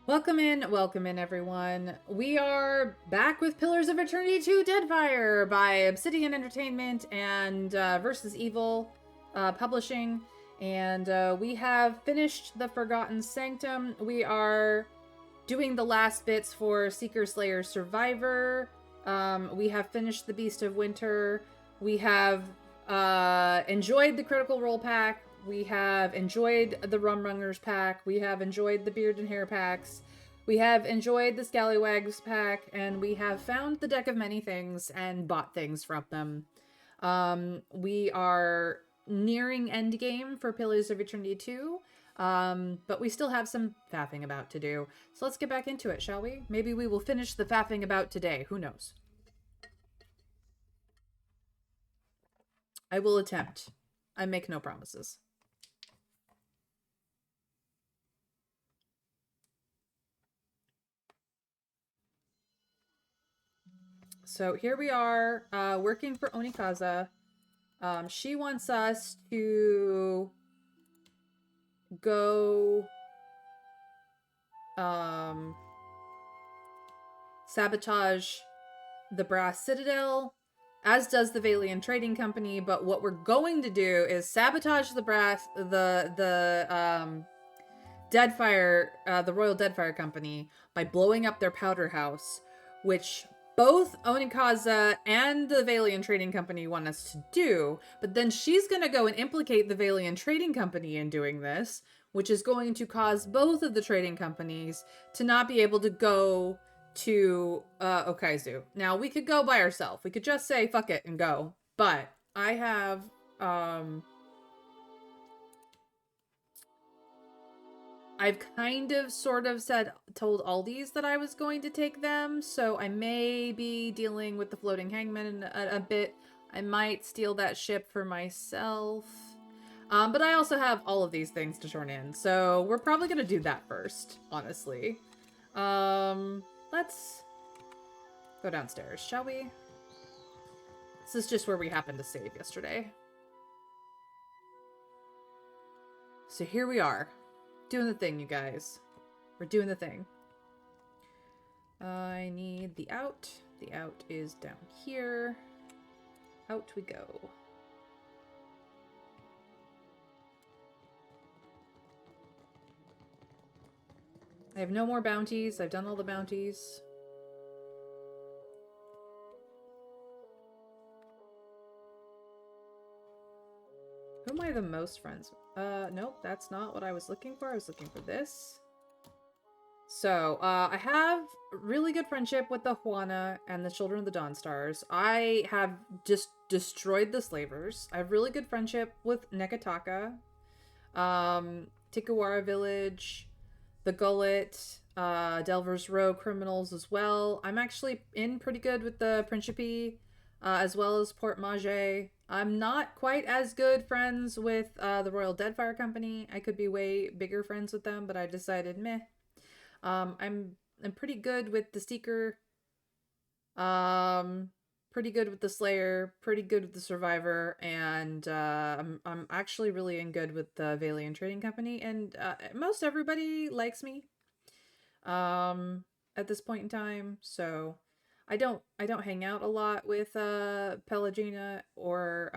Welcome in everyone. We are back with Pillars of Eternity 2 Deadfire by Obsidian Entertainment and Versus Evil Publishing. And we have finished the Forgotten Sanctum. We are doing the last bits for Seeker Slayer Survivor. We have finished the Beast of Winter. We have enjoyed the Critical Role pack. We have enjoyed the Rumrungers pack. We have enjoyed the Beard and Hair packs. We have enjoyed the Scallywags pack. And we have found the Deck of Many Things and bought things from them. We are nearing endgame for Pillars of Eternity 2. But we still have some faffing about to do. So let's get back into it, shall we? Maybe we will finish the faffing about today. Who knows? I will attempt. I make no promises. So here we are, working for Onikaza. She wants us to go sabotage the Brass Citadel, as does the Valian Trading Company. But what we're going to do is sabotage the Deadfire, the Royal Deadfire Company, by blowing up their powder house, which both Onikaza and the Valian Trading Company want us to do. But then she's going to go and implicate the Valian Trading Company in doing this, which is going to cause both of the trading companies to not be able to go to Okaizu. Now, we could go by ourselves. We could just say, fuck it, and go. But I have, I've kind of sort of told Aldi's that I was going to take them, so I may be dealing with the floating hangman a bit. I might steal that ship for myself. But I also have all of these things to turn in, so we're probably gonna do that first, honestly. Let's go downstairs, shall we? This is just where we happened to save yesterday. So here we are. Doing the thing, you guys. We're doing the thing. I need the out. The out is down here. Out we go. I have no more bounties. I've done all the bounties. Who am I the most friends with? Nope, that's not what I was looking for. I was looking for this. So, I have really good friendship with the Juana and the Children of the Dawn Stars. I have just destroyed the slavers. I have really good friendship with Nekataka, Tikawara Village, the Gullet, Delver's Row criminals as well. I'm actually in pretty good with the Principe, as well as Port Mage. I'm not quite as good friends with the Royal Deadfire Company. I could be way bigger friends with them, but I decided meh. I'm pretty good with the Seeker. Pretty good with the Slayer. Pretty good with the Survivor, and I'm actually really in good with the Valian Trading Company. And most everybody likes me. At this point in time, so I don't hang out a lot with Pelagina or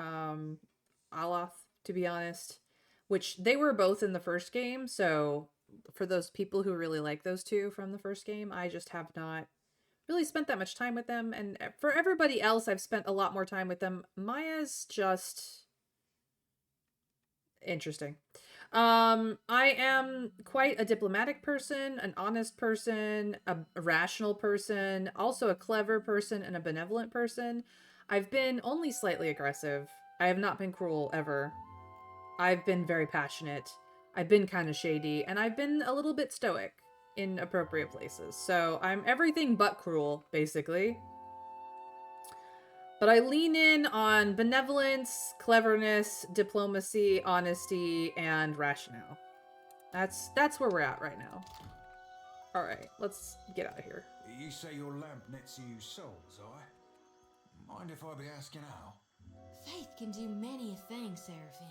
Aloth, to be honest, which they were both in the first game, so for those people who really like those two from the first game, I just have not really spent that much time with them. And for everybody else, I've spent a lot more time with them. Maya's just interesting. I am quite a diplomatic person, an honest person, a rational person, also a clever person, and a benevolent person. I've been only slightly aggressive. I have not been cruel ever. I've been very passionate. I've been kind of shady, and I've been a little bit stoic in appropriate places. So I'm everything but cruel, basically. But I lean in on benevolence, cleverness, diplomacy, honesty, and rationale. That's where we're at right now. All right, let's get out of here. You say your lamp nets you souls, I? Mind if I be asking how? Faith can do many a thing, Seraphine.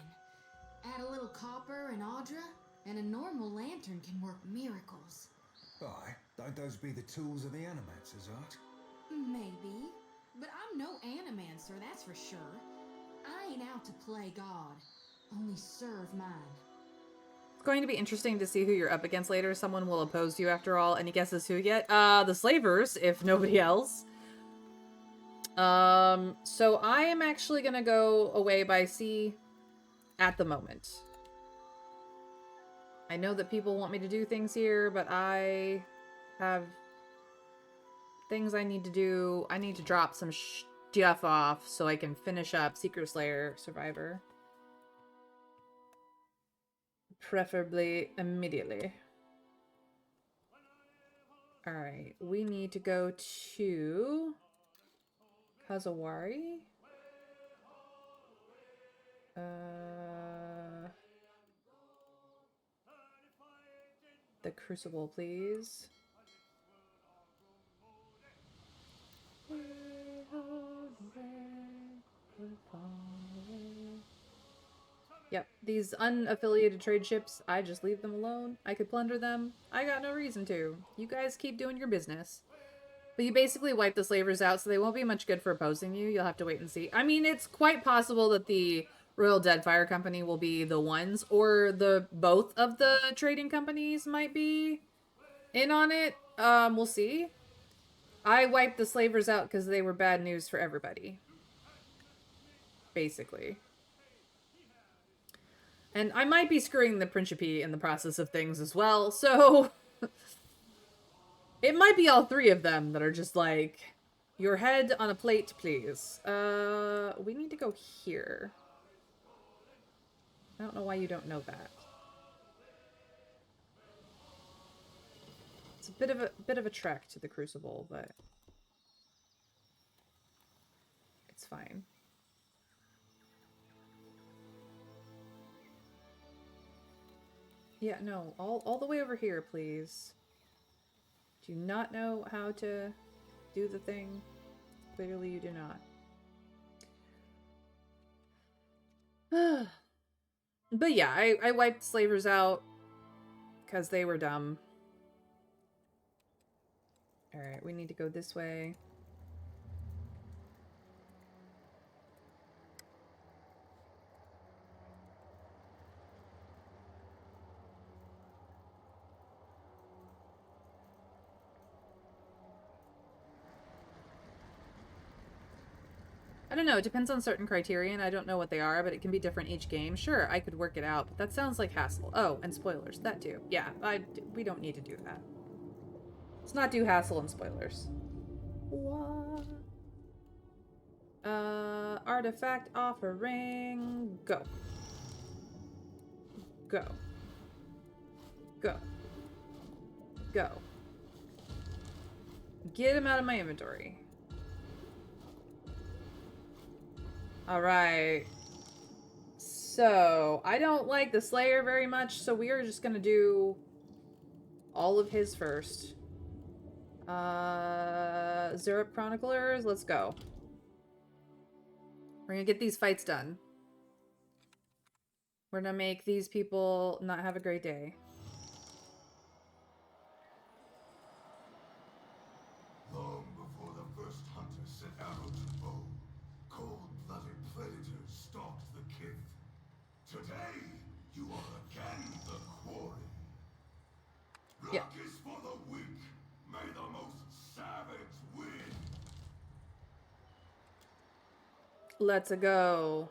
Add a little copper and Audra, and a normal lantern can work miracles. Aye, don't those be the tools of the animancers, art? Maybe. But I'm no animancer, that's for sure. I ain't out to play God. Only serve mine. It's going to be interesting to see who you're up against later. Someone will oppose you after all. Any guesses who yet? The Slavers, if nobody else. So I am actually gonna go away by sea at the moment. I know that people want me to do things here, but I have things I need to do. I need to drop some stuff off so I can finish up Secret Slayer Survivor. Preferably immediately. Alright, we need to go to Kazawari. The Crucible, please. Yep, these unaffiliated trade ships, I just leave them alone. I could plunder them. I got no reason to. You guys keep doing your business. But you basically wipe the slavers out, so they won't be much good for opposing you. You'll have to wait and see. I mean, it's quite possible that the Royal Deadfire Company will be the ones, or both of the trading companies might be in on it. We'll see. I wiped the slavers out because they were bad news for everybody. Basically. And I might be screwing the Principe in the process of things as well, so... It might be all three of them that are just like, your head on a plate, please. We need to go here. I don't know why you don't know that. It's a bit of a trek to the Crucible, but it's fine. Yeah, no, all the way over here, please. Do you not know how to do the thing? Clearly you do not. But yeah, I wiped slavers out because they were dumb. Alright, we need to go this way. I don't know, it depends on certain criterion. I don't know what they are, but it can be different each game. Sure, I could work it out, but that sounds like hassle. Oh, and spoilers, that too. Yeah, we don't need to do that. Let's not do hassle and spoilers. What? Artifact offering. Go. Go. Go. Go. Get him out of my inventory. Alright. So, I don't like the Slayer very much, so we are just gonna do all of his first. Zurich Chroniclers, let's go. We're gonna get these fights done. We're gonna make these people not have a great day. Long before the first hunters set arrow to bow, cold-blooded predators stalked the kith. Today, you are again the quarry. Luck is for the weak. May the most savage win. Let's go.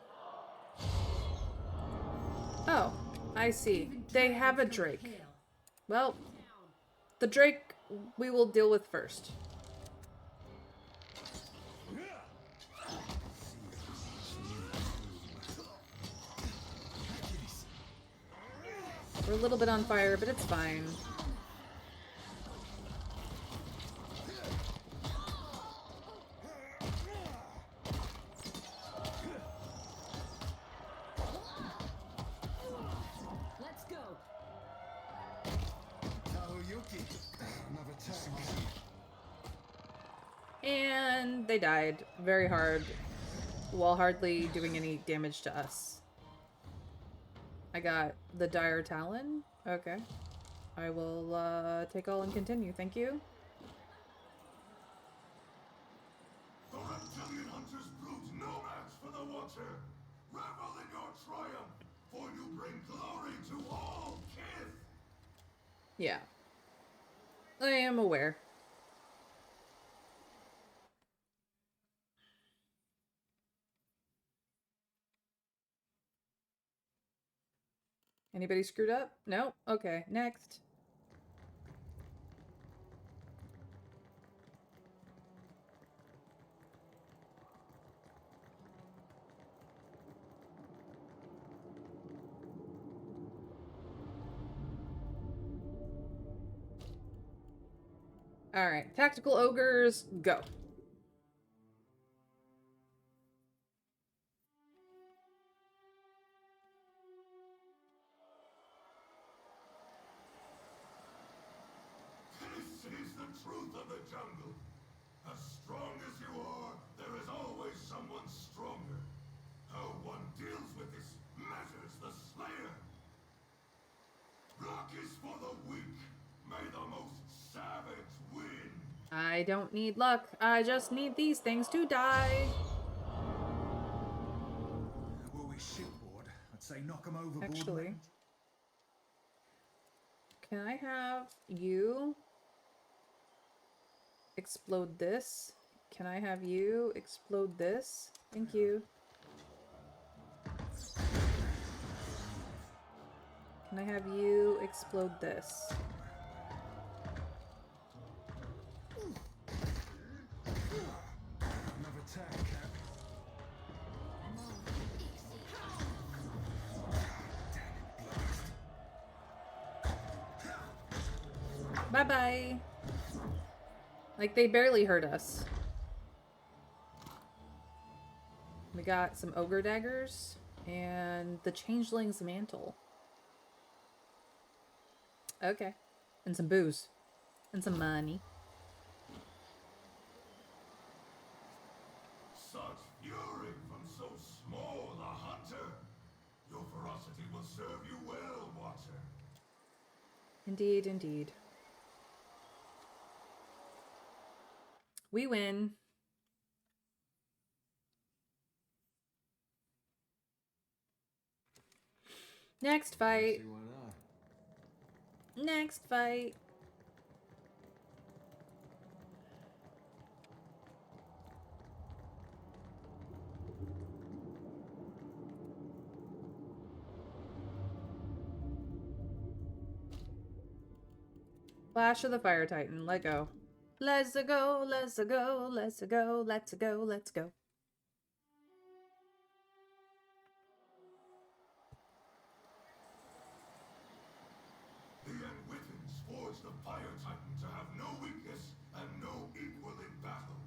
Oh, I see. They have a Drake. Well, the Drake we will deal with first. We're a little bit on fire, but it's fine. Let's go. And they died very hard, while hardly doing any damage to us. I got the Dire Talon. Okay. I will take all and continue. Thank you. The reptilian hunters proved no match for the Watcher. Revel in your triumph, for you bring glory to all kith. Yeah. I am aware. Anybody screwed up? No? Okay, next. Alright, tactical ogres, go. This is the truth of the jungle. As strong as you are, there is always someone stronger. How one deals with this matters the Slayer. Luck is for the weak. May the most savage win. I don't need luck. I just need these things to die. Were we shipboard, I'd say knock 'em overboard. Actually, mate. can I have you explode this? Can I have you explode this? Thank you. Can I have you explode this? Another tack, Cap. Bye-bye. Like, they barely hurt us. We got some ogre daggers and the changeling's mantle. Okay. And some booze. And some money. Such fury from so small a hunter. Your ferocity will serve you well, Watcher. Indeed, indeed. We win. Next fight. Next fight. Flash of the Fire Titan. Let go. Let's go, let's go, let's go, let's go, let's go. The Unwitting's forged the Fire Titan to have no weakness and no equal in battle.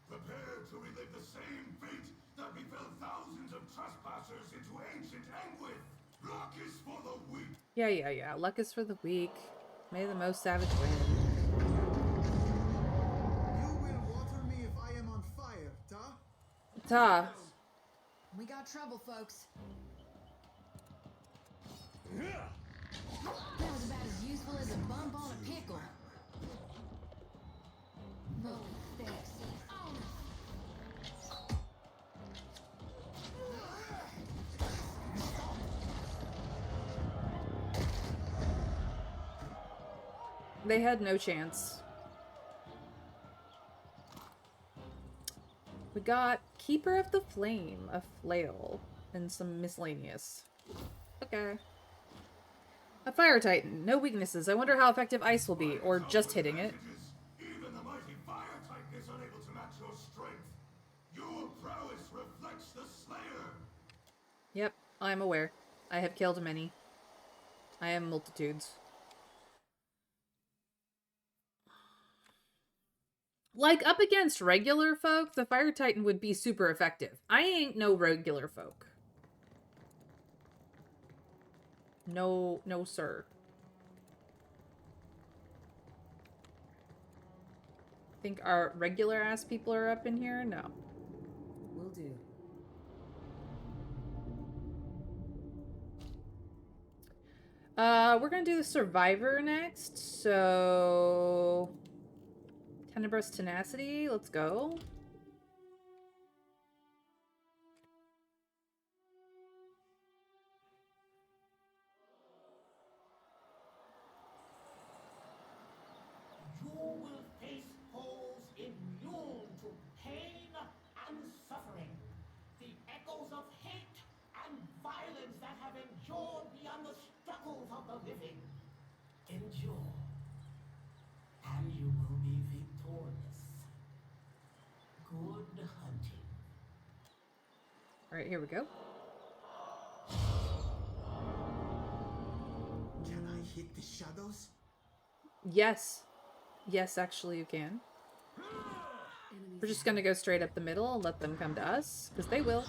Prepare to relive the same fate that befell thousands of trespassers into ancient anguish. Luck is for the weak. Yeah. Luck is for the weak. May the most savage win. You will water me if I am on fire, Ta? Ta. We got trouble, folks. That was about as useful as a bump on a pickle. Oh, thanks. They had no chance. We got Keeper of the Flame, a flail, and some miscellaneous. Okay. A Fire Titan, no weaknesses. I wonder how effective ice will be, or just hitting it. Even the mighty Fire Titan is unable to match your strength. Your prowess reflects the Slayer. Yep, I'm aware. I have killed many. I am multitudes. Like, up against regular folk, the Fire Titan would be super effective. I ain't no regular folk. No, sir. Think our regular ass people are up in here? No. Will do. We're gonna do the Survivor next, so... Tenebrous Tenacity, let's go. You will face foes immune to pain and suffering, the echoes of hate and violence that have endured beyond the struggles of the living. Endure, and you will be victorious. Good hunting. Alright, here we go. Can I hit the shadows? Yes. Yes, actually you can. Enemies We're just gonna go straight up the middle and let them come to us, because they will.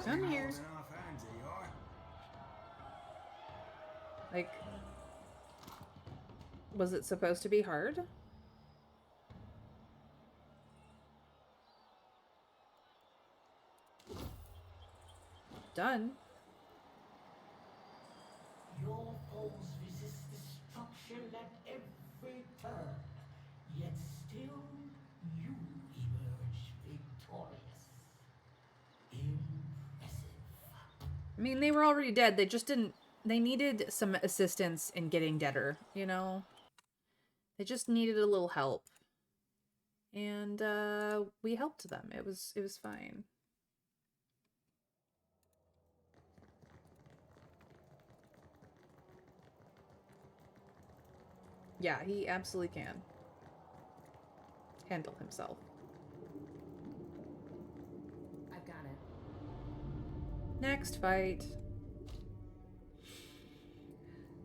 Come here. Holding off hands, you are. Like, was it supposed to be hard? Done. Your foes resist destruction at every turn, yet still you emerge victorious. Impressive. I mean, they were already dead. They just didn't... They needed some assistance in getting deader, you know? They just needed a little help. And, we helped them. It was fine. Yeah, he absolutely can handle himself. I've got it. Next fight.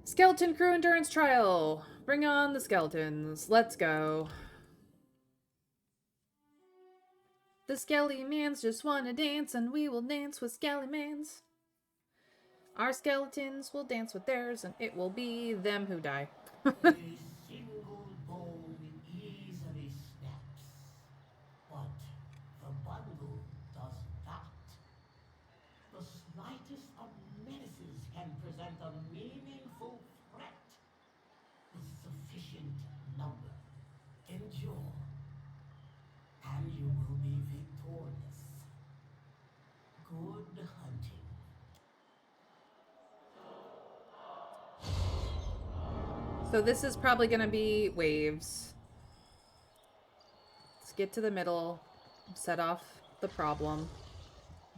Skeleton Crew Endurance Trial. Bring on the skeletons. Let's go. The Skelly Mans just wanna dance, and we will dance with Skelly Mans. Our skeletons will dance with theirs, and it will be them who die. A single bone easily snaps, but the bundle does not. The slightest of menaces can present a meaningful threat with sufficient number. Endure, and you will be victorious. Good hunting. So this is probably gonna be waves. Let's get to the middle, set off the problem.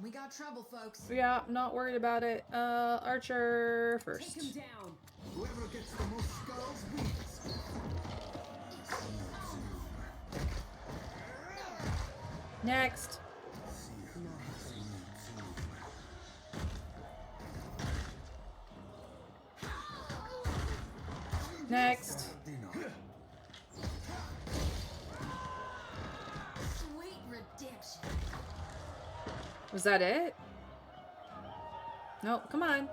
We got trouble, folks. Yeah, not worried about it. Archer Take first. him down. Whoever gets the most skulls wins. Next. Next. Sweet redemption. Was that it? Nope, come on.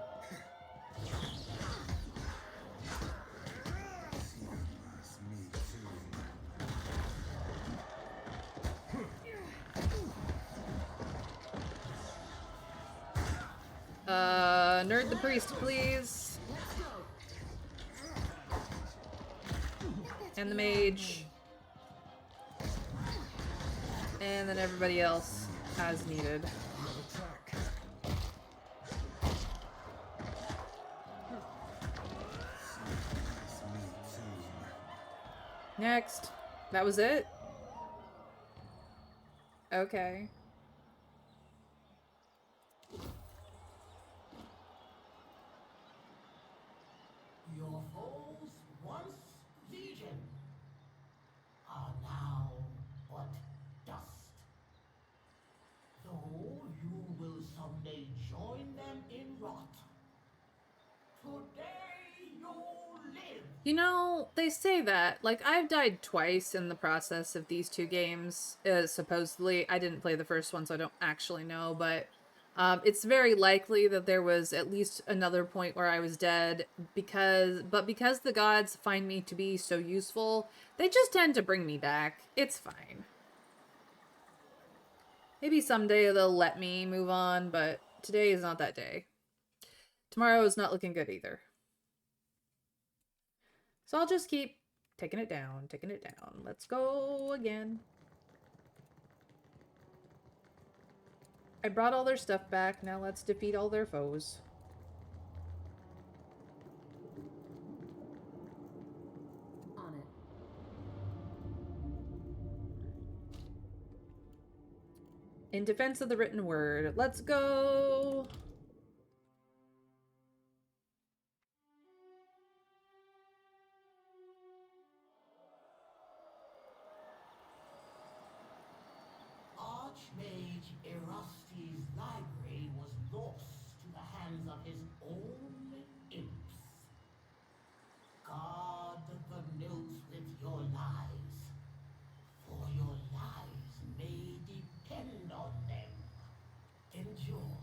Nerd the priest, please. Let's go. And the mage. And then everybody else as needed. Next. That was it? Okay. Your foes, once legion, are now but dust. You know, they say that. Like, I've died twice in the process of these two games, supposedly. I didn't play the first one, so I don't actually know, but it's very likely that there was at least another point where I was dead, because the gods find me to be so useful, they just tend to bring me back. It's fine. Maybe someday they'll let me move on, but today is not that day. Tomorrow is not looking good either. So I'll just keep taking it down, taking it down. Let's go again. I brought all their stuff back. Now let's defeat all their foes. On it. In defense of the written word. Let's go! Archmage Erasti's library was lost to the hands of his own imps. Guard the notes with your lives, for your lives may depend on them. Endure,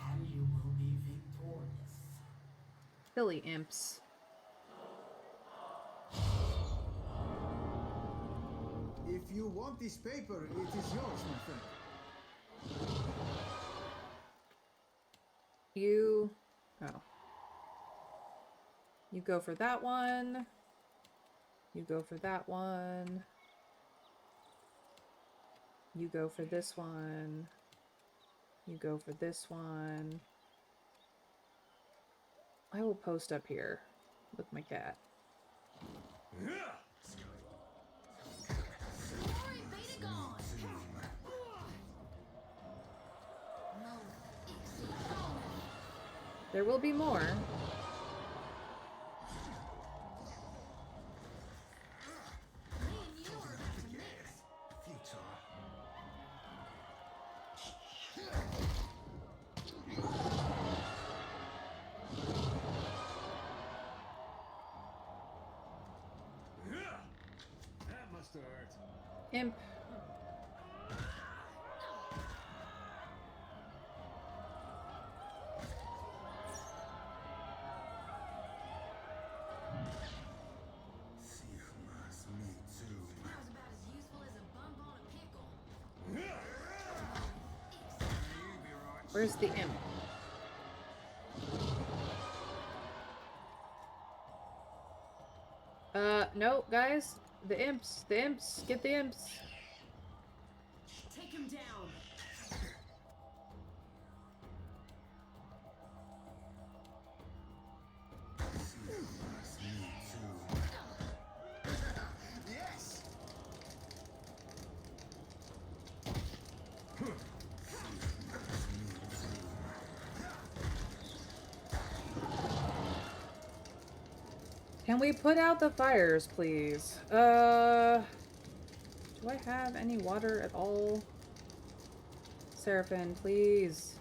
and you will be victorious. Silly imps. If you want this paper, it is yours, my friend. You... Oh. You go for that one. You go for that one. You go for this one. You go for this one. I will post up here with my cat. There will be more. That must have hurt. Imp. Where's the imp? No, guys. The imps. The imps. Get the imps. Take him down. Yes! Can we put out the fires, please? Do I have any water at all? Seraphim, please.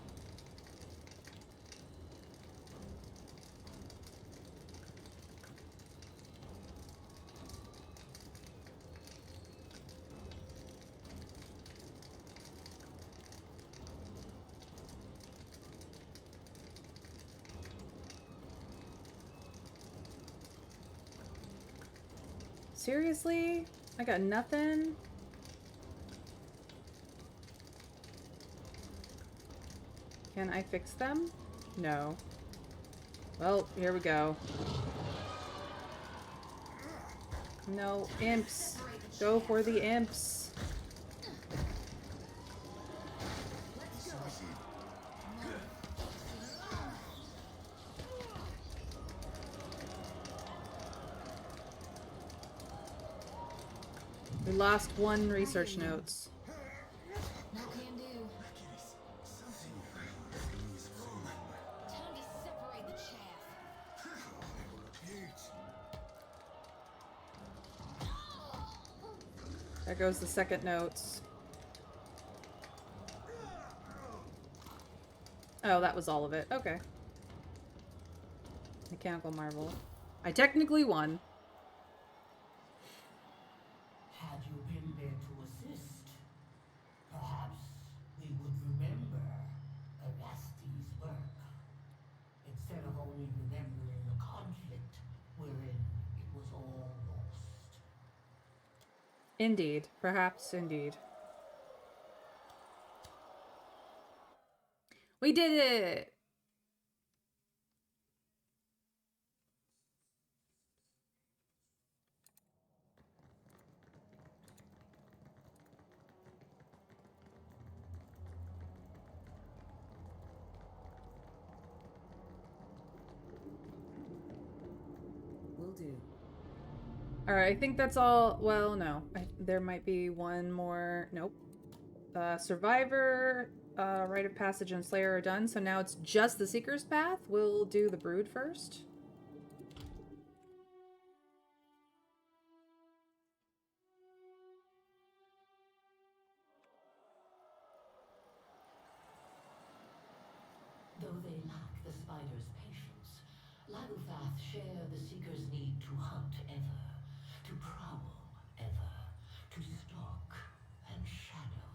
Seriously? I got nothing? Can I fix them? No. Well, here we go. No, imps. Go for the imps. We lost one research notes. No can do. Time to separate the chaff. There goes the second notes. Oh, that was all of it. Okay. Mechanical marvel. I technically won. Had you been there to assist, perhaps we would remember Agasti's work, instead of only remembering the conflict wherein it was all lost. Indeed. Perhaps indeed. We did it! Will do. Alright, I think that's all. Well, no. There might be one more. Nope. Survivor, Rite of Passage, and Slayer are done, so now it's just the Seeker's Path. We'll do the Brood first. Though they lack the spider's patience, Lagufath share the seeker's need to hunt ever, to prowl ever, to stalk and shadow.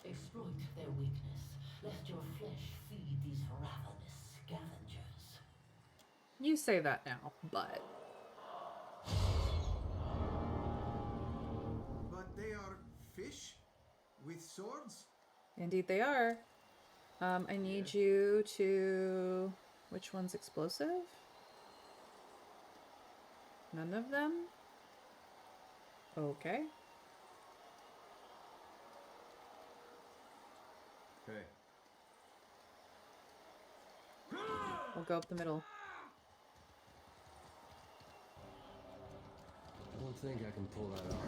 Exploit their weakness, lest your flesh feed these ravenous scavengers. You say that now, but... But they are fish with swords? Indeed they are. I need you to... Which one's explosive? None of them? Okay. Hey. We'll go up the middle. I don't think I can pull that off.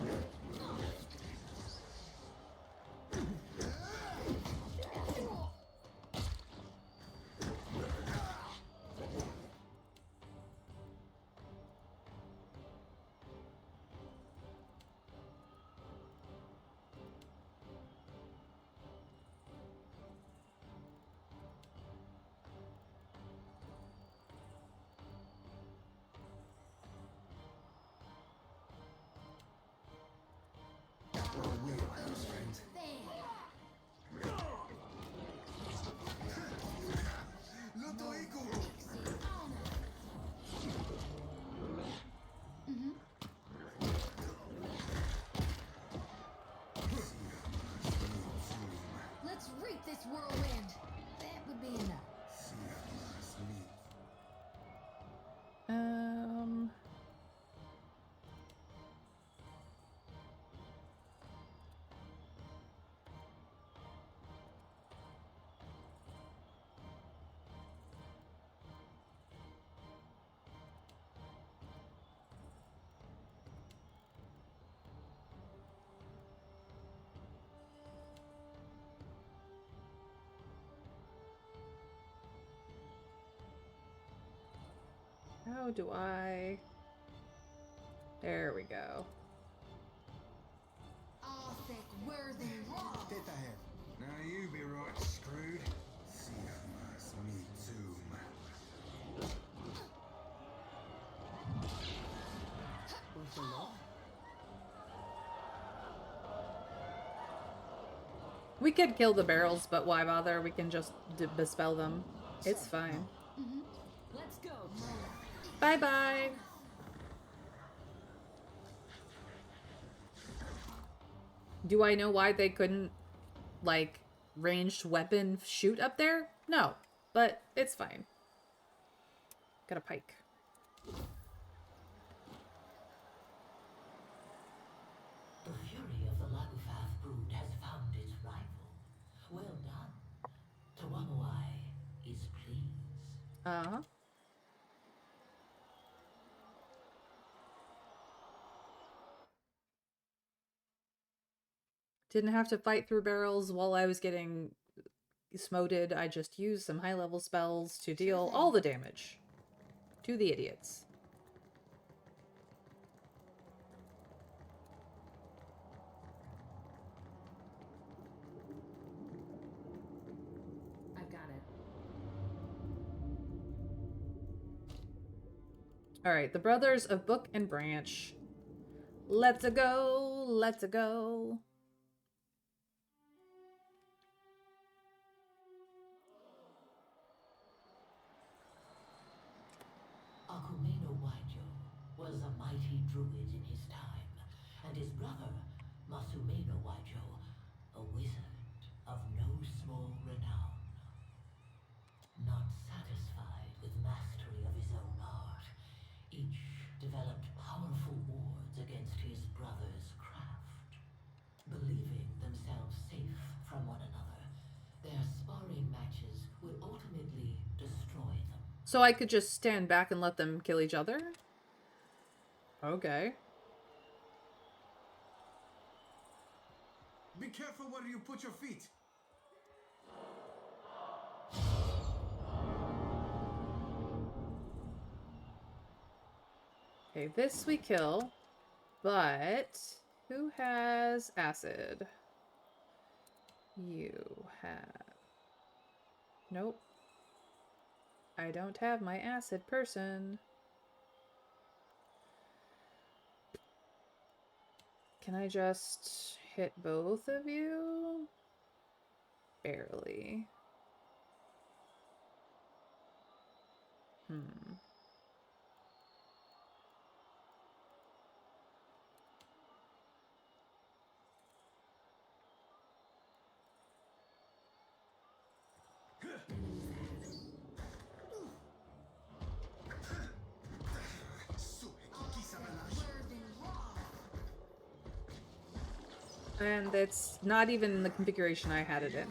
Let's reap this whirlwind. That would be enough. How do I... There we go. Arthur Worthen Rock. Get the head. Now you be right screwed. See us, me too. We could kill the barrels, but why bother? We can just dispel them. It's fine. Let's go. Bye-bye! Do I know why they couldn't, like, ranged weapon shoot up there? No, but it's fine. Got a pike. The fury of the Lagufath brood has found its rival. Well done. PoEII is pleased. Uh-huh. Didn't have to fight through barrels while I was getting smoted. I just used some high-level spells to deal all the damage to the idiots. All right, the brothers of Book and Branch. Let's a go. Let's a go. Akumeno Waijo was a mighty druid in his time, and his brother, Masumeno Waijo, a wizard of no small renown. Not satisfied with mastery of his own art, each developed powerful wards against his brother's craft. Believing themselves safe from one another, their sparring matches would ultimately destroy them. So I could just stand back and let them kill each other? Okay. Be careful where you put your feet. Okay, this we kill. But who has acid? You have. Nope. I don't have my acid person. Can I just hit both of you? Barely. And it's not even the configuration I had it in.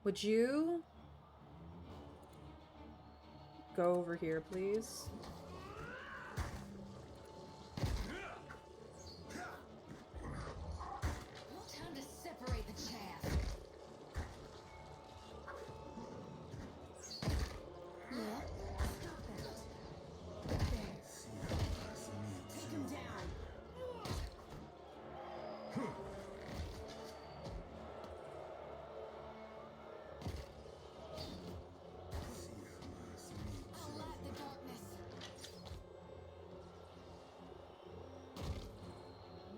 Would you go over here, please? Time to separate the chaff. Yeah. Stop that. There. Take him down. I'll light the darkness.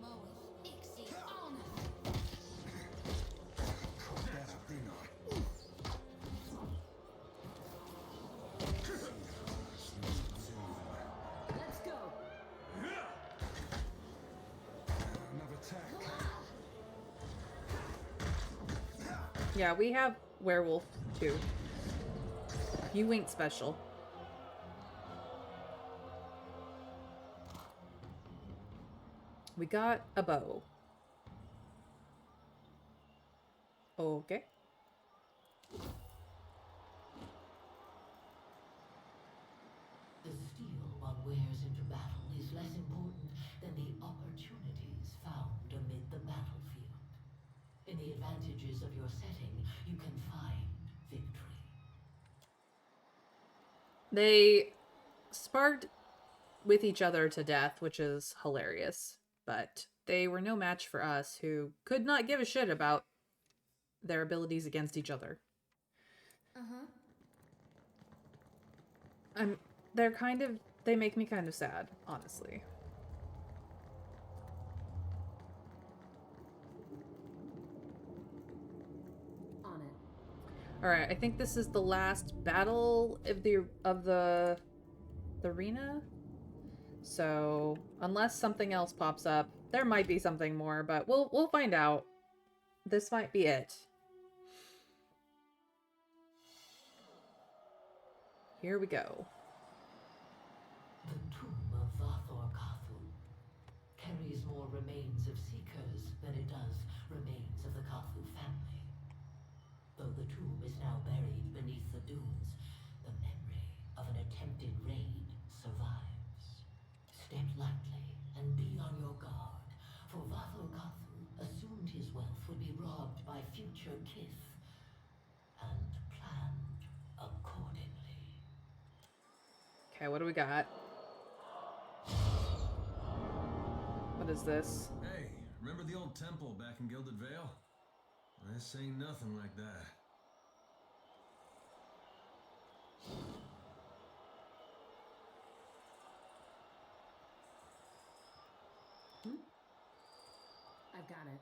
Moeth, Ixie, on. Let's go. Another attack. Yeah, we have werewolf too. You ain't special. We got a bow. Okay. The steel one wears into battle is less important than the opportunities found amid the battlefield. In the advantages of your setting, you can find victory. They sparked with each other to death, which is hilarious. But they were no match for us, who could not give a shit about their abilities against each other. They make me kind of sad, honestly. On it. Alright, I think this is the last battle of the arena. So, unless something else pops up, there might be something more, but we'll find out. This might be it. Here we go. The tomb of Vathor Kathu carries more remains of Seekers than it does remains of the Kathu family. Though the tomb is now buried beneath the dunes, the memory of an attempted raid survives. Step lightly and be on your guard, for Vathor Kathu assumed his wealth would be robbed by future kith, and planned accordingly. Okay, what do we got? What is this? Hey, remember the old temple back in Gilded Vale? This ain't nothing like that. Got it.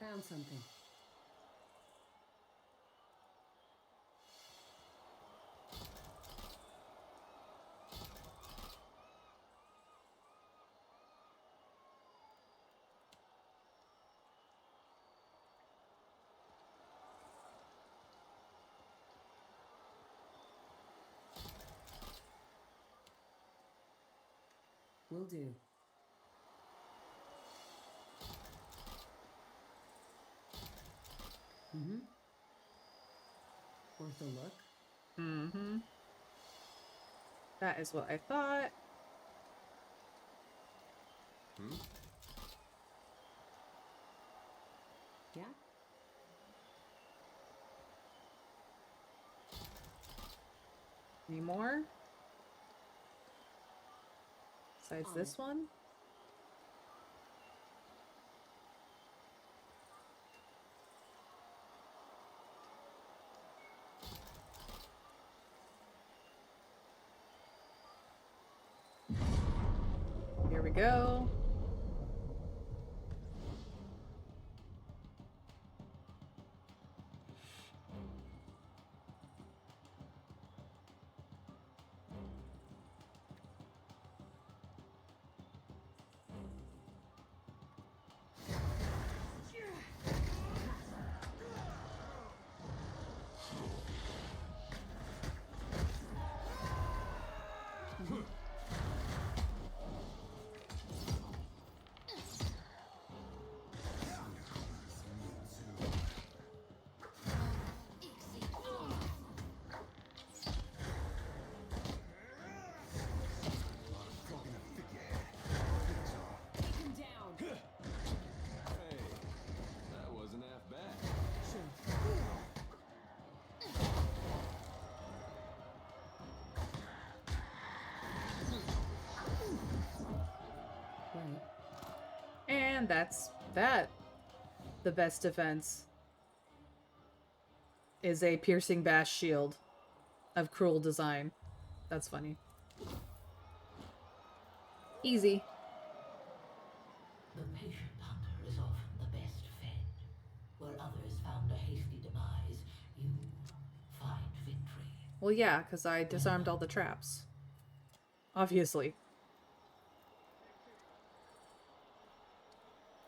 Found something. Will do. Mm-hmm. Worth a look. Mm-hmm. That is what I thought. Hmm? Yeah? Any more? Besides this one? Here we go. And that's that. The best defense is a piercing bash shield of cruel design. That's funny. Easy. The patient hunter is often the best fed. Where others found a hasty demise, you find victory. Well, yeah, because I disarmed all the traps. Obviously.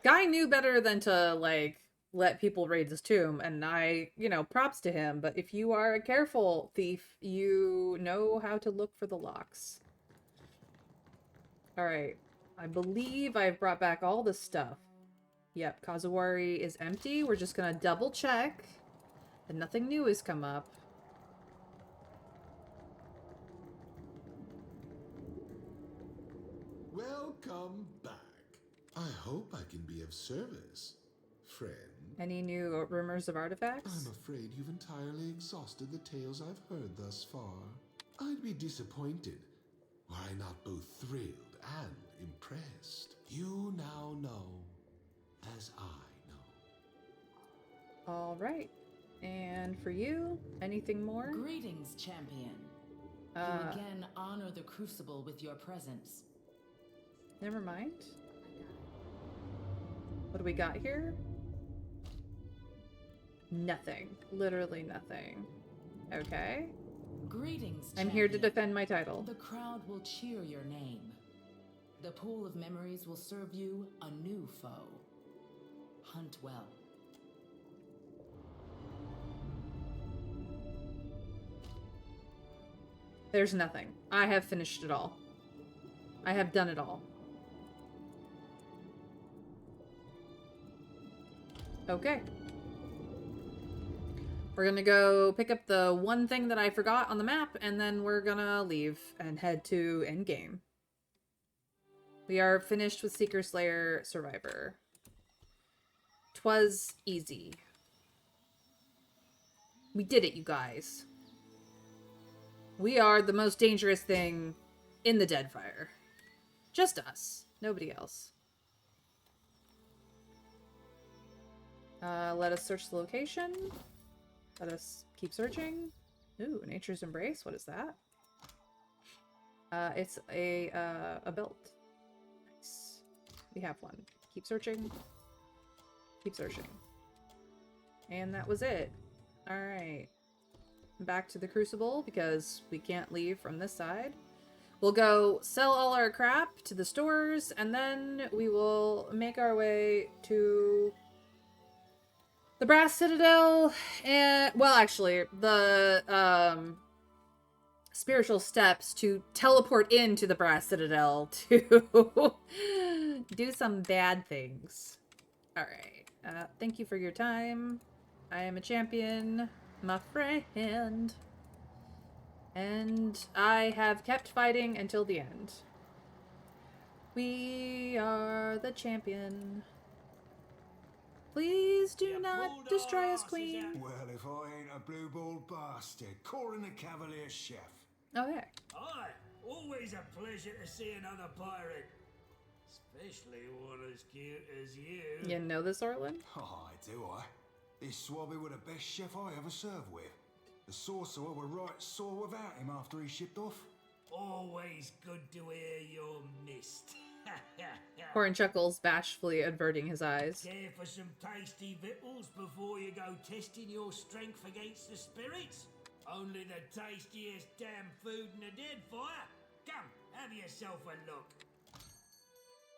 Guy knew better than to, like, let people raid his tomb, and I, you know, props to him, but if you are a careful thief, you know how to look for the locks. Alright. I believe I've brought back all the stuff. Yep, Kazuwari is empty. We're just gonna double check that nothing new has come up. Welcome back. I hope I can be of service, friend. Any new rumors of artifacts? I'm afraid you've entirely exhausted the tales I've heard thus far. I'd be disappointed were I not both thrilled and impressed. You now know, as I know. Alright. And for you, anything more? Greetings, champion. You again honor the Crucible with your presence. Never mind. What do we got here? Nothing. Literally nothing. Okay. Greetings, I'm here to defend my title. The crowd will cheer your name. The pool of memories will serve you a new foe. Hunt well. There's nothing. I have finished it all. I have done it all. Okay. We're gonna go pick up the one thing that I forgot on the map, and then we're gonna leave and head to endgame. We are finished with Seeker Slayer Survivor. 'Twas easy. We did it, you guys. We are the most dangerous thing in the Deadfire. Just us. Nobody else. Let us search the location. Let us keep searching. Ooh, Nature's Embrace. What is that? It's a belt. Nice. We have one. Keep searching. Keep searching. And that was it. Alright. Back to the Crucible, because we can't leave from this side. We'll go sell all our crap to the stores, and then we will make our way to the Brass Citadel, and, well, actually, the, spiritual steps to teleport into the Brass Citadel to do some bad things. Alright. Thank you for your time. I am a champion, my friend. And I have kept fighting until the end. We are the champion. Please do not destroy us, Queen. Well, if I ain't a blue-balled bastard, Corin the Cavalier chef. Oh, yeah. Aye, always a pleasure to see another pirate. Especially one as cute as you. You know this, Orlin? Oh, do I? This swabby were the best chef I ever served with. The sorcerer were right sore without him after he shipped off. Always good to hear you're missed. Corin chuckles, bashfully averting his eyes. Care for some tasty victuals before you go testing your strength against the spirits? Only the tastiest damn food in the Deadfire. Come, have yourself a look.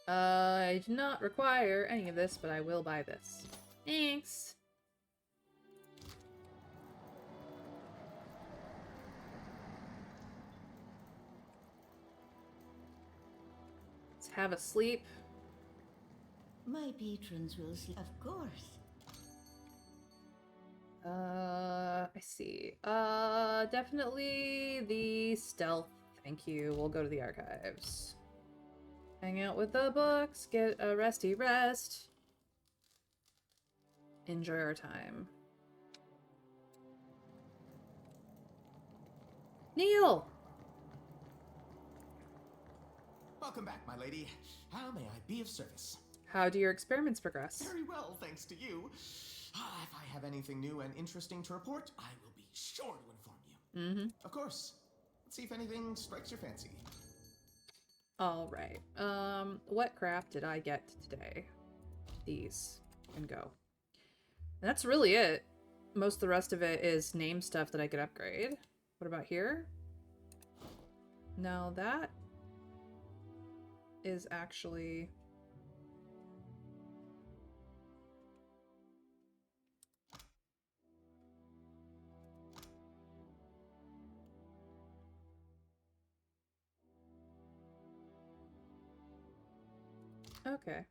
I do not require any of this, but I will buy this. Thanks. Let's have a sleep. My patrons will sleep, of course. I see. Definitely the stealth. Thank you. We'll go to the archives. Hang out with the books, get a resty rest. Enjoy our time. Neil! Welcome back, my lady. How may I be of service? How do your experiments progress? Very well, thanks to you. If I have anything new and interesting to report, I will be sure to inform you. Mm-hmm. Of course. Let's see if anything strikes your fancy. Alright. What crap did I get today? These. And go. And that's really it. Most of the rest of it is name stuff that I could upgrade. What about here? No, that is actually... Okay.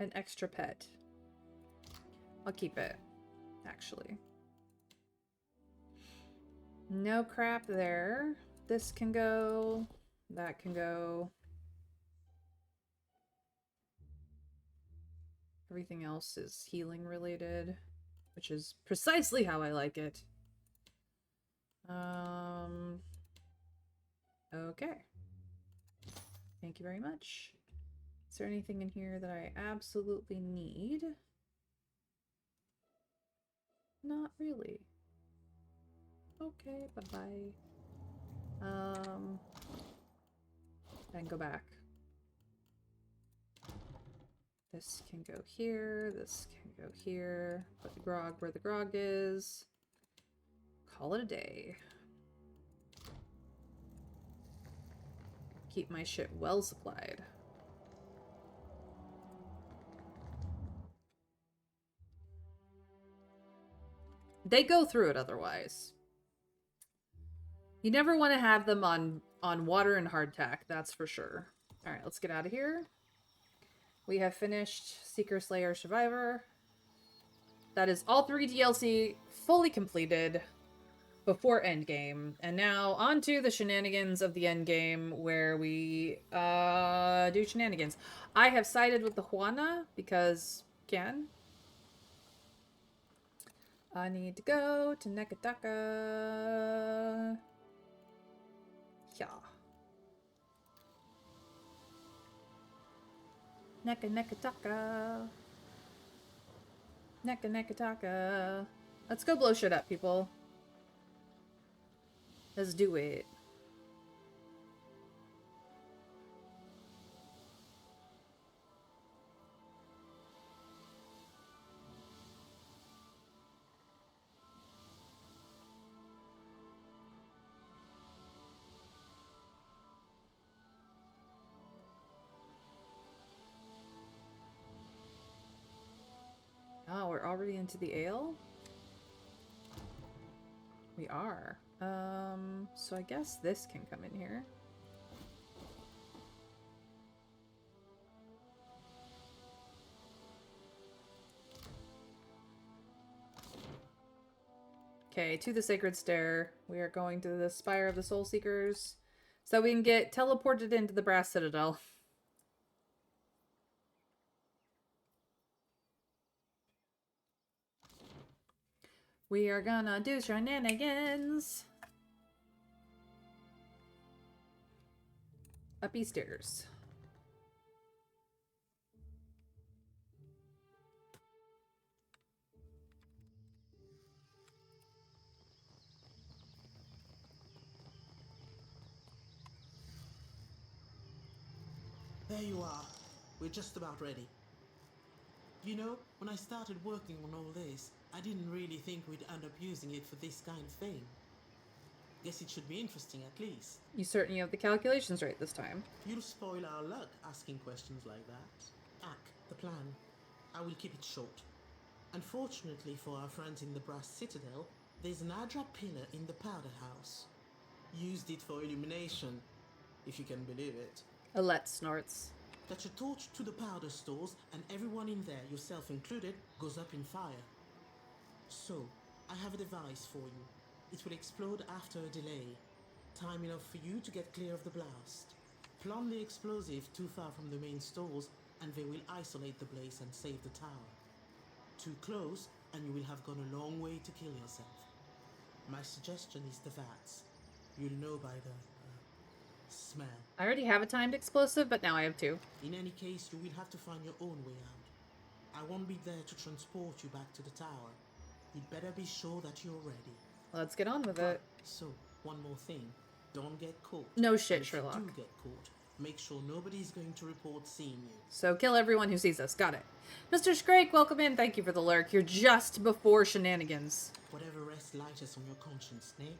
An extra pet. I'll keep it, actually. No crap there. This can go. That can go. Everything else is healing related, which is precisely how I like it. Okay. Thank you very much. Is there anything in here that I absolutely need? Not really. Okay, bye-bye. Then go back. This can go here, this can go here. Put the grog where the grog is. Call it a day. Keep my shit well supplied. They go through it otherwise. You never want to have them on water and hardtack, that's for sure. Alright, let's get out of here. We have finished Seeker, Slayer, Survivor. That is all 3 DLC fully completed before endgame. And now on to the shenanigans of the endgame where we do shenanigans. I have sided with the Juana because can. I need to go to Nekataka. Yeah. Nekataka. Nekataka. Let's go blow shit up, people. Let's do it. already into the ale? We are. So I guess this can come in here. Okay, to the Sacred Stair. We are going to the Spire of the Soul Seekers so we can get teleported into the Brass Citadel. We are gonna do shenanigans. Uppy stairs. There you are. We're just about ready. You know, when I started working on all this, I didn't really think we'd end up using it for this kind of thing. Guess it should be interesting at least. You certainly have the calculations right this time. You'll spoil our luck asking questions like that. The plan. I will keep it short. Unfortunately for our friends in the Brass Citadel, there's an Adra pillar in the powder house. Used it for illumination, if you can believe it. Alette snorts. Touch a torch to the powder stores and everyone in there, yourself included, goes up in fire. So, I have a device for you. It will explode after a delay. Time enough for you to get clear of the blast. Plant the explosive too far from the main stores and they will isolate the blaze and save the tower. Too close and you will have gone a long way to kill yourself. My suggestion is the vats. You'll know by the smell. I already have a timed explosive, but now I have two. In any case, you will have to find your own way out. I won't be there to transport you back to the tower. You'd better be sure that you're ready. Let's get on with it. So, one more thing. Don't get caught. No shit, And if Sherlock. you do get caught, make sure nobody's going to report seeing you. So kill everyone who sees us. Got it. Mr. Scrake, welcome in. Thank you for the lurk. You're just before shenanigans. Whatever rests lightest on your conscience, Nate.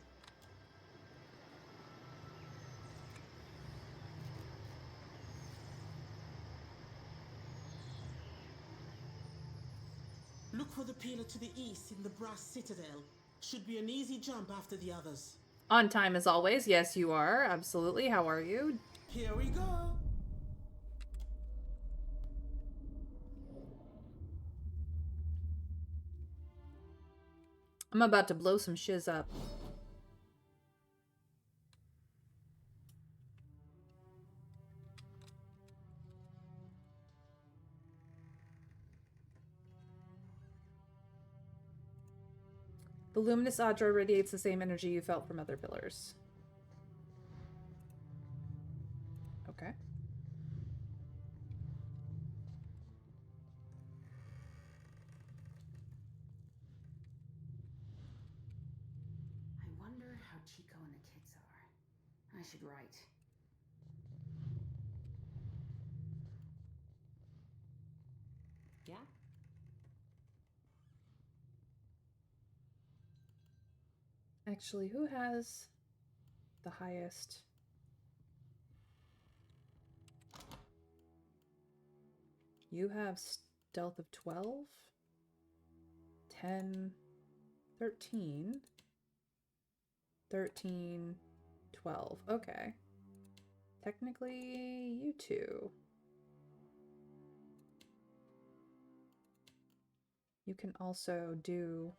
Look for the pillar to the east in the Brass Citadel. Should be an easy jump after the others. On time as always. Yes, you are. Absolutely. How are you? Here we go. I'm about to blow some shiz up. The luminous Adra radiates the same energy you felt from other pillars. Okay. I wonder how Chico and the kids are. I should write. Yeah? Actually, who has the highest? You have stealth of 12, 10, 13, 13, 12. Okay. Technically, you two. You can also do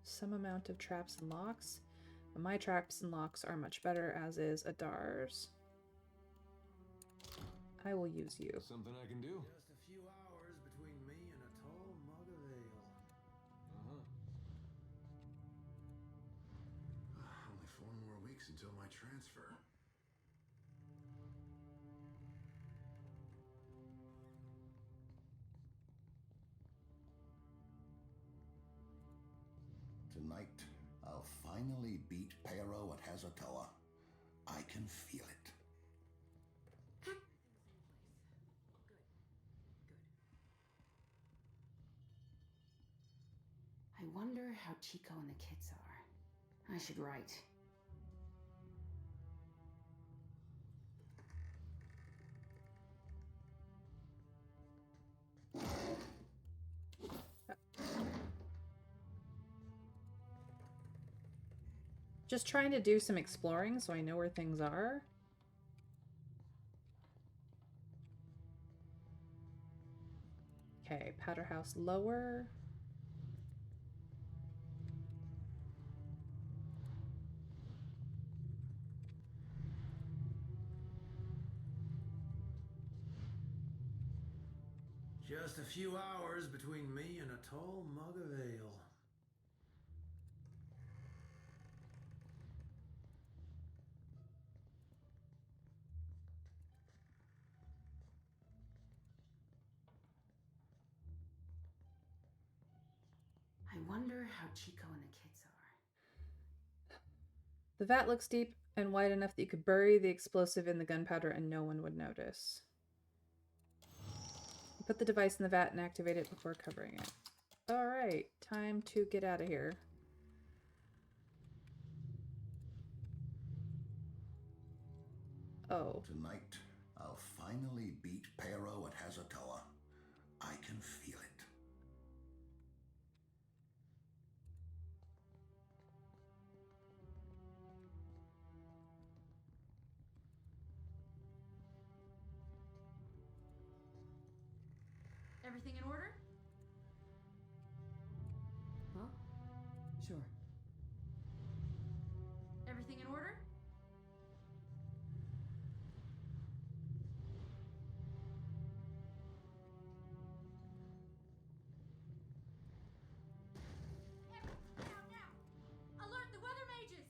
some amount of traps and locks, but my traps and locks are much better, as is Adar's. I will use you. Something I can do. Just a few hours between me and a tall mug of ale. Only 4 more weeks until my transfer. Tonight, I'll finally beat Pero at Hazukoa. I can feel it. I wonder how Chico and the kids are. I should write. Just trying to do some exploring so I know where things are. Okay, powder house lower. Just a few hours between me and a tall mug of ale. I wonder how Chico and the kids are. The vat looks deep and wide enough that you could bury the explosive in the gunpowder and no one would notice. Put the device in the vat and activate it before covering it. Alright, time to get out of here. Oh. Tonight, I'll finally beat Pero at Hazatoa. I can feel it. Everything in order? Huh? Sure. Everything in order? Now! Alert the weather mages!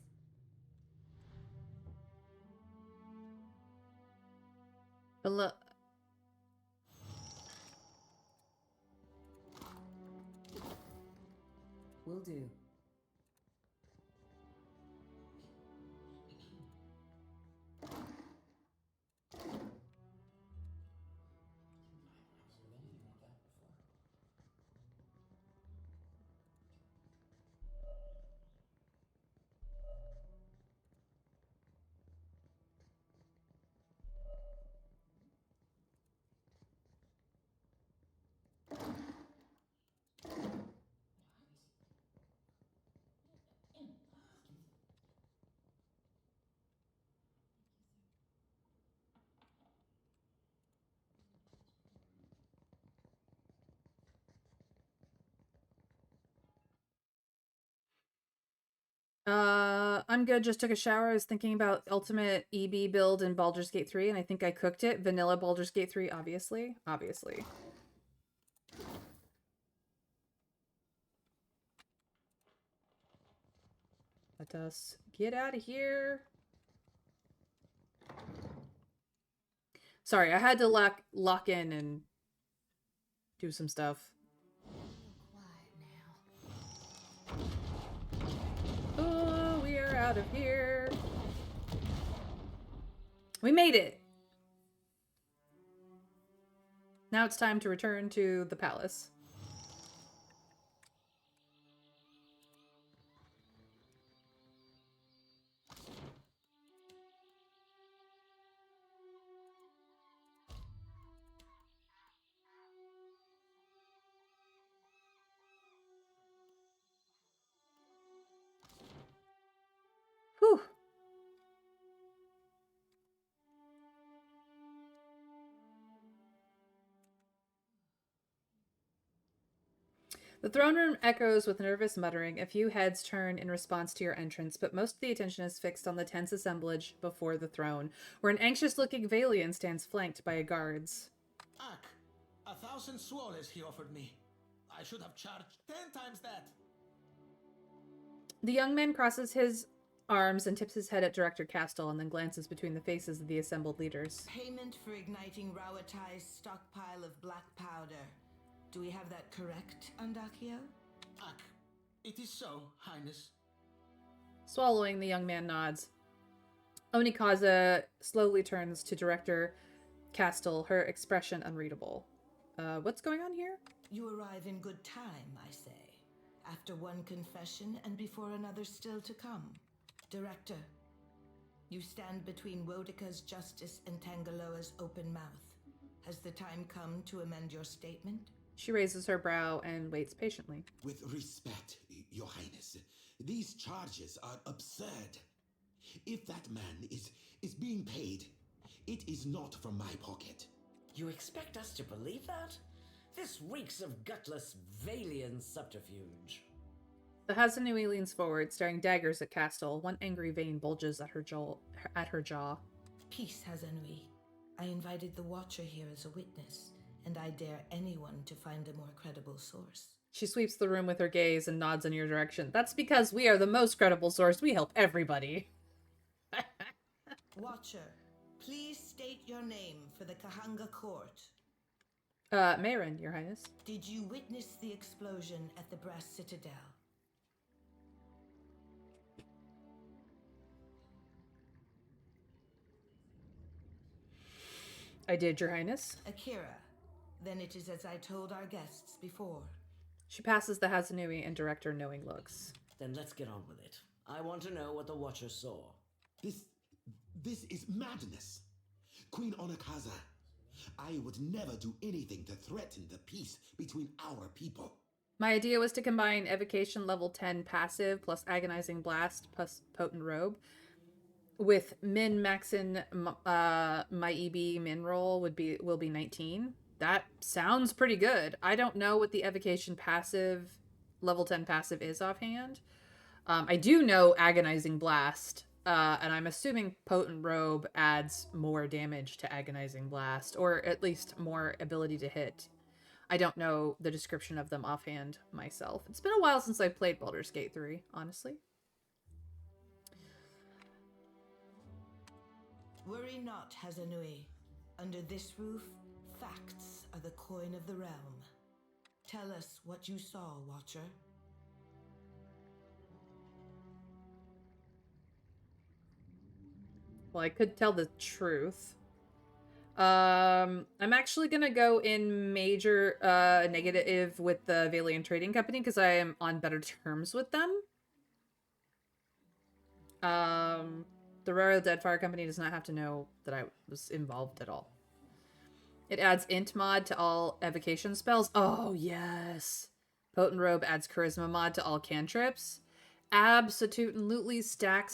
Hello. Will do. I'm good. Just took a shower. I was thinking about ultimate EB build in Baldur's Gate 3, and I think I cooked it. Vanilla Baldur's Gate 3, obviously. Obviously. Let us get out of here. Sorry, I had to lock in and do some stuff. Oh, we are out of here. We made it. Now it's time to return to the palace. Whew. The throne room echoes with nervous muttering. A few heads turn in response to your entrance, but most of the attention is fixed on the tense assemblage before the throne, where an anxious-looking Valian stands flanked by guards. Ak, 1,000 swoles he offered me. I should have charged 10 times that. The young man crosses his arms and tips his head at Director Castle and then glances between the faces of the assembled leaders. Payment for igniting Rawatai's stockpile of black powder. Do we have that correct, Andakio? Ak, it is so, Highness. Swallowing, the young man nods. Onikaza slowly turns to Director Castle, her expression unreadable. What's going on here? You arrive in good time, I say. After one confession and before another still to come. Director, you stand between Wodika's justice and Tangaloa's open mouth. Has the time come to amend your statement? She raises her brow and waits patiently. With respect, Your Highness, these charges are absurd. If that man is being paid, it is not from my pocket. You expect us to believe that? This reeks of gutless Valian subterfuge. The Hazanui leans forward, staring daggers at Castle. One angry vein bulges at her jaw. Peace, Hazanui. I invited the Watcher here as a witness, and I dare anyone to find a more credible source. She sweeps the room with her gaze and nods in your direction. That's because we are the most credible source. We help everybody. Watcher, please state your name for the Kahanga court. Mayrin, Your Highness. Did you witness the explosion at the Brass Citadel? I did, Your Highness. Akira, then it is as I told our guests before. She passes the Hazanui and director knowing looks. Then let's get on with it. I want to know what the Watcher saw. This is madness. Queen Onakaza, I would never do anything to threaten the peace between our people. My idea was to combine Evocation level 10 passive plus Agonizing Blast plus Potent Robe with min-maxin my EB min roll will be 19. That sounds pretty good. I don't know what the Evocation passive, level 10 passive is offhand. I do know Agonizing Blast, and I'm assuming Potent Robe adds more damage to Agonizing Blast, or at least more ability to hit. I don't know the description of them offhand myself. It's been a while since I played Baldur's Gate 3, honestly. Worry not, Hazanui. Under this roof, facts are the coin of the realm. Tell us what you saw, Watcher. Well, I could tell the truth. I'm actually gonna go in major negative with the Valian Trading Company because I am on better terms with them. The Royal Deadfire Company does not have to know that I was involved at all. It adds int mod to all evocation spells. Oh, yes. Potent Robe adds charisma mod to all cantrips. Absolutely stack.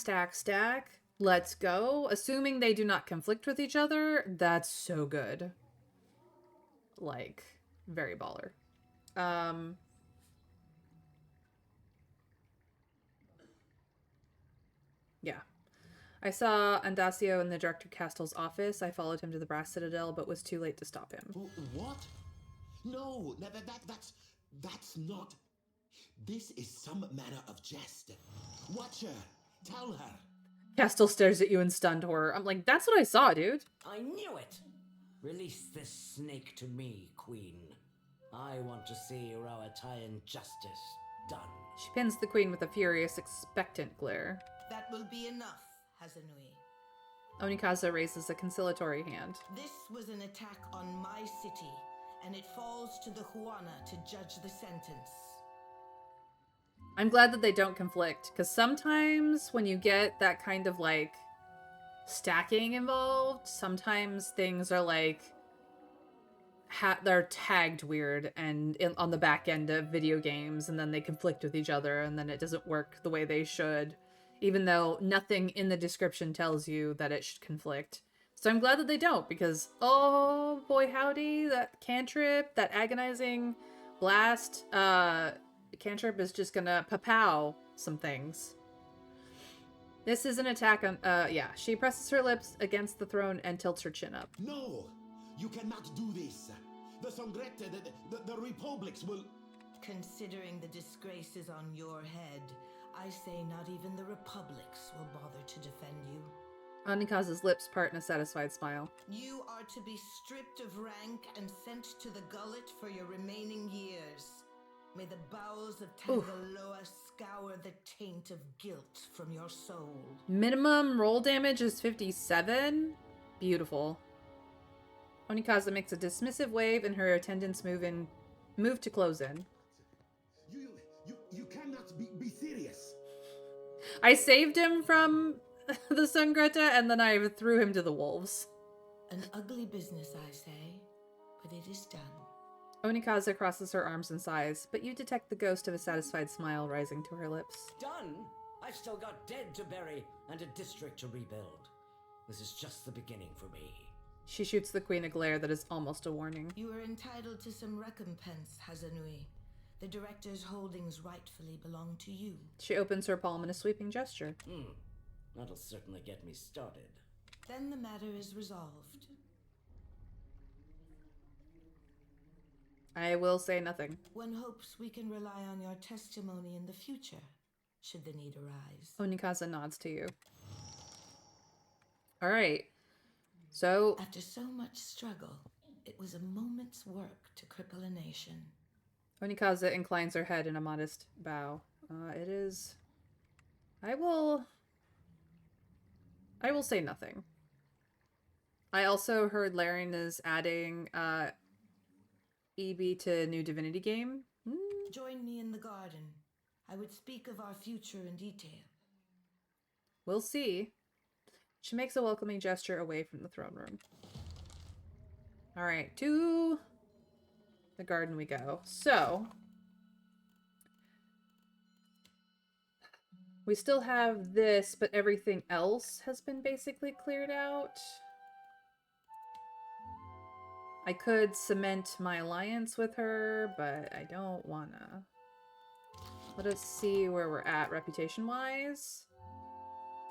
Let's go. Assuming they do not conflict with each other, that's so good. Like, very baller. Yeah. I saw Andasio in the Director Castle's office. I followed him to the Brass Citadel, but was too late to stop him. What? No, that's not... This is some manner of jest. Watcher, tell her. Castle stares at you in stunned horror. I'm like, that's what I saw, dude. I knew it! Release this snake to me, Queen. I want to see Rawatayan justice done. She pins the Queen with a furious, expectant glare. That will be enough, Hazanui. Onikaza raises a conciliatory hand. This was an attack on my city, and it falls to the Huana to judge the sentence. I'm glad that they don't conflict, because sometimes when you get that kind of, like, stacking involved, sometimes things are, like, they're tagged weird and on the back end of video games, and then they conflict with each other, and then it doesn't work the way they should, even though nothing in the description tells you that it should conflict. So I'm glad that they don't, because, oh boy howdy, that cantrip, that agonizing blast, cantrip is just gonna pa-pow some things. This is an attack on, yeah. She presses her lips against the throne and tilts her chin up. No! You cannot do this! The Songrette, the Republics will... Considering the disgraces on your head, I say not even the Republics will bother to defend you. Onikaza's lips part in a satisfied smile. You are to be stripped of rank and sent to the gullet for your remaining years. May the bowels of Tangaloa scour the taint of guilt from your soul. Minimum roll damage is 57? Beautiful. Onikaza makes a dismissive wave and her attendants move to close in. You cannot be serious. I saved him from the Sungreta and then I threw him to the wolves. An ugly business, I say, but it is done. Onikaza crosses her arms and sighs, but you detect the ghost of a satisfied smile rising to her lips. Done? I've still got dead to bury and a district to rebuild. This is just the beginning for me. She shoots the queen a glare that is almost a warning. You are entitled to some recompense, Hazanui. The director's holdings rightfully belong to you. She opens her palm in a sweeping gesture. That'll certainly get me started. Then the matter is resolved. I will say nothing. One hopes we can rely on your testimony in the future, should the need arise. Onikaza nods to you. Alright. So... After so much struggle, it was a moment's work to cripple a nation. Onikaza inclines her head in a modest bow. It is... I will say nothing. I also heard Larian is adding EB to new Divinity game. Join me in the garden. I would speak of our future in detail. We'll see. She makes a welcoming gesture away from the throne room. Alright, to the garden we go. So, we still have this, but everything else has been basically cleared out. I could cement my alliance with her, but I don't wanna. Let us see where we're at reputation-wise.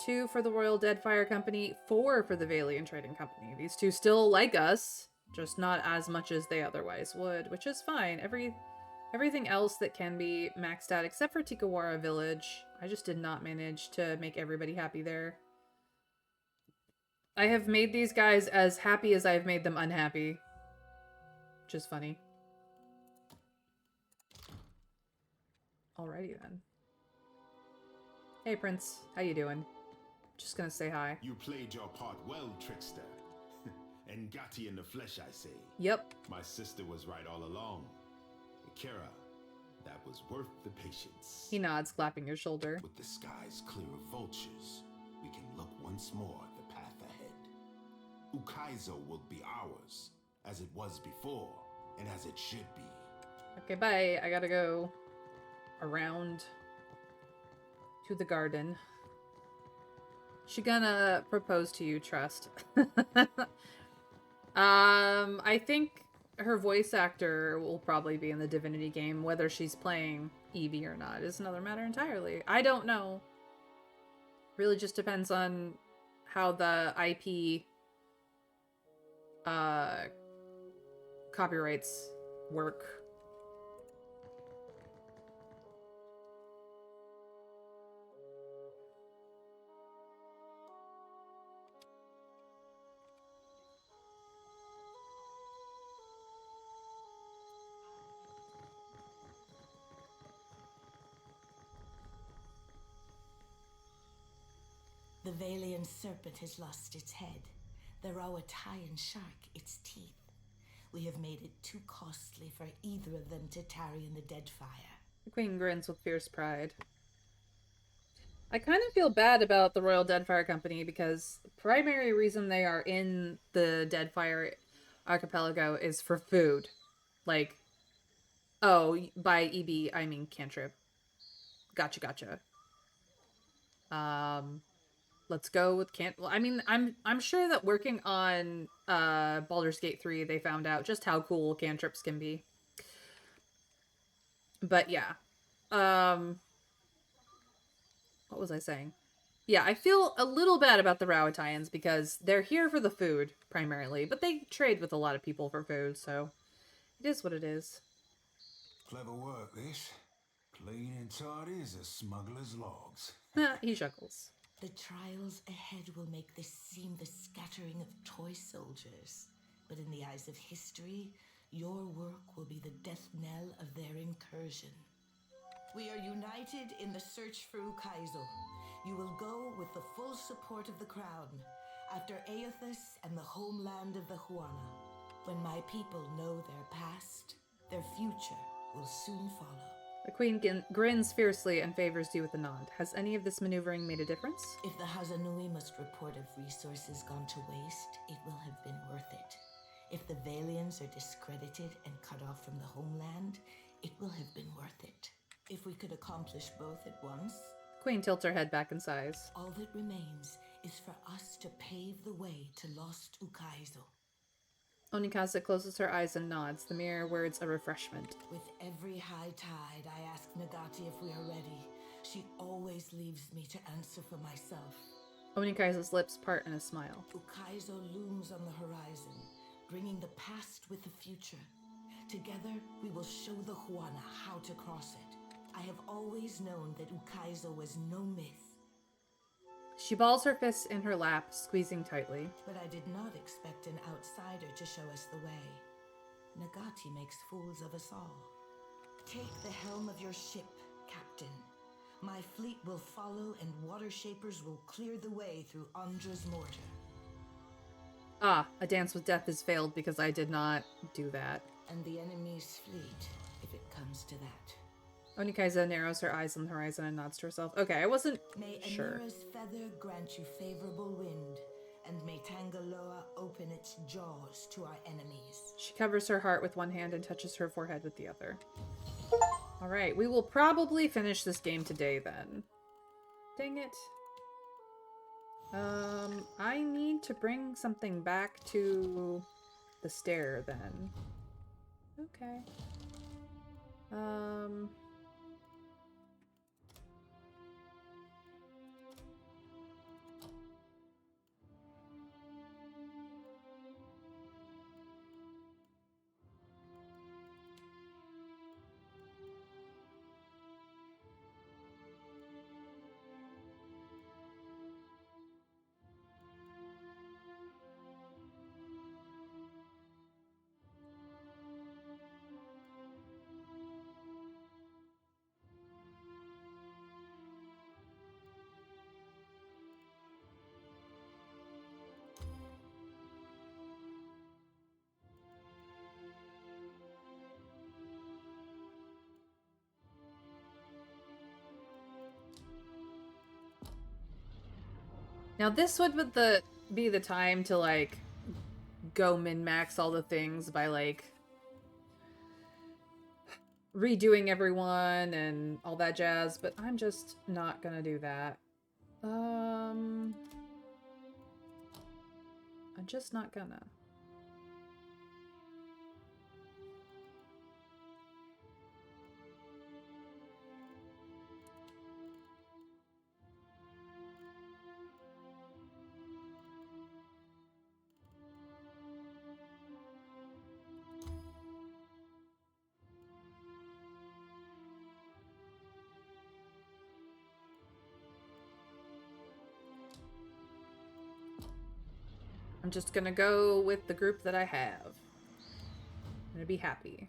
2 for the Royal Deadfire Company, 4 for the Valiant Trading Company. These two still like us, just not as much as they otherwise would, which is fine. Everything else that can be maxed out, except for Tikawara Village. I just did not manage to make everybody happy there. I have made these guys as happy as I've made them unhappy. Which is funny. Alrighty then. Hey Prince, how you doing? Just gonna say hi. You played your part well, trickster. Ngati in the flesh, I say. Yep. My sister was right all along. Kira, that was worth the patience. He nods, clapping your shoulder. With the skies clear of vultures, we can look once more at the path ahead. Ukaizo will be ours, as it was before, and as it should be. Okay, bye. I gotta go around to the garden. She gonna propose to you, Trust. I think her voice actor will probably be in the Divinity game. Whether she's playing Evie or not is another matter entirely. I don't know. Really just depends on how the IP copyrights work. The Valian serpent has lost its head. The Rawatayan shark its teeth. We have made it too costly for either of them to tarry in the Deadfire. The Queen grins with fierce pride. I kind of feel bad about the Royal Deadfire Company because the primary reason they are in the Deadfire archipelago is for food. Like, oh, by EB, I mean cantrip. Gotcha. Let's go with well, I mean, I'm sure that working on Baldur's Gate 3, they found out just how cool cantrips can be. But yeah. What was I saying? Yeah, I feel a little bad about the Rawatayans because they're here for the food, primarily. But they trade with a lot of people for food, so it is what it is. Clever work, this. Clean and tidy as a smuggler's logs. He chuckles. The trials ahead will make this seem the scattering of toy soldiers. But in the eyes of history, your work will be the death knell of their incursion. We are united in the search for Ukaizo. You will go with the full support of the crown, after Aethys and the homeland of the Huana. When my people know their past, their future will soon follow. The Queen grins fiercely and favors you with a nod. Has any of this maneuvering made a difference? If the Hazanui must report of resources gone to waste, it will have been worth it. If the Valians are discredited and cut off from the homeland, it will have been worth it. If we could accomplish both at once, Queen tilts her head back in size. all that remains is for us to pave the way to Lost Ukaizo. Onikaza closes her eyes and nods, the mere words a refreshment. With every high tide, I ask Nagati if we are ready. She always leaves me to answer for myself. Onikaza's lips part in a smile. Ukaizo looms on the horizon, bringing the past with the future. Together, we will show the Huana how to cross it. I have always known that Ukaizo was no myth. She balls her fists in her lap, squeezing tightly. But I did not expect an outsider to show us the way. Nagati makes fools of us all. Take the helm of your ship, Captain. My fleet will follow and water shapers will clear the way through Andra's mortar. Ah, a dance with death is failed because I did not do that. And the enemy's fleet, if it comes to that. Onikaza narrows her eyes on the horizon and nods to herself. Okay, I wasn't sure. May Anira's feather grant you favorable wind, and may Tangaloa open its jaws to our enemies. She covers her heart with one hand and touches her forehead with the other. Alright, we will probably finish this game today then. Dang it. I need to bring something back to the stair then. Okay. Now this would be the time to like go min-max all the things by like redoing everyone and all that jazz, but I'm just not gonna do that. I'm just not gonna. I'm just gonna go with the group that I have. I'm gonna be happy.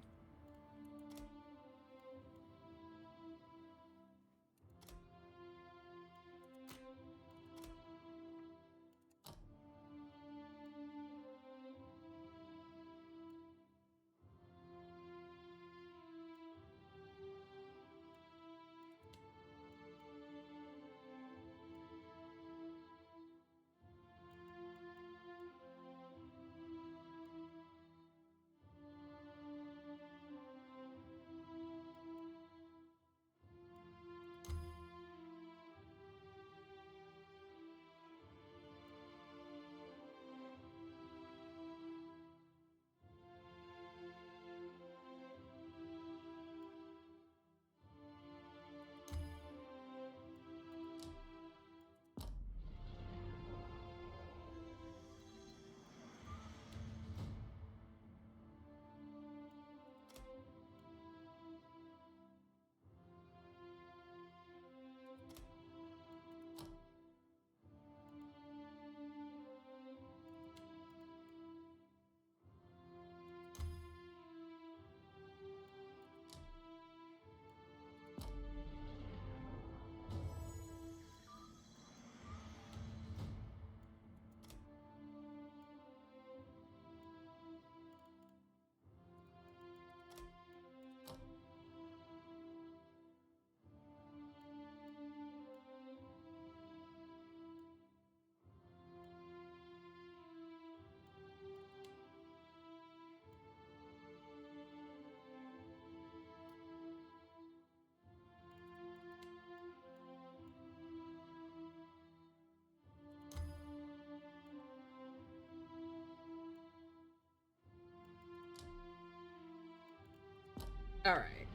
Alright.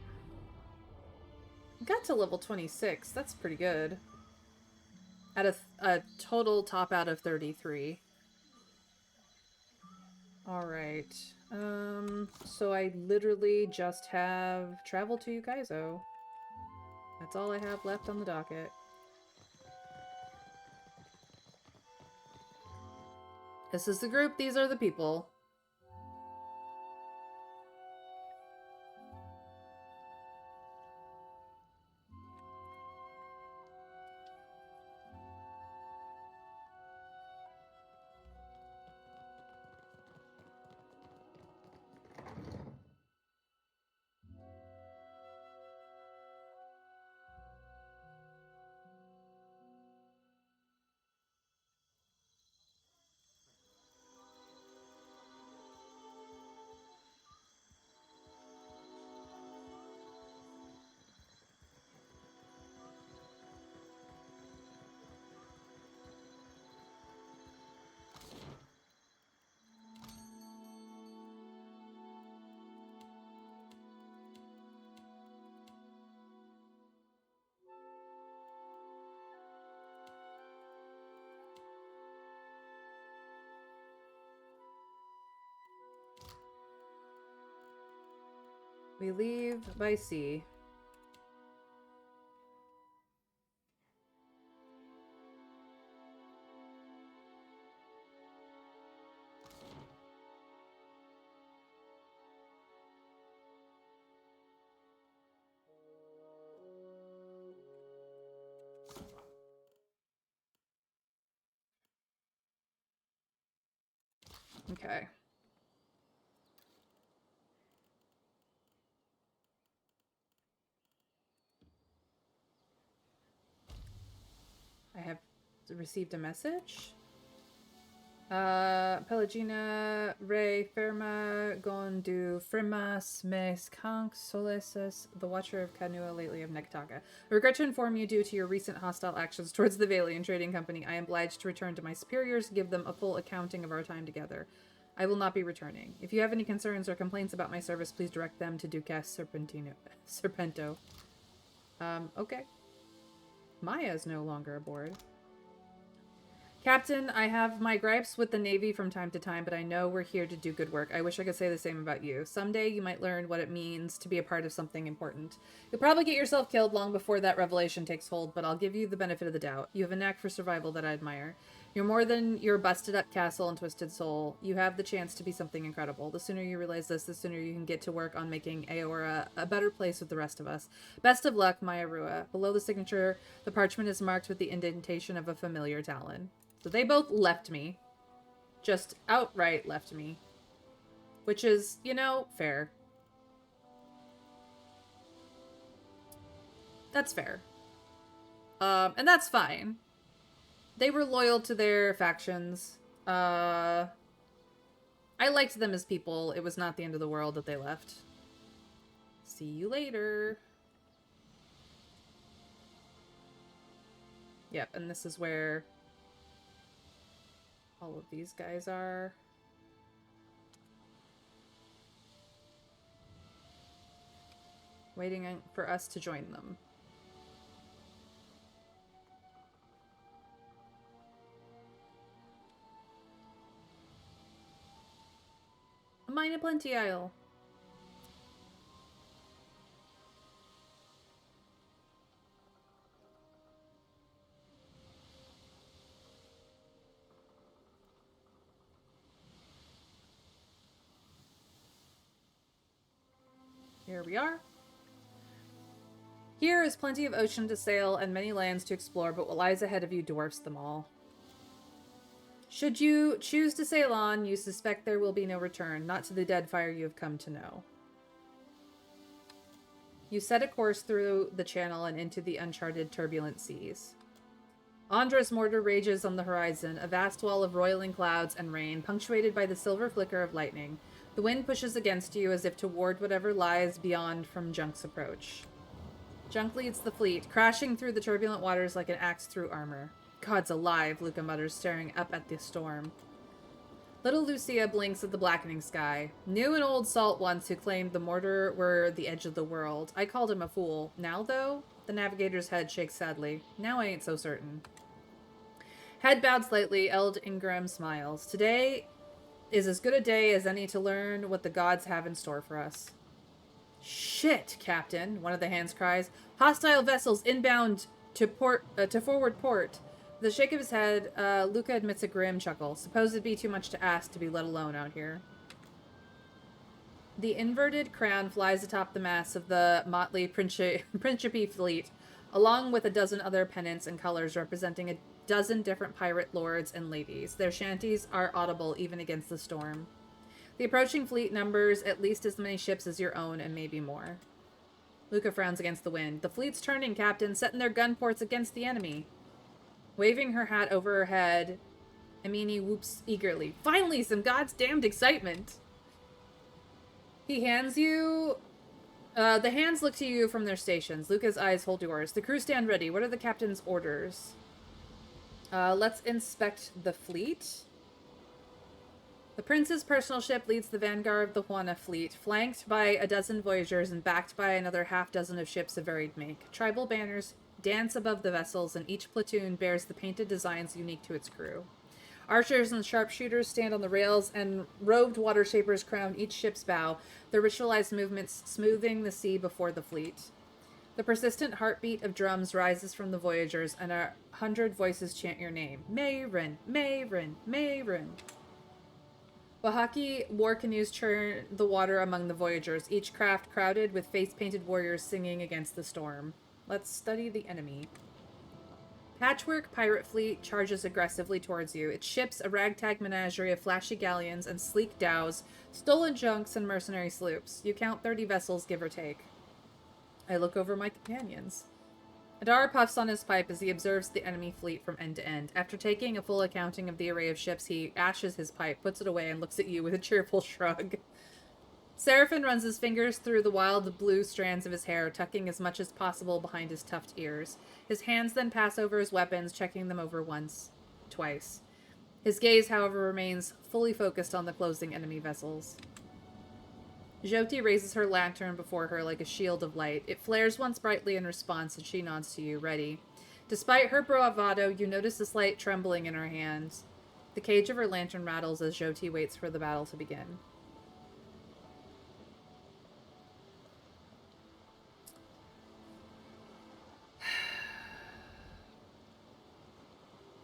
Got to level 26. That's pretty good. At a total top out of 33. Alright. So I literally just have travel to Ukaizo. That's all I have left on the docket. This is the group, these are the people. We leave by sea. Okay. I have received a message. Pelagina re ferma gondu frimas mes conch solesus, the Watcher of Kanua, lately of Nektaka. I regret to inform you, due to your recent hostile actions towards the Valian Trading Company, I am obliged to return to my superiors to give them a full accounting of our time together. I will not be returning. If you have any concerns or complaints about my service, please direct them to Ducas Serpento. Okay. Maya's no longer aboard. Captain, I have my gripes with the Navy from time to time, but I know we're here to do good work. I wish I could say the same about you. Someday you might learn what it means to be a part of something important. You'll probably get yourself killed long before that revelation takes hold, but I'll give you the benefit of the doubt. You have a knack for survival that I admire. You're more than your busted-up castle and twisted soul. You have the chance to be something incredible. The sooner you realize this, the sooner you can get to work on making Aora a better place with the rest of us. Best of luck, Maya Rua. Below the signature, the parchment is marked with the indentation of a familiar talon. So they both left me. Just outright left me. Which is, you know, fair. That's fair. And that's fine. They were loyal to their factions. I liked them as people. It was not the end of the world that they left. See you later. Yep, and this is where all of these guys are. Waiting for us to join them. Mine a plenty isle. Here we are. Here is plenty of ocean to sail and many lands to explore, but what lies ahead of you dwarfs them all. Should you choose to sail on, you suspect there will be no return, not to the Deadfire you have come to know. You set a course through the channel and into the uncharted turbulent seas. Andra's mortar rages on the horizon, a vast wall of roiling clouds and rain, punctuated by the silver flicker of lightning. The wind pushes against you as if to ward whatever lies beyond from Junk's approach. Junk leads the fleet, crashing through the turbulent waters like an axe through armor. Gods alive, Luca mutters, staring up at the storm. Little Lucia blinks at the blackening sky. Knew an old salt once who claimed the mortar were the edge of the world. I called him a fool. Now, though? The navigator's head shakes sadly. Now I ain't so certain. Head bowed slightly, Eld Ingram smiles. Today is as good a day as any to learn what the gods have in store for us. Shit, Captain, one of the hands cries. Hostile vessels inbound to forward port. With a shake of his head, Luca admits a grim chuckle. Suppose it'd be too much to ask to be let alone out here. The inverted crown flies atop the masts of the motley Principe fleet, along with a dozen other pennants and colors representing a dozen different pirate lords and ladies. Their shanties are audible even against the storm. The approaching fleet numbers at least as many ships as your own, and maybe more. Luca frowns against the wind. The fleet's turning, Captain, setting their gun ports against the enemy. Waving her hat over her head, Amini whoops eagerly. Finally, some goddamned excitement! He hands you... the hands look to you from their stations. Luca's eyes hold yours. The crew stand ready. What are the captain's orders? Let's inspect the fleet. The prince's personal ship leads the vanguard of the Juana fleet, flanked by a dozen voyagers and backed by another half-dozen of ships of varied make. Tribal banners dance above the vessels, and each platoon bears the painted designs unique to its crew. Archers and sharpshooters stand on the rails, and robed water shapers crown each ship's bow, their ritualized movements smoothing the sea before the fleet. The persistent heartbeat of drums rises from the voyagers, and 100 voices chant your name. Mayrin, Mayrin, Mayrin. Wahaki war canoes churn the water among the voyagers, each craft crowded with face-painted warriors singing against the storm. Let's study the enemy. Patchwork pirate fleet charges aggressively towards you. Its ships a ragtag menagerie of flashy galleons and sleek dhows, stolen junks and mercenary sloops. You count 30 vessels, give or take. I look over my companions. Adar puffs on his pipe as he observes the enemy fleet from end to end. After taking a full accounting of the array of ships, he ashes his pipe, puts it away, and looks at you with a cheerful shrug. Seraphin runs his fingers through the wild blue strands of his hair, tucking as much as possible behind his tufted ears. His hands then pass over his weapons, checking them over once, twice. His gaze, however, remains fully focused on the closing enemy vessels. Jyoti raises her lantern before her like a shield of light. It flares once brightly in response, and she nods to you, ready. Despite her bravado, you notice a slight trembling in her hands. The cage of her lantern rattles as Jyoti waits for the battle to begin.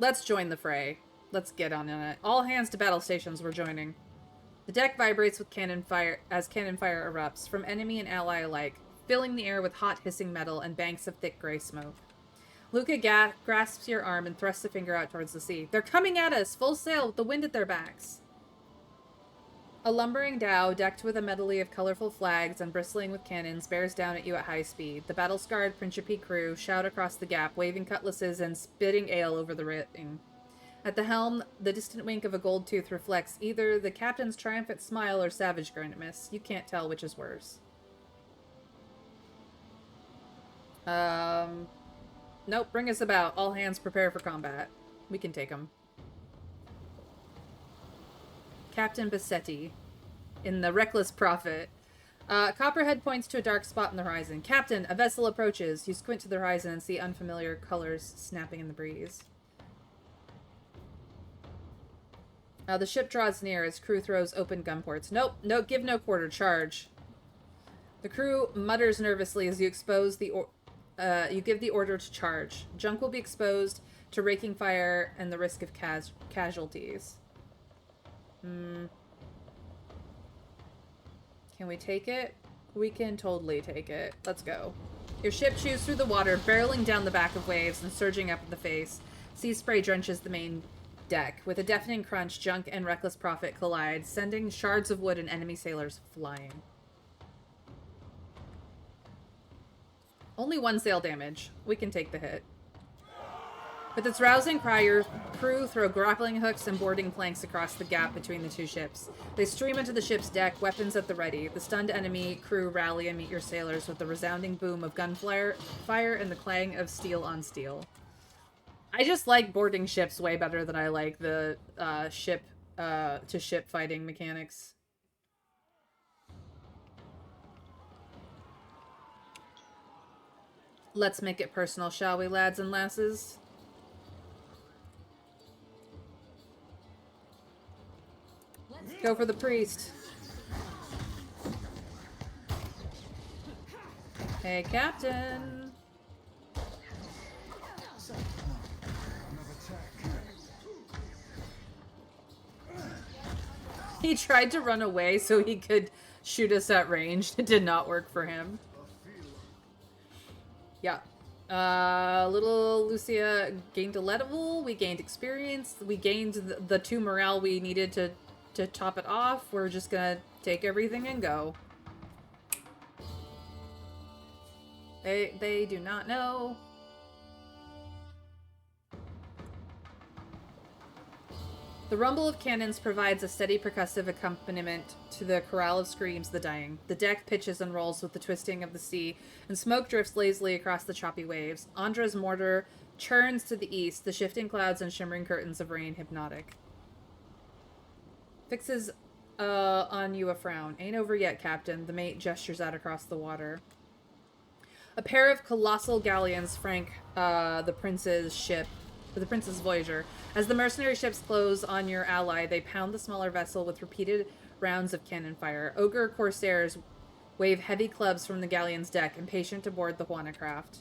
Let's join the fray. Let's get on in it. All hands to battle stations, we're joining. The deck vibrates with cannon fire as cannon fire erupts, from enemy and ally alike, filling the air with hot hissing metal and banks of thick gray smoke. Luca grasps your arm and thrusts a finger out towards the sea. They're coming at us, full sail with the wind at their backs. A lumbering dhow, decked with a medley of colorful flags and bristling with cannons, bears down at you at high speed. The battle-scarred Principe crew shout across the gap, waving cutlasses and spitting ale over the rating. At the helm, the distant wink of a gold tooth reflects either the captain's triumphant smile or savage grimace. You can't tell which is worse. Nope, bring us about. All hands prepare for combat. We can take them. Captain Bassetti, in the Reckless Prophet. Copperhead points to a dark spot in the horizon. Captain, a vessel approaches. You squint to the horizon and see unfamiliar colors snapping in the breeze. The ship draws near as crew throws open gun ports. Nope, give no quarter, charge. The crew mutters nervously as you expose you give the order to charge. Junk will be exposed to raking fire and the risk of casualties. Can we take it? We can totally take it. Let's go. Your ship chews through the water, barreling down the back of waves and surging up in the face. Sea spray drenches the main deck. With a deafening crunch, Junk and Reckless Prophet collide, sending shards of wood and enemy sailors flying. Only one sail damage. We can take the hit. With its rousing cry, your crew throw grappling hooks and boarding planks across the gap between the two ships. They stream into the ship's deck, weapons at the ready. The stunned enemy crew rally and meet your sailors with the resounding boom of gunfire and the clang of steel on steel. I just like boarding ships way better than I like the ship to ship fighting mechanics. Let's make it personal, shall we, lads and lasses? Go for the priest. Hey, Captain. He tried to run away so he could shoot us at range. It did not work for him. Yeah. Little Lucia gained a level. We gained experience. We gained the 2 morale we needed to top it off. We're just gonna take everything and go. They do not know. The rumble of cannons provides a steady percussive accompaniment to the chorale of screams of the dying. The deck pitches and rolls with the twisting of the sea, and smoke drifts lazily across the choppy waves. Andra's mortar churns to the east, the shifting clouds and shimmering curtains of rain hypnotic. Fixes on you a frown. Ain't over yet, Captain. The mate gestures out across the water. A pair of colossal galleons flank the prince's ship, the prince's voyager. As the mercenary ships close on your ally, they pound the smaller vessel with repeated rounds of cannon fire. Ogre corsairs wave heavy clubs from the galleon's deck, impatient to board the Juana craft.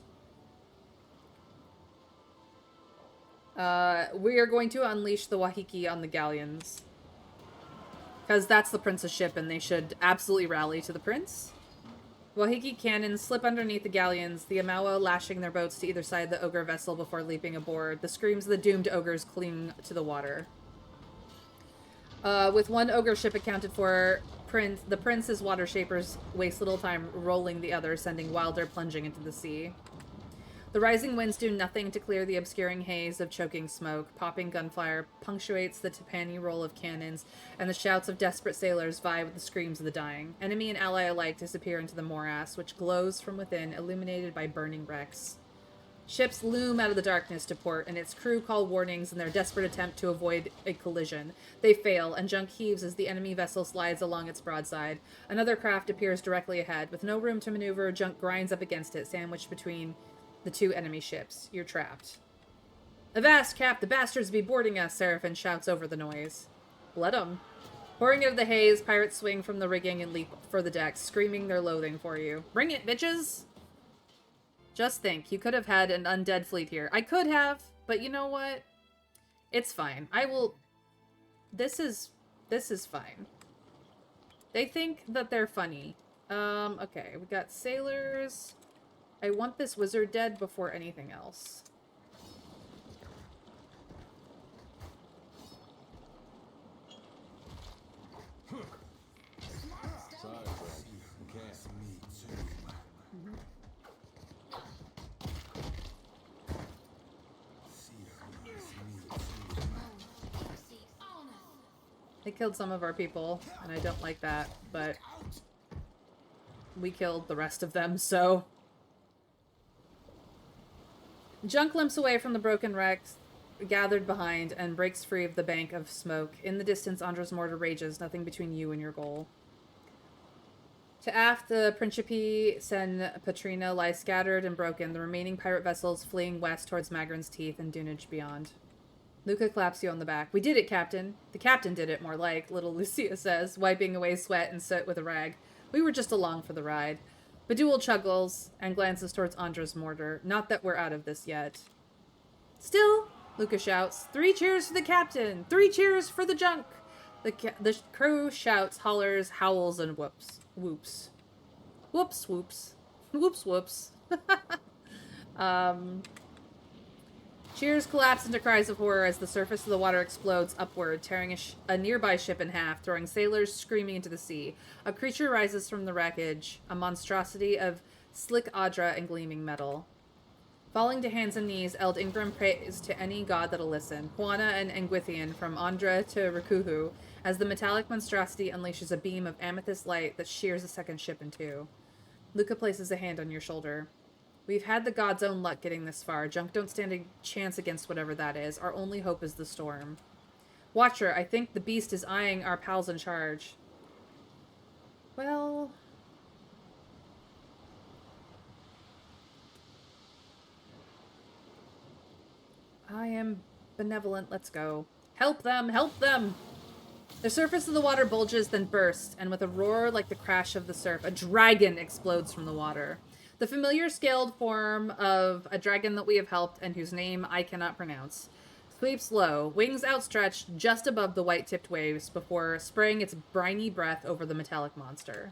We are going to unleash the Wahiki on the galleons. Because that's the prince's ship, and they should absolutely rally to the prince. Wahiki cannons slip underneath the galleons, the Amawa lashing their boats to either side of the ogre vessel before leaping aboard. The screams of the doomed ogres cling to the water. With one ogre ship accounted for, the prince's water shapers waste little time rolling the other, sending Wilder plunging into the sea. The rising winds do nothing to clear the obscuring haze of choking smoke. Popping gunfire punctuates the Tapani roll of cannons, and the shouts of desperate sailors vie with the screams of the dying. Enemy and ally alike disappear into the morass, which glows from within, illuminated by burning wrecks. Ships loom out of the darkness to port, and its crew call warnings in their desperate attempt to avoid a collision. They fail, and junk heaves as the enemy vessel slides along its broadside. Another craft appears directly ahead. With no room to maneuver, junk grinds up against it, sandwiched between the 2 enemy ships. You're trapped. Avast, Cap! The bastards be boarding us! Seraphin shouts over the noise. Let 'em. Pouring out of the haze, pirates swing from the rigging and leap for the decks, screaming their loathing for you. Bring it, bitches! Just think, you could have had an undead fleet here. I could have, but you know what? It's fine. I will... This is fine. They think that they're funny. Okay, we got sailors... I want this wizard dead before anything else. Sorry, Frank. You can't. They killed some of our people, and I don't like that, but we killed the rest of them, so... Junk limps away from the broken wrecks gathered behind and breaks free of the bank of smoke. In the distance, Andra's mortar rages, nothing between you and your goal. To aft, the Principe Sen Patrina lie scattered and broken, the remaining pirate vessels fleeing west towards Magran's Teeth and Dunage beyond. Luca claps you on the back. We did it, Captain. The captain did it, more like, little Lucia says, wiping away sweat and soot with a rag. We were just along for the ride. Badul chuckles and glances towards Andra's mortar. Not that we're out of this yet. Still, Luca shouts, 3 cheers for the captain! 3 cheers for the junk! The crew shouts, hollers, howls, and whoops. Whoops. Whoops, whoops. Whoops, whoops. Cheers collapse into cries of horror as the surface of the water explodes upward, tearing a nearby ship in half, throwing sailors screaming into the sea. A creature rises from the wreckage, a monstrosity of slick adra and gleaming metal. Falling to hands and knees, Eld Ingram prays to any god that'll listen. Juana and Engwithian, from Andra to Rikuhu, as the metallic monstrosity unleashes a beam of amethyst light that shears a second ship in 2. Luca places a hand on your shoulder. We've had the god's own luck getting this far. Junk don't stand a chance against whatever that is. Our only hope is the storm. Watcher, I think the beast is eyeing our pals in charge. Well... I am benevolent. Let's go. Help them! Help them! The surface of the water bulges, then bursts, and with a roar like the crash of the surf, a dragon explodes from the water. The familiar scaled form of a dragon that we have helped and whose name I cannot pronounce. Sweeps low, wings outstretched just above the white-tipped waves before spraying its briny breath over the metallic monster.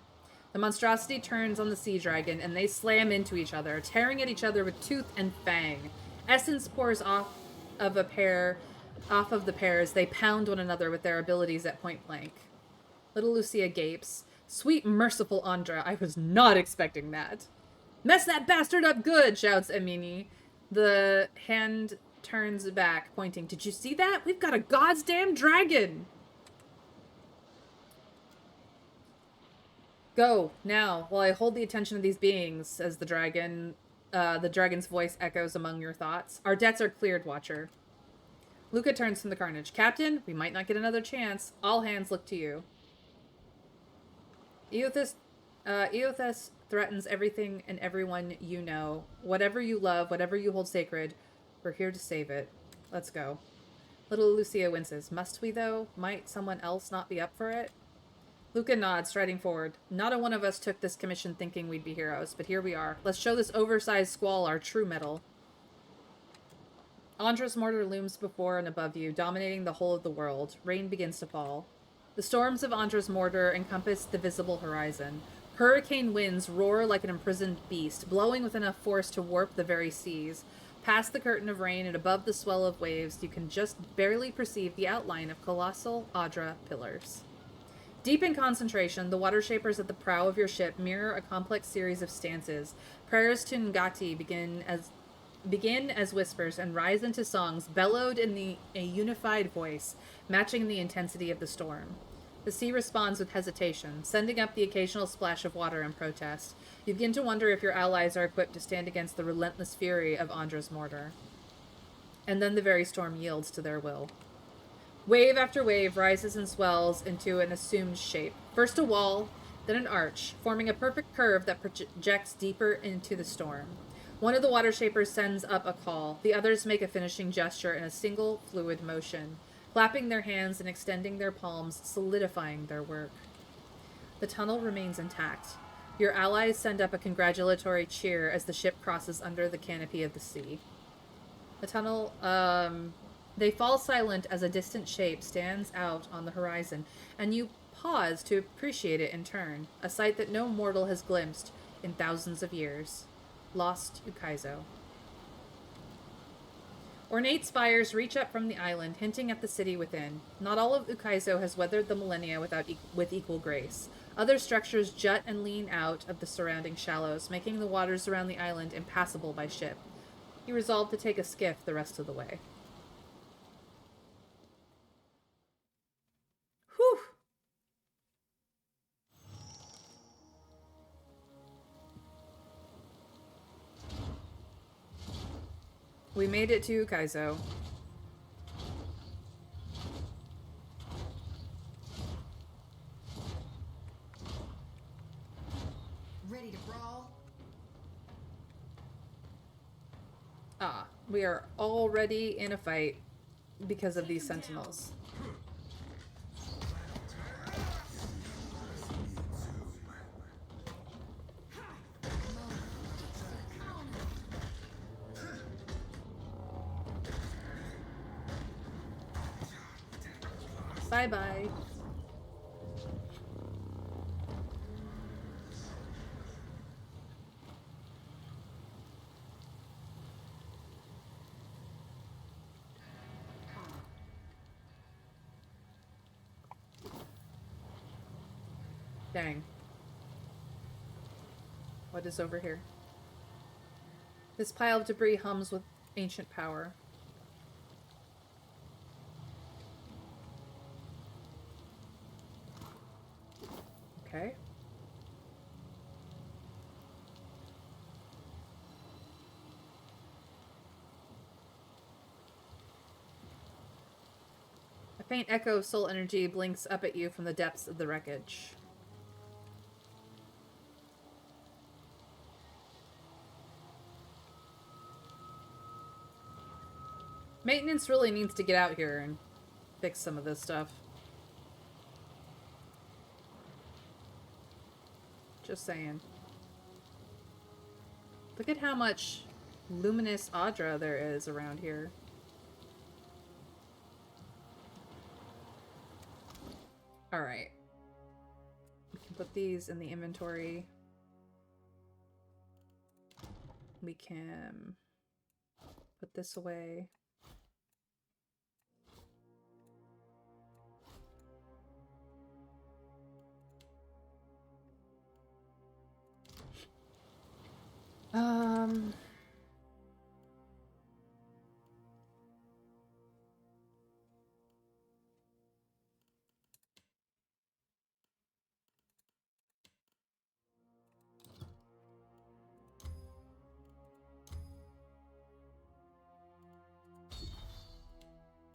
The monstrosity turns on the sea dragon, and they slam into each other, tearing at each other with tooth and fang. Essence pours off of the pair as they pound one another with their abilities at point blank. Little Lucia gapes. Sweet, merciful Andra, I was not expecting that. Mess that bastard up good, shouts Emini. The hand turns back, pointing. Did you see that? We've got a goddamn dragon! Go, now, while I hold the attention of these beings, as the dragon's voice echoes among your thoughts. Our debts are cleared, Watcher. Luca turns from the carnage. Captain, we might not get another chance. All hands look to you. Eothas threatens everything and everyone you know. Whatever you love, whatever you hold sacred, we're here to save it. Let's go. Little Lucia winces. Must we, though? Might someone else not be up for it? Luca nods, striding forward. Not a one of us took this commission thinking we'd be heroes, but here we are. Let's show this oversized squall our true mettle. Andra's mortar looms before and above you, dominating the whole of the world. Rain begins to fall. The storms of Andra's mortar encompass the visible horizon. Hurricane winds roar like an imprisoned beast, blowing with enough force to warp the very seas. Past the curtain of rain and above the swell of waves, you can just barely perceive the outline of colossal Adra pillars. Deep in concentration, the water shapers at the prow of your ship mirror a complex series of stances. Prayers to Ngati begin as whispers and rise into songs bellowed in a unified voice, matching the intensity of the storm. The sea responds with hesitation, sending up the occasional splash of water in protest. You begin to wonder if your allies are equipped to stand against the relentless fury of Andra's mortar. And then the very storm yields to their will. Wave after wave rises and swells into an assumed shape. First a wall, then an arch, forming a perfect curve that projects deeper into the storm. One of the water shapers sends up a call. The others make a finishing gesture in a single fluid motion, clapping their hands and extending their palms, solidifying their work. The tunnel remains intact. Your allies send up a congratulatory cheer as the ship crosses under the canopy of the sea. The tunnel, they fall silent as a distant shape stands out on the horizon, and you pause to appreciate it in turn, a sight that no mortal has glimpsed in thousands of years. Lost Ukaizo. Ornate spires reach up from the island, hinting at the city within. Not all of Ukaizo has weathered the millennia with equal grace. Other structures jut and lean out of the surrounding shallows, making the waters around the island impassable by ship. You resolve to take a skiff the rest of the way. Whew! We made it to Ukaizo. Ready to brawl? Ah, we are already in a fight because of these sentinels. Bye-bye. Dang. What is over here? This pile of debris hums with ancient power. Okay. A faint echo of soul energy blinks up at you from the depths of the wreckage. Maintenance really needs to get out here and fix some of this stuff. Just saying. Look at how much luminous Audra there is around here. Alright. We can put these in the inventory. We can put this away.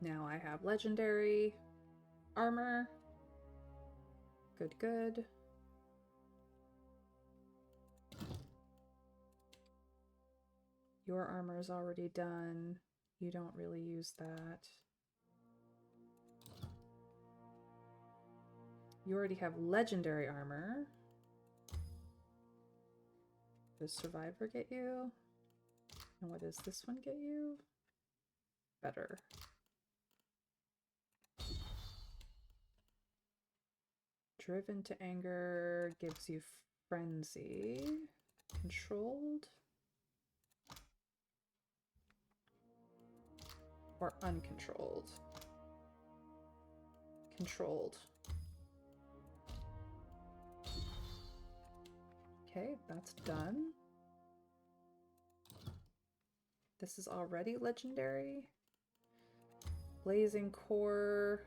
Now I have legendary armor. Good, good. Your armor is already done. You don't really use that. You already have legendary armor. Does Survivor get you? And what does this one get you? Better. Driven to anger gives you frenzy. Controlled. Or uncontrolled. Controlled. Okay, that's done. This is already legendary. Blazing Core.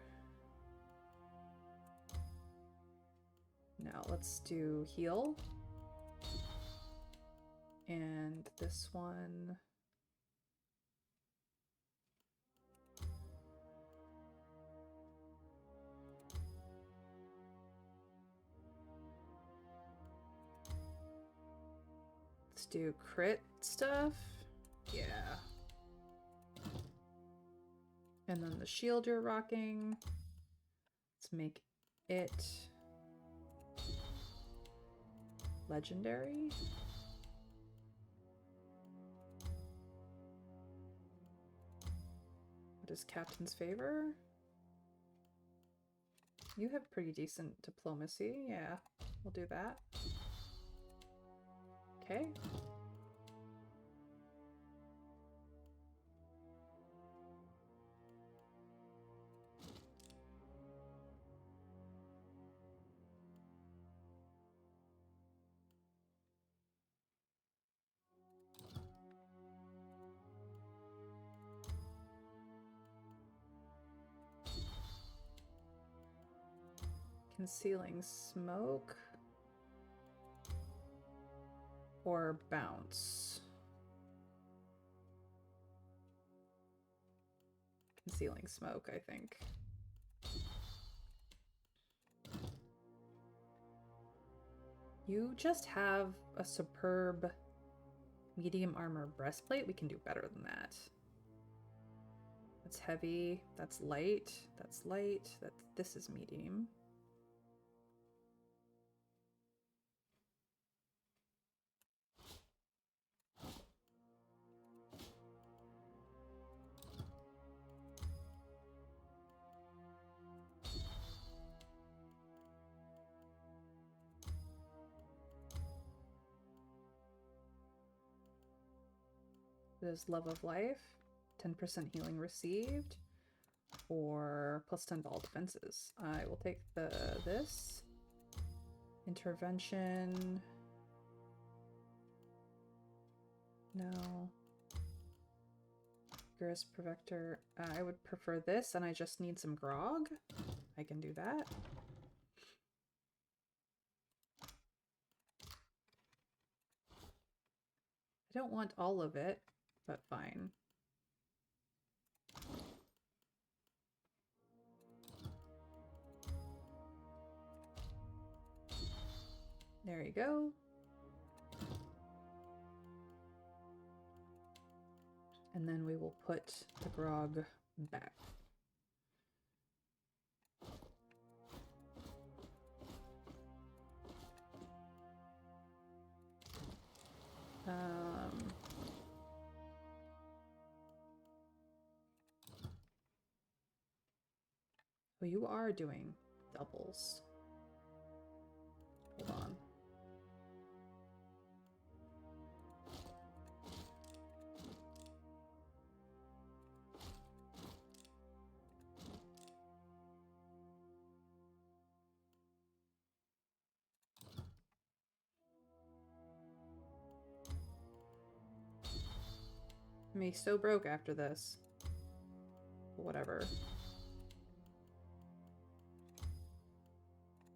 Now let's do heal. And this one. Let's do crit stuff. Yeah. And then the shield you're rocking. Let's make it legendary. What is Captain's Favor? You have pretty decent diplomacy. Yeah, we'll do that. Okay. Concealing smoke or bounce. Concealing smoke, I think. You just have a superb medium armor breastplate. We can do better than that. That's heavy. That's light. That's light. This is medium. There's Love of Life, 10% healing received, or plus 10 to all defenses. I will take this. Intervention. No. Vigorous Protector. I would prefer this, and I just need some grog. I can do that. I don't want all of it, but fine. you go. And then we will put the grog back. Well, you are doing doubles. Hold on. I'm gonna be so broke after this. Whatever.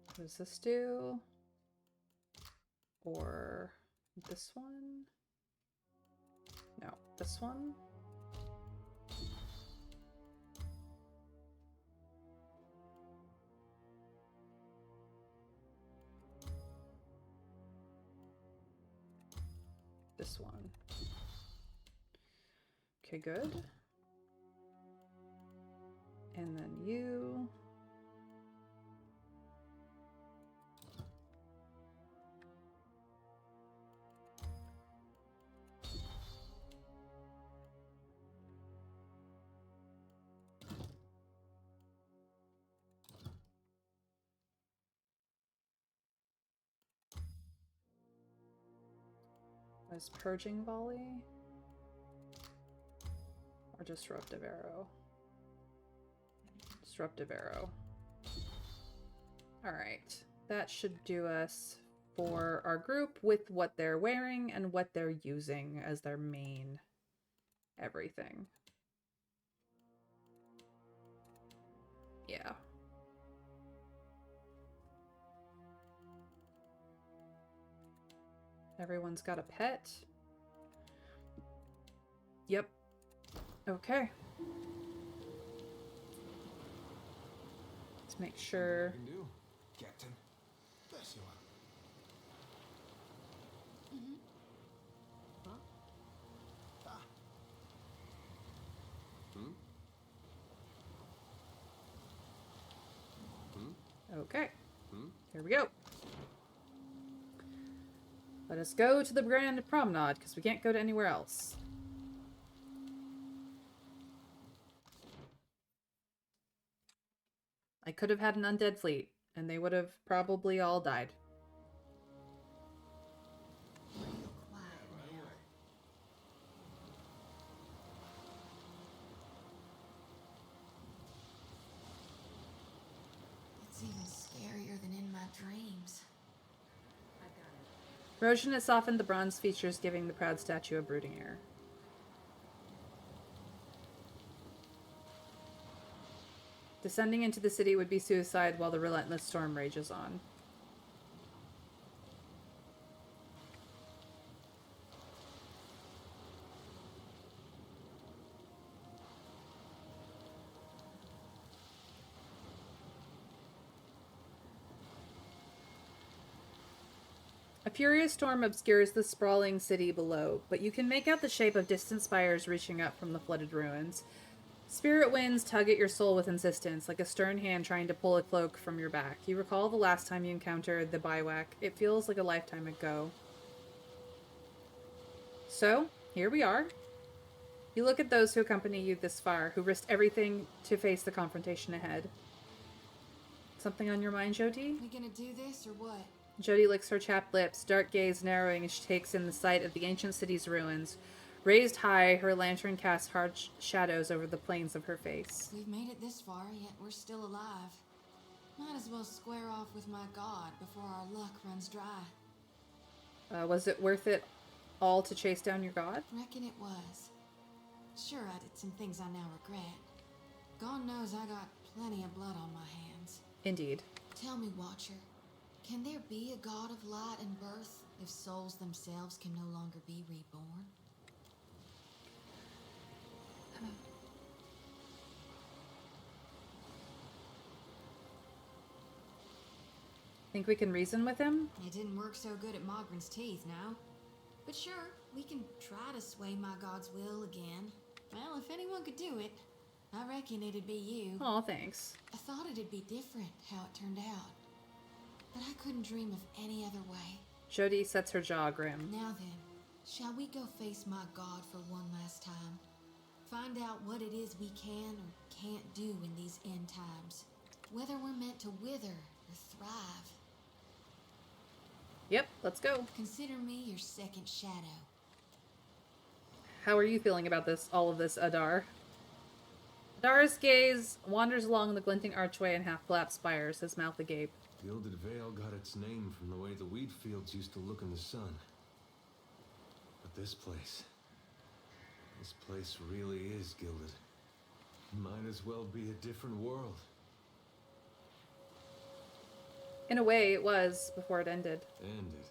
What does this do? Or this one? No, this one? This one. Okay, good. And then you. Was Purging Volley? Or Disruptive Arrow? Disruptive Arrow. Alright. That should do us for our group with what they're wearing and what they're using as their main everything. Yeah. Everyone's got a pet. Yep. Okay. Let's make sure. Captain. Bless you. Huh? Ah. Okay. Here we go. Let us go to the Grand Promenade, because we can't go to anywhere else. I could have had an undead fleet, and they would have probably all died. It's even scarier than in my dreams. Roshan has softened the bronze features, giving the proud statue a brooding air. Descending into the city would be suicide while the relentless storm rages on. A furious storm obscures the sprawling city below, but you can make out the shape of distant spires reaching up from the flooded ruins. Spirit winds tug at your soul with insistence, like a stern hand trying to pull a cloak from your back. You recall the last time you encountered the bivouac. It feels like a lifetime ago. So, here we are. You look at those who accompany you this far, who risked everything to face the confrontation ahead. Something on your mind, Jody? We gonna do this or what? Jody licks her chapped lips, dark gaze narrowing as she takes in the sight of the ancient city's ruins. Raised high, her lantern casts hard shadows over the plains of her face. We've made it this far, yet we're still alive. Might as well square off with my god before our luck runs dry. Was it worth it all to chase down your god? Reckon it was. Sure, I did some things I now regret. God knows I got plenty of blood on my hands. Indeed. Tell me, Watcher, can there be a god of light and birth if souls themselves can no longer be reborn? Think we can reason with him? It didn't work so good at Mogren's teeth, now. But sure, we can try to sway my god's will again. Well, if anyone could do it, I reckon it'd be you. Oh, thanks. I thought it'd be different how it turned out. But I couldn't dream of any other way. Jody sets her jaw grim. Now then, shall we go face my god for one last time? Find out what it is we can or can't do in these end times. Whether we're meant to wither or thrive. Yep, let's go. Consider me your second shadow. How are you feeling about this, all of this, Adar? Adar's gaze wanders along the glinting archway and half-collapsed spires, his mouth agape. Gilded Vale got its name from the way the wheat fields used to look in the sun. But this place really is gilded. Might as well be a different world. In a way, it was before it ended. Ended.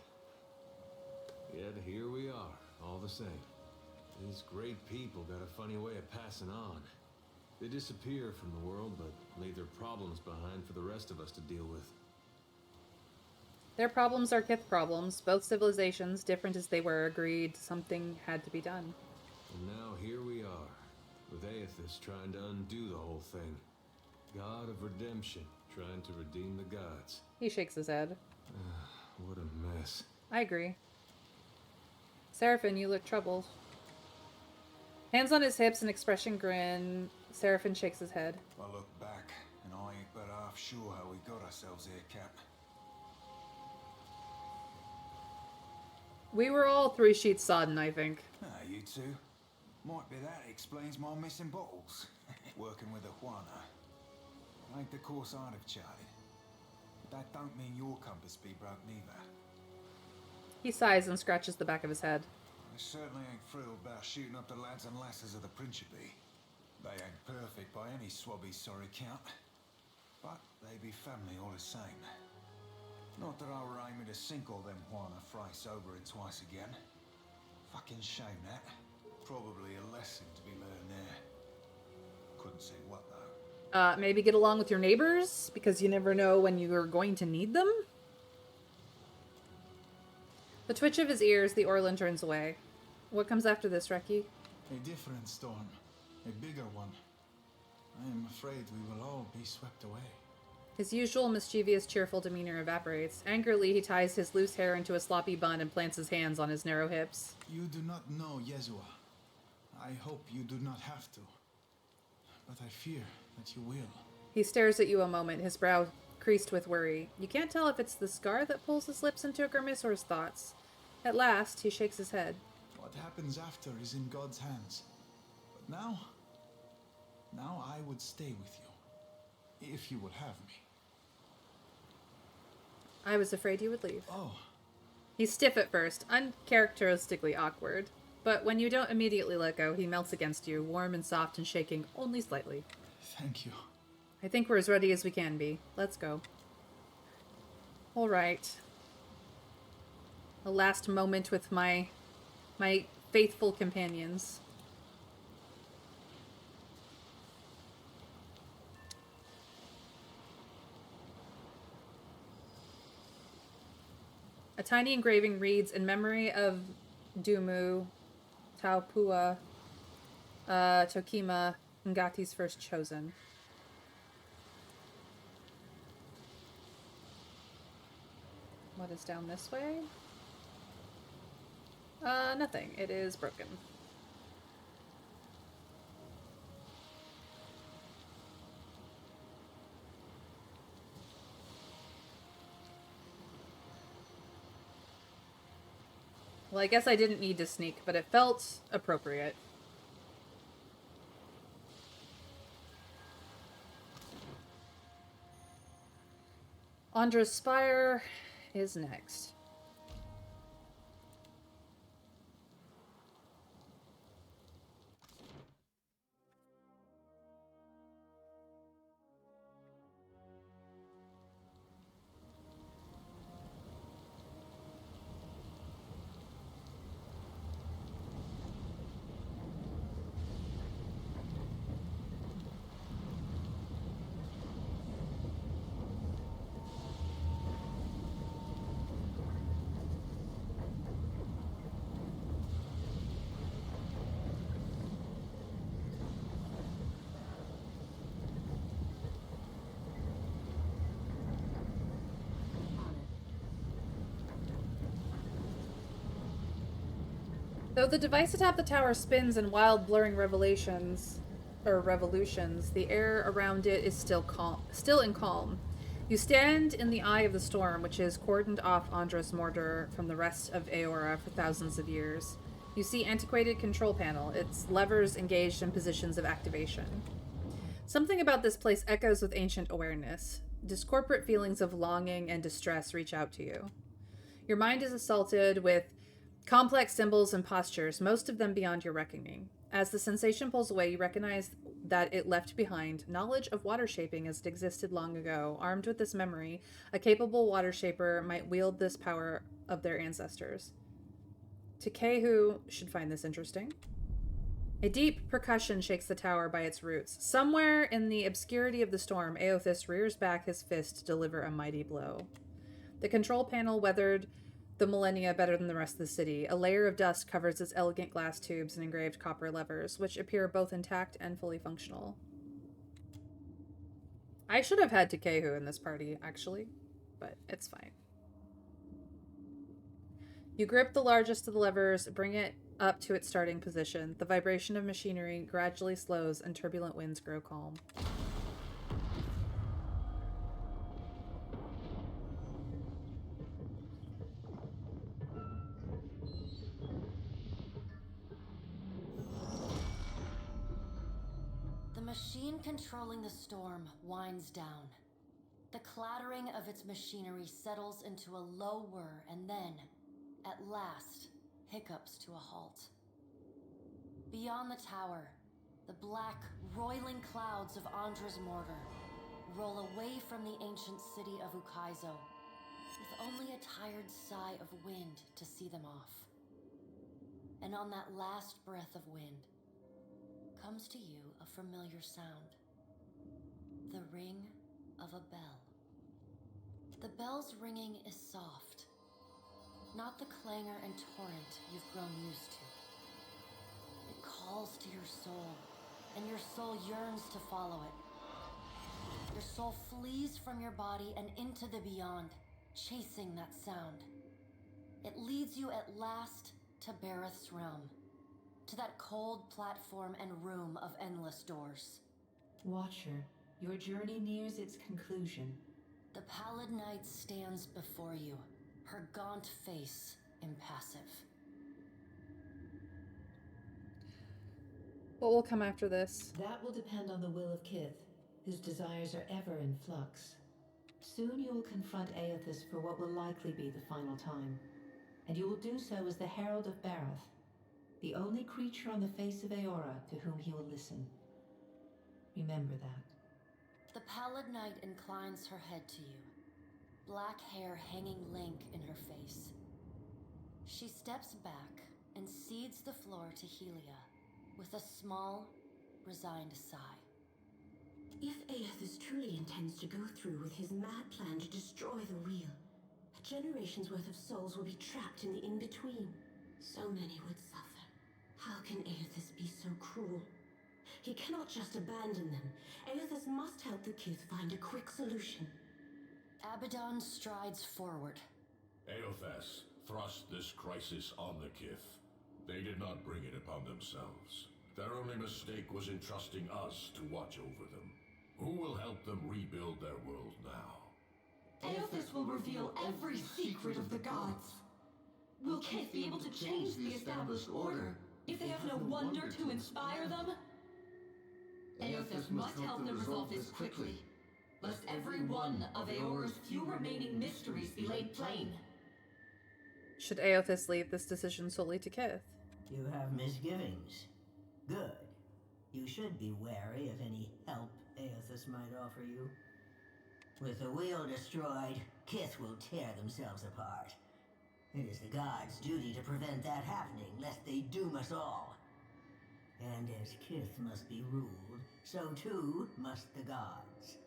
Yet here we are, all the same. These great people got a funny way of passing on. They disappear from the world, but leave their problems behind for the rest of us to deal with. Their problems are Kith problems. Both civilizations, different as they were, agreed something had to be done. And now here we are, with Aethys trying to undo the whole thing. God of redemption, trying to redeem the gods. He shakes his head. What a mess. I agree. Seraphim, you look troubled. Hands on his hips, an expression grin. Seraphim shakes his head. I look back, and I ain't but half sure how we got ourselves here, Cap. We were all 3 sheets sodden, I think. You two. Might be that explains my missing bottles. Working with a Juana. Ain't the course I'd have charted. But that don't mean your compass be broke neither. He sighs and scratches the back of his head. I certainly ain't thrilled about shooting up the lads and lasses of the Principe. They ain't perfect by any swabby sorry count. But they be family all the same. Not that I were aiming to sink all them Juana Thrice over and twice again. Fucking shame that. Probably a lesson to be learned there. Couldn't say what though. Maybe get along with your neighbors, because you never know when you are going to need them? The twitch of his ears, the Orlan turns away. What comes after this, Reki? A different storm. A bigger one. I am afraid we will all be swept away. His usual mischievous, cheerful demeanor evaporates. Angrily, he ties his loose hair into a sloppy bun and plants his hands on his narrow hips. You do not know Yezua. I hope you do not have to. But I fear that you will. He stares at you a moment, his brow creased with worry. You can't tell if it's the scar that pulls his lips into a grimace or his thoughts. At last, he shakes his head. What happens after is in God's hands. But now I would stay with you. If you would have me. I was afraid you would leave. Oh. He's stiff at first, uncharacteristically awkward. But when you don't immediately let go, he melts against you, warm and soft and shaking only slightly. Thank you. I think we're as ready as we can be. Let's go. All right. A last moment with my faithful companions. A tiny engraving reads, in memory of Dumu, Taupua, Tokima, Ngati's first chosen. What is down this way? Nothing. It is broken. Well, I guess I didn't need to sneak, but it felt appropriate. Andra's Spire is next. Though the device atop the tower spins in wild, blurring revolutions, the air around it is still in calm. You stand in the eye of the storm, which has cordoned off Andros Mortar from the rest of Aora for thousands of years. You see antiquated control panel, its levers engaged in positions of activation. Something about this place echoes with ancient awareness. Discorporate feelings of longing and distress reach out to you. Your mind is assaulted with complex symbols and postures, most of them beyond your reckoning. As the sensation pulls away, you recognize that it left behind knowledge of water shaping as it existed long ago. Armed with this memory, a capable water shaper might wield this power of their ancestors. Takehu should find this interesting. A deep percussion shakes the tower by its roots. Somewhere in the obscurity of the storm, Aothis rears back his fist to deliver a mighty blow. The control panel weathered the millennia better than the rest of the city. A layer of dust covers its elegant glass tubes and engraved copper levers, which appear both intact and fully functional. I should have had Takehu in this party, actually, but it's fine. You grip the largest of the levers, bring it up to its starting position. The vibration of machinery gradually slows and turbulent winds grow calm. The machine controlling the storm winds down. The clattering of its machinery settles into a low whir and then, at last, hiccups to a halt. Beyond the tower, the black, roiling clouds of Andra's mortar roll away from the ancient city of Ukaizo, with only a tired sigh of wind to see them off. And on that last breath of wind, comes to you a familiar sound. The ring of a bell. The bell's ringing is soft, not the clangor and torrent you've grown used to. It calls to your soul, and your soul yearns to follow it. Your soul flees from your body and into the beyond, chasing that sound. It leads you at last to Bareth's realm, to that cold platform and room of endless doors. Watcher, your journey nears its conclusion. The pallid knight stands before you, her gaunt face impassive. What will come after this? That will depend on the will of Kith, whose desires are ever in flux. Soon you will confront Aothis for what will likely be the final time, and you will do so as the Herald of Bareth, the only creature on the face of Aora to whom he will listen. Remember that. The pallid knight inclines her head to you, black hair hanging lank in her face. She steps back and cedes the floor to Helia with a small, resigned sigh. If Aothis truly intends to go through with his mad plan to destroy the wheel, a generation's worth of souls will be trapped in the in-between. So many would suffer. How can Aothis be so cruel? He cannot just abandon them. Aothis must help the Kith find a quick solution. Abaddon strides forward. Aothis thrust this crisis on the Kith. They did not bring it upon themselves. Their only mistake was entrusting us to watch over them. Who will help them rebuild their world now? Aothis will reveal every secret of the gods. Will Kith be able to change the established order if they have no wonder to inspire them? Aothis must help them resolve this quickly, lest every one of Aora's few remaining mysteries be laid plain. Should Aothis leave this decision solely to Kith? You have misgivings. Good. You should be wary of any help Aothis might offer you. With the wheel destroyed, Kith will tear themselves apart. It is the gods' duty to prevent that happening, lest they doom us all. And as Kith must be ruled, so too must the gods.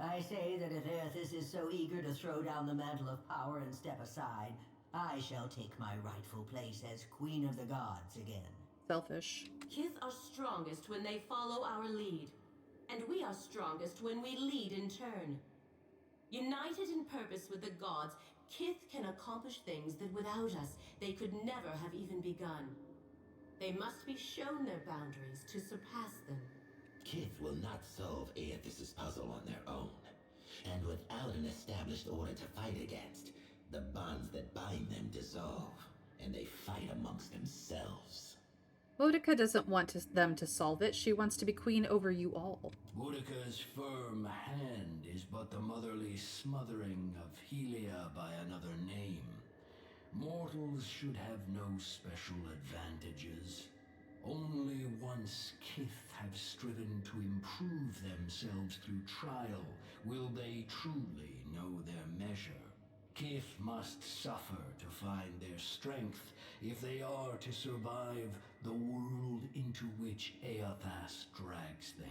I say that if Aothis is so eager to throw down the mantle of power and step aside, I shall take my rightful place as Queen of the Gods again. Selfish. Kith are strongest when they follow our lead, and we are strongest when we lead in turn. United in purpose with the gods, Kith can accomplish things that without us, they could never have even begun. They must be shown their boundaries to surpass them. Kith will not solve Aethys' puzzle on their own. And without an established order to fight against, the bonds that bind them dissolve, and they fight amongst themselves. Boudica doesn't want them to solve it. She wants to be queen over you all. Boudica's firm hand is but the motherly smothering of Helia by another name. Mortals should have no special advantages. Only once Kith have striven to improve themselves through trial will they truly know their measure. Kith must suffer to find their strength if they are to survive the world into which Aethys drags them.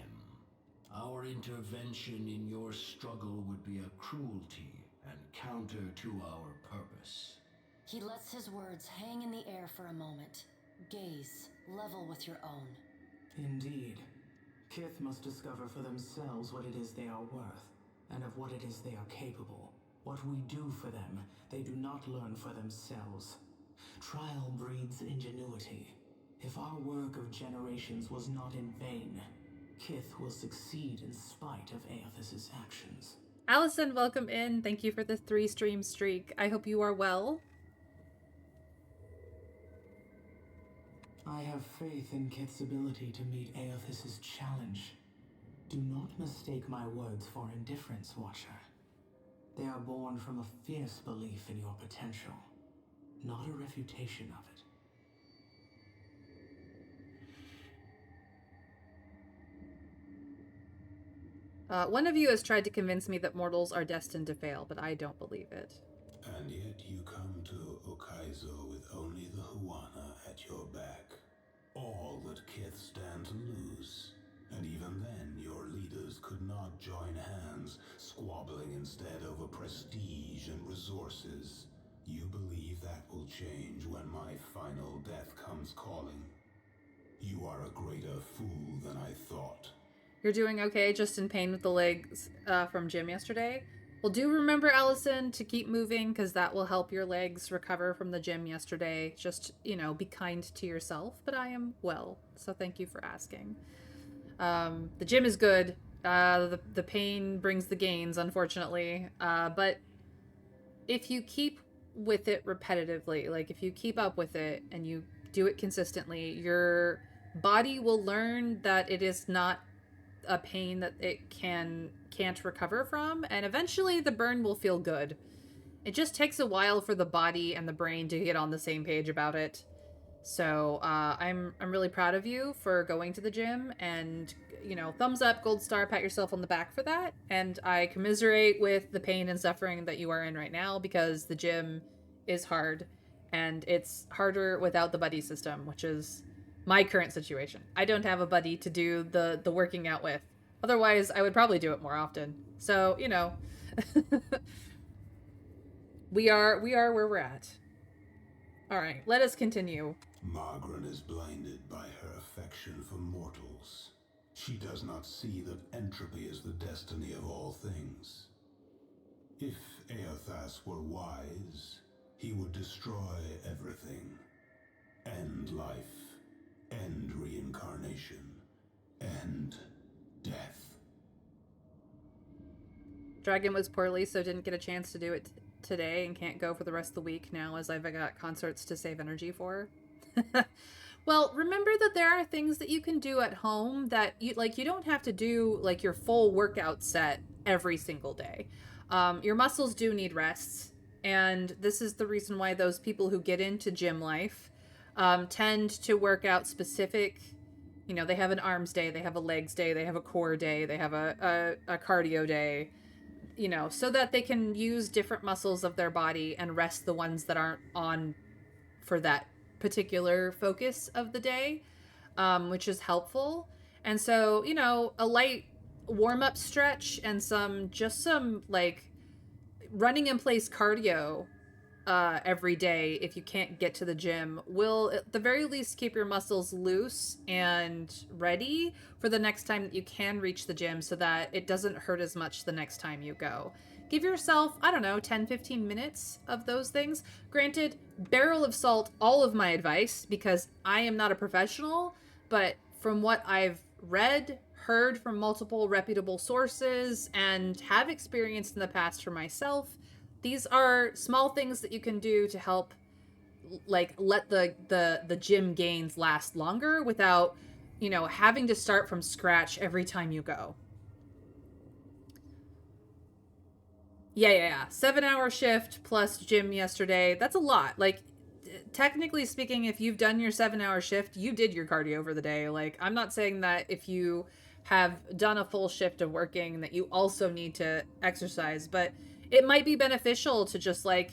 Our intervention in your struggle would be a cruelty and counter to our purpose. He lets his words hang in the air for a moment. Gaze, level with your own. Indeed. Kith must discover for themselves what it is they are worth, and of what it is they are capable. What we do for them, they do not learn for themselves. Trial breeds ingenuity. If our work of generations was not in vain, Kith will succeed in spite of Aethys' actions. Allison, welcome in. Thank you for the 3-stream streak. I hope you are well. I have faith in Kith's ability to meet Aethys' challenge. Do not mistake my words for indifference, Watcher. They are born from a fierce belief in your potential, not a refutation of it. One of you has tried to convince me that mortals are destined to fail, but I don't believe it. And yet you come to Okaizo with only the Huana at your back. All that Kith stand to lose. And even then, your leaders could not join hands, squabbling instead over prestige and resources. You believe that will change when my final death comes calling? You are a greater fool than I thought. You're doing okay, just in pain with the legs from gym yesterday. Well, do remember, Allison, to keep moving, because that will help your legs recover from the gym yesterday. Just, you know, be kind to yourself, but I am well, so thank you for asking. The gym is good. The pain brings the gains, unfortunately. But if you keep with it repetitively, like if you keep up with it and you do it consistently, your body will learn that it is not a pain that it can't recover from, and eventually the burn will feel good. It just takes a while for the body and the brain to get on the same page about it. So I'm really proud of you for going to the gym, and you know, thumbs up, gold star, pat yourself on the back for that. And I commiserate with the pain and suffering that you are in right now, because the gym is hard, and it's harder without the buddy system, which is my current situation. I don't have a buddy to do the working out with. Otherwise, I would probably do it more often. So, you know, we are where we're at. All right, let us continue. Margaret is blinded by her affection for mortals. She does not see that entropy is the destiny of all things. If Aethys were wise, he would destroy everything. End life. End reincarnation. End death. Dragon was poorly, so didn't get a chance to do it today and can't go for the rest of the week now, as I've got concerts to save energy for. Well, remember that there are things that you can do at home that you don't have to do like your full workout set every single day. Your muscles do need rests, and this is the reason why those people who get into gym life tend to work out specific, you know, they have an arms day, they have a legs day, they have a core day, they have a cardio day, you know, so that they can use different muscles of their body and rest the ones that aren't on for that particular focus of the day, which is helpful. And so, you know, a light warm-up stretch and some like running in place cardio every day, if you can't get to the gym, will at the very least keep your muscles loose and ready for the next time that you can reach the gym, so that it doesn't hurt as much the next time you go. give yourself, I don't know, 10, 15 minutes of those things. Granted, barrel of salt all of my advice because I am not a professional, but from what I've read, heard from multiple reputable sources, and have experienced in the past for myself, these are small things that you can do to help, like, let the gym gains last longer without, you know, having to start from scratch every time you go. Yeah. 7-hour shift plus gym yesterday. That's a lot. Like, technically speaking, if you've done your 7-hour shift, you did your cardio for the day. Like, I'm not saying that if you have done a full shift of working that you also need to exercise, but it might be beneficial to just, like,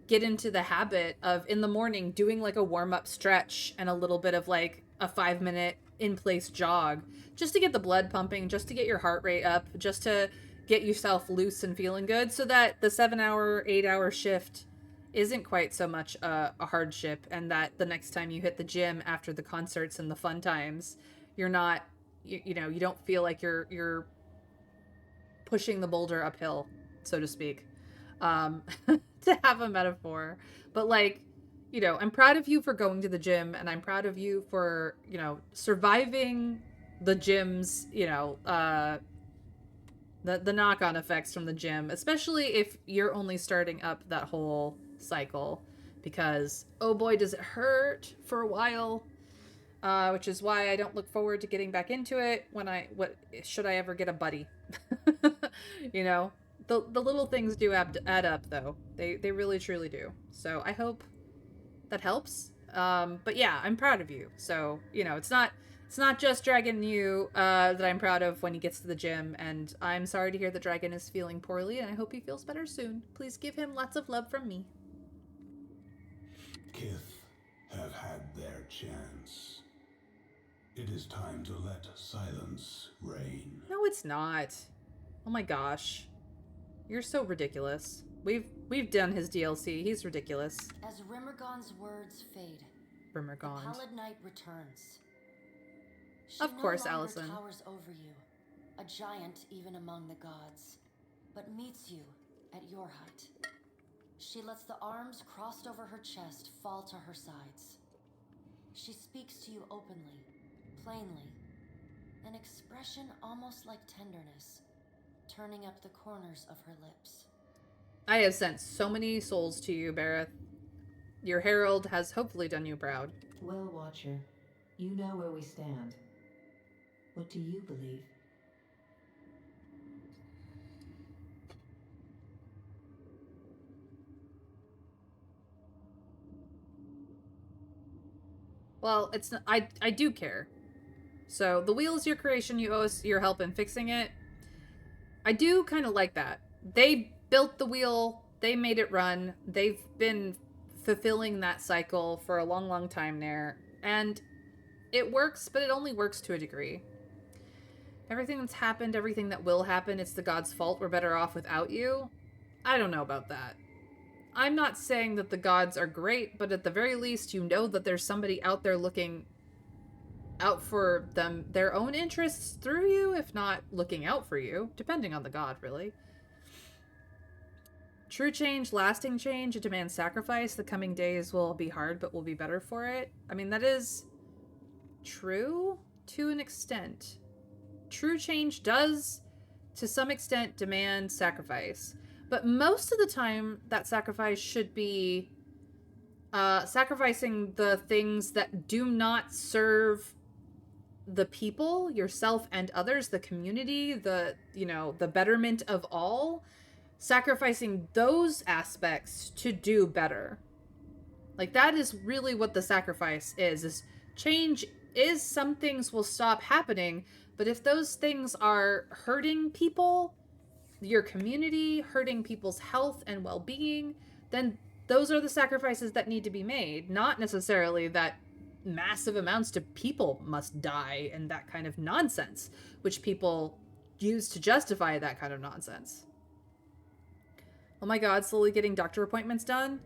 get into the habit of in the morning doing like a warm-up stretch and a little bit of like a 5-minute in-place jog, just to get the blood pumping, just to get your heart rate up, just to get yourself loose and feeling good, so that the 7-hour, 8-hour shift isn't quite so much a hardship, and that the next time you hit the gym after the concerts and the fun times, you're not, you know, you don't feel like you're pushing the boulder uphill, so to speak. To have a metaphor. But, like, you know, I'm proud of you for going to the gym, and I'm proud of you for, you know, surviving the gym's, you know, the knock-on effects from the gym, especially if you're only starting up that whole cycle, because oh boy does it hurt for a while, which is why I don't look forward to getting back into it should I ever get a buddy. You know, the little things do add up, though. They really truly do. So I hope that helps. But yeah, I'm proud of you. So, you know, it's not just Dragon you that I'm proud of when he gets to the gym, and I'm sorry to hear that Dragon is feeling poorly, and I hope he feels better soon. Please give him lots of love from me. Kith have had their chance. It is time to let silence reign. No, it's not. Oh my gosh. You're so ridiculous. We've done his DLC. He's ridiculous. As Rimmergon's words fade, Rimmergon. the Pallid Knight returns. She Of course, no longer Allison. towers over you, a giant even among the gods, but meets you at your height. She lets the arms crossed over her chest fall to her sides. She speaks to you openly, plainly, an expression almost like tenderness, turning up the corners of her lips. I have sent so many souls to you, Bareth. Your herald has hopefully done you proud. Well, Watcher, you know where we stand. What do you believe? Well, it's not, I do care. So the wheel is your creation. You owe us your help in fixing it. I do kind of like that. They built the wheel. They made it run. They've been fulfilling that cycle for a long, long time there. And it works, but it only works to a degree. Everything that's happened, everything that will happen, it's the gods' fault. We're better off without you. I don't know about that. I'm not saying that the gods are great, but at the very least, you know that there's somebody out there looking out for them, their own interests through you, if not looking out for you, depending on the god, really. True change, lasting change, it demands sacrifice. The coming days will be hard, but will be better for it. I mean, that is true to an extent. True change does, to some extent, demand sacrifice. But most of the time, that sacrifice should be sacrificing the things that do not serve the people, yourself and others, the community, the betterment of all. Sacrificing those aspects to do better. Like, that is really what the sacrifice is change is some things will stop happening, but if those things are hurting people, your community, hurting people's health and well-being, then those are the sacrifices that need to be made. Not necessarily that massive amounts of people must die and that kind of nonsense, which people use to justify that kind of nonsense. Oh my god, slowly getting doctor appointments done?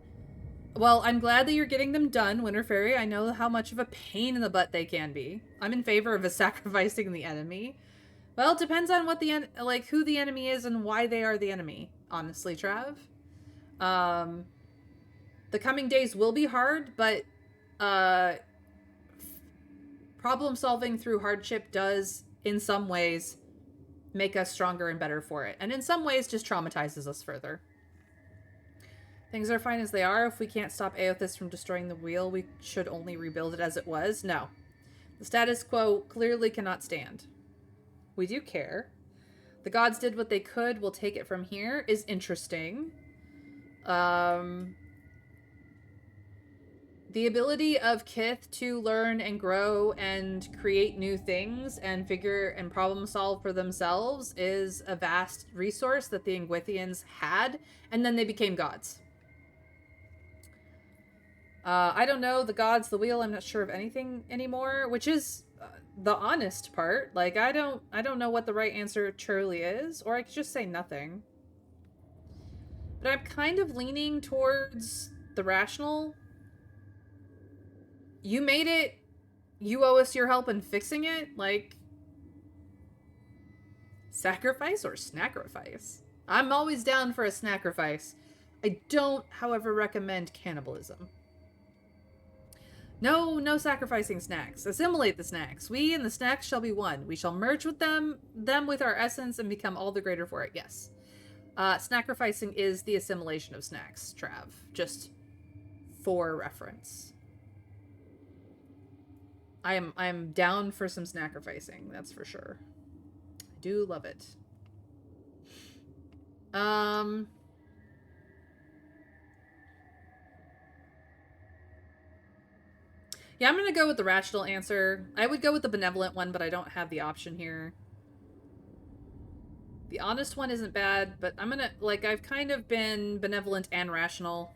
Well, I'm glad that you're getting them done, Winter Fairy. I know how much of a pain in the butt they can be. I'm in favor of sacrificing the enemy. Well, it depends on what who the enemy is and why they are the enemy, honestly, Trav. The coming days will be hard, but problem solving through hardship does, in some ways, make us stronger and better for it. And in some ways, just traumatizes us further. Things are fine as they are. If we can't stop Aothis from destroying the wheel, we should only rebuild it as it was. No. The status quo clearly cannot stand. We do care. The gods did what they could. We'll take it from here is interesting. The ability of Kith to learn and grow and create new things and figure and problem solve for themselves is a vast resource that the Ingwithians had, and then they became gods. I don't know the gods, the wheel. I'm not sure of anything anymore, which is the honest part. Like, I don't know what the right answer truly is, or I could just say nothing. But I'm kind of leaning towards the rational. You made it. You owe us your help in fixing it. Like, sacrifice or snacrifice? I'm always down for a snacrifice. I don't, however, recommend cannibalism. No sacrificing snacks. Assimilate the snacks. We and the snacks shall be one. We shall merge with them with our essence and become all the greater for it. Yes. Snacrificing is the assimilation of snacks, Trav. Just for reference. I am down for some snacrificing, that's for sure. I do love it. Yeah, I'm gonna go with the rational answer. I would go with the benevolent one, but I don't have the option here. The honest one isn't bad, but I'm gonna, I've kind of been benevolent and rational.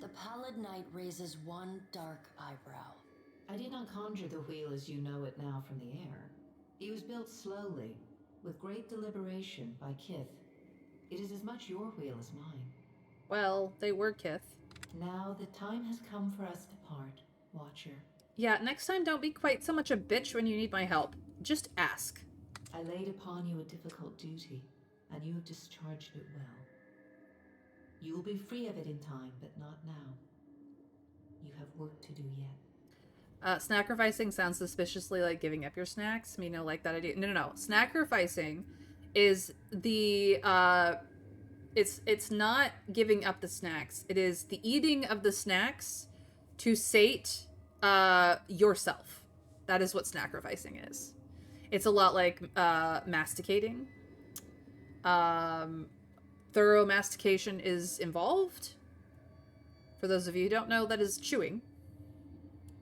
The Pallid Knight raises one dark eyebrow. I did not conjure the wheel as you know it now from the air. It was built slowly, with great deliberation by Kith. It is as much your wheel as mine. Well, they were Kith. Now the time has come for us to part, Watcher. Yeah, next time don't be quite so much a bitch when you need my help. Just ask. I laid upon you a difficult duty, and you have discharged it well. You will be free of it in time, but not now. You have work to do yet. Snacrificing sounds suspiciously like giving up your snacks. You know, like that idea. No. Snacrificing is the, it's not giving up the snacks. It is the eating of the snacks to sate, yourself. That is what snacrificing is. It's a lot like, masticating. Thorough mastication is involved. For those of you who don't know, that is chewing.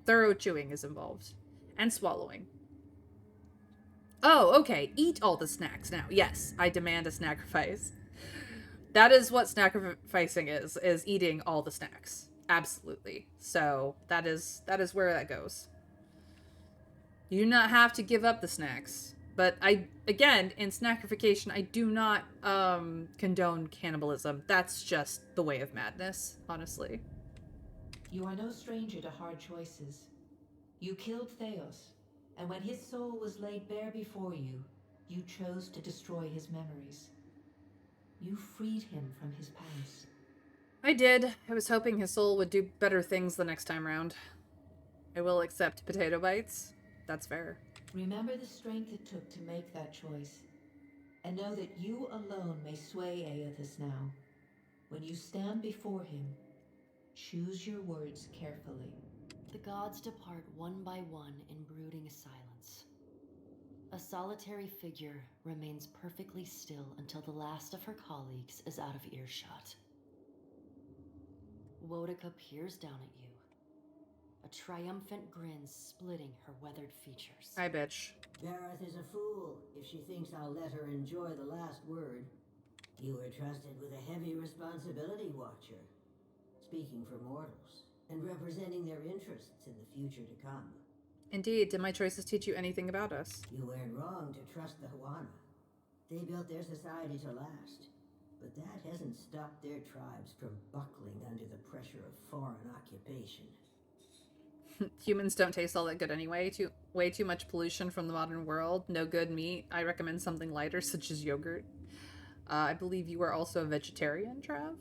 Thorough chewing is involved. And swallowing. Oh, okay. Eat all the snacks now. Yes, I demand a snacrifice. That is what snacrificing is eating all the snacks. Absolutely. So that is where that goes. You do not have to give up the snacks. But again, in snacrification, I do not condone cannibalism. That's just the way of madness, honestly. You are no stranger to hard choices. You killed Theos, and when his soul was laid bare before you, you chose to destroy his memories. You freed him from his past. I did. I was hoping his soul would do better things the next time round. I will accept potato bites. That's fair. Remember the strength it took to make that choice, and know that you alone may sway Aothis now. When you stand before him, choose your words carefully. The gods depart one by one in brooding silence. A solitary figure remains perfectly still until the last of her colleagues is out of earshot. Wodica peers down at you, a triumphant grin splitting her weathered features. Hi, bitch. Gareth is a fool if she thinks I'll let her enjoy the last word. You were trusted with a heavy responsibility, Watcher. Speaking for mortals, and representing their interests in the future to come. Indeed. Did my choices teach you anything about us? You weren't wrong to trust the Huana. They built their society to last. But that hasn't stopped their tribes from buckling under the pressure of foreign occupation. Humans don't taste all that good anyway. Way too much pollution from the modern world. No good meat. I recommend something lighter, such as yogurt. I believe you are also a vegetarian, Trav?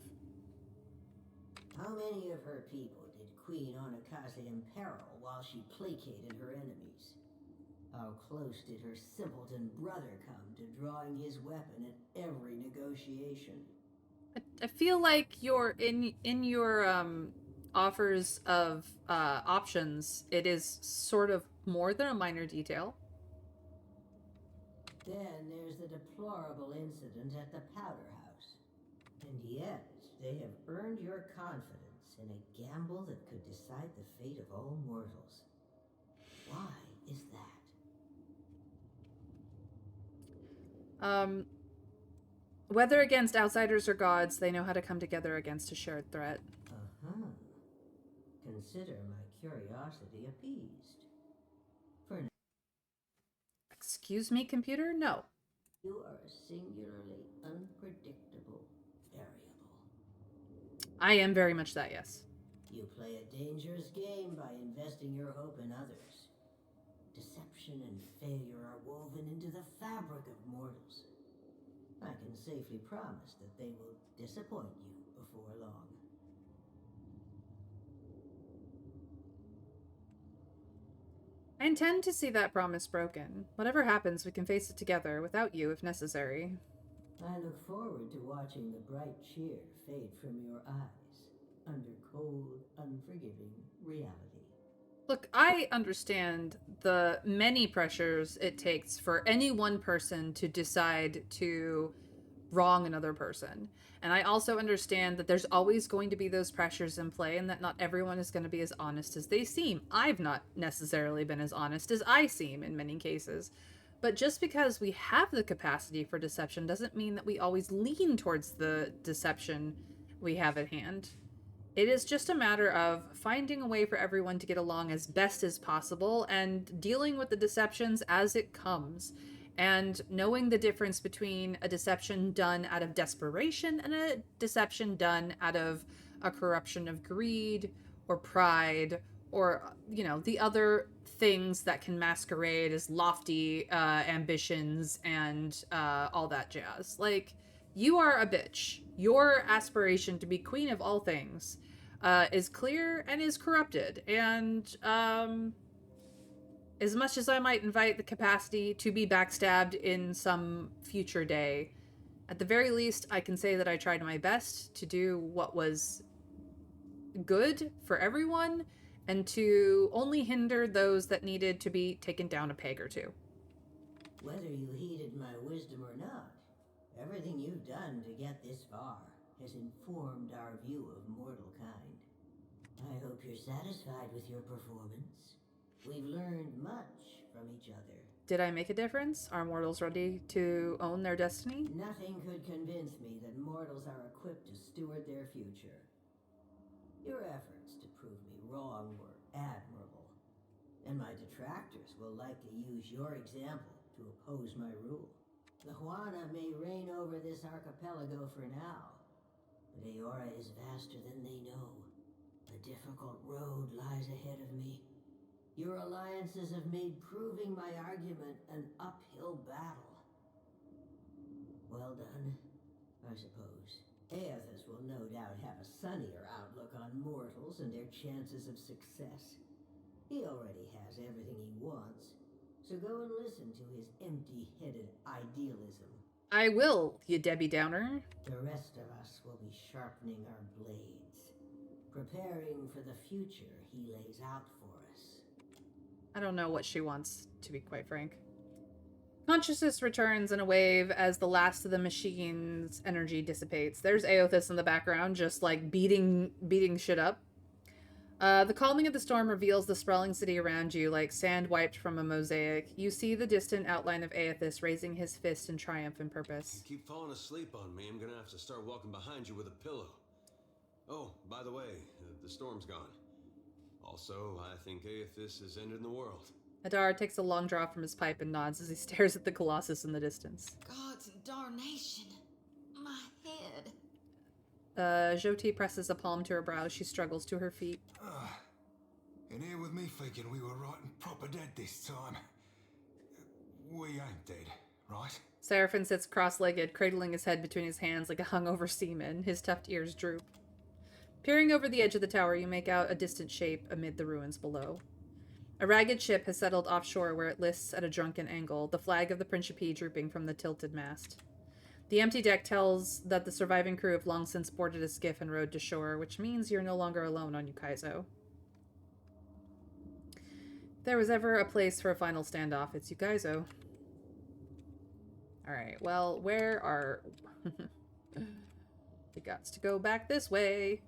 How many of her people did Queen Onakaze imperil while she placated her enemies? How close did her simpleton brother come to drawing his weapon at every negotiation? I feel like you're in your offers of options, it is sort of more than a minor detail. Then there's the deplorable incident at the Powder House. And yet, they have earned your confidence in a gamble that could decide the fate of all mortals. Why is that? Whether against outsiders or gods, they know how to come together against a shared threat. Uh-huh. Consider my curiosity appeased. For now, Excuse me, computer? No. you are a singularly unpredictable variable. I am very much that, yes. You play a dangerous game by investing your hope in others. Deception and failure are woven into the fabric of mortals. I can safely promise that they will disappoint you before long. I intend to see that promise broken. Whatever happens, we can face it together, without you if necessary. I look forward to watching the bright cheer fade from your eyes under cold, unforgiving reality. Look, I understand the many pressures it takes for any one person to decide to wrong another person. And I also understand that there's always going to be those pressures in play and that not everyone is going to be as honest as they seem. I've not necessarily been as honest as I seem in many cases. But just because we have the capacity for deception doesn't mean that we always lean towards the deception we have at hand. It is just a matter of finding a way for everyone to get along as best as possible and dealing with the deceptions as it comes. And knowing the difference between a deception done out of desperation and a deception done out of a corruption of greed or pride or, you know, the other things that can masquerade as lofty ambitions and all that jazz. Like, you are a bitch. Your aspiration to be queen of all things is clear and is corrupted. And as much as I might invite the capacity to be backstabbed in some future day, at the very least, I can say that I tried my best to do what was good for everyone and to only hinder those that needed to be taken down a peg or two. Whether you heeded my wisdom or not, everything you've done to get this far has informed our view of mortal kind. I hope you're satisfied with your performance. We've learned much from each other. Did I make a difference? Are mortals ready to own their destiny? Nothing could convince me that mortals are equipped to steward their future. Your efforts to prove me wrong were admirable, and my detractors will likely use your example to oppose my rule. The Huana may reign over this archipelago for now, but Eora is vaster than they know. A difficult road lies ahead of me. Your alliances have made proving my argument an uphill battle. Well done, I suppose. Aethys will no doubt have a sunnier outlook on mortals and their chances of success. He already has everything he wants, so go and listen to his empty-headed idealism. I will, you Debbie Downer. The rest of us will be sharpening our blades, preparing for the future he lays out for us. I don't know what she wants, to be quite frank. Consciousness returns in a wave as the last of the machine's energy dissipates. There's Aethys in the background, just like beating shit up. The calming of the storm reveals the sprawling city around you like sand wiped from a mosaic. You see the distant outline of Aethys raising his fist in triumph and purpose. You keep falling asleep on me, I'm gonna have to start walking behind you with a pillow. Oh, by the way, the storm's gone. Also, I think Aethys has ended the world. Adar takes a long draw from his pipe and nods as he stares at the Colossus in the distance. God's darnation. My head. Jyoti presses a palm to her brow. She struggles to her feet. In here with me thinking we were right and proper dead this time. We ain't dead, right? Seraphim sits cross-legged, cradling his head between his hands like a hungover seaman. His tufted ears droop. Peering over the edge of the tower, you make out a distant shape amid the ruins below. A ragged ship has settled offshore where it lists at a drunken angle, the flag of the Principe drooping from the tilted mast. The empty deck tells that the surviving crew have long since boarded a skiff and rowed to shore, which means you're no longer alone on Ukaizo. If there was ever a place for a final standoff, it's Ukaizo. Alright, well, where are... We got to go back this way.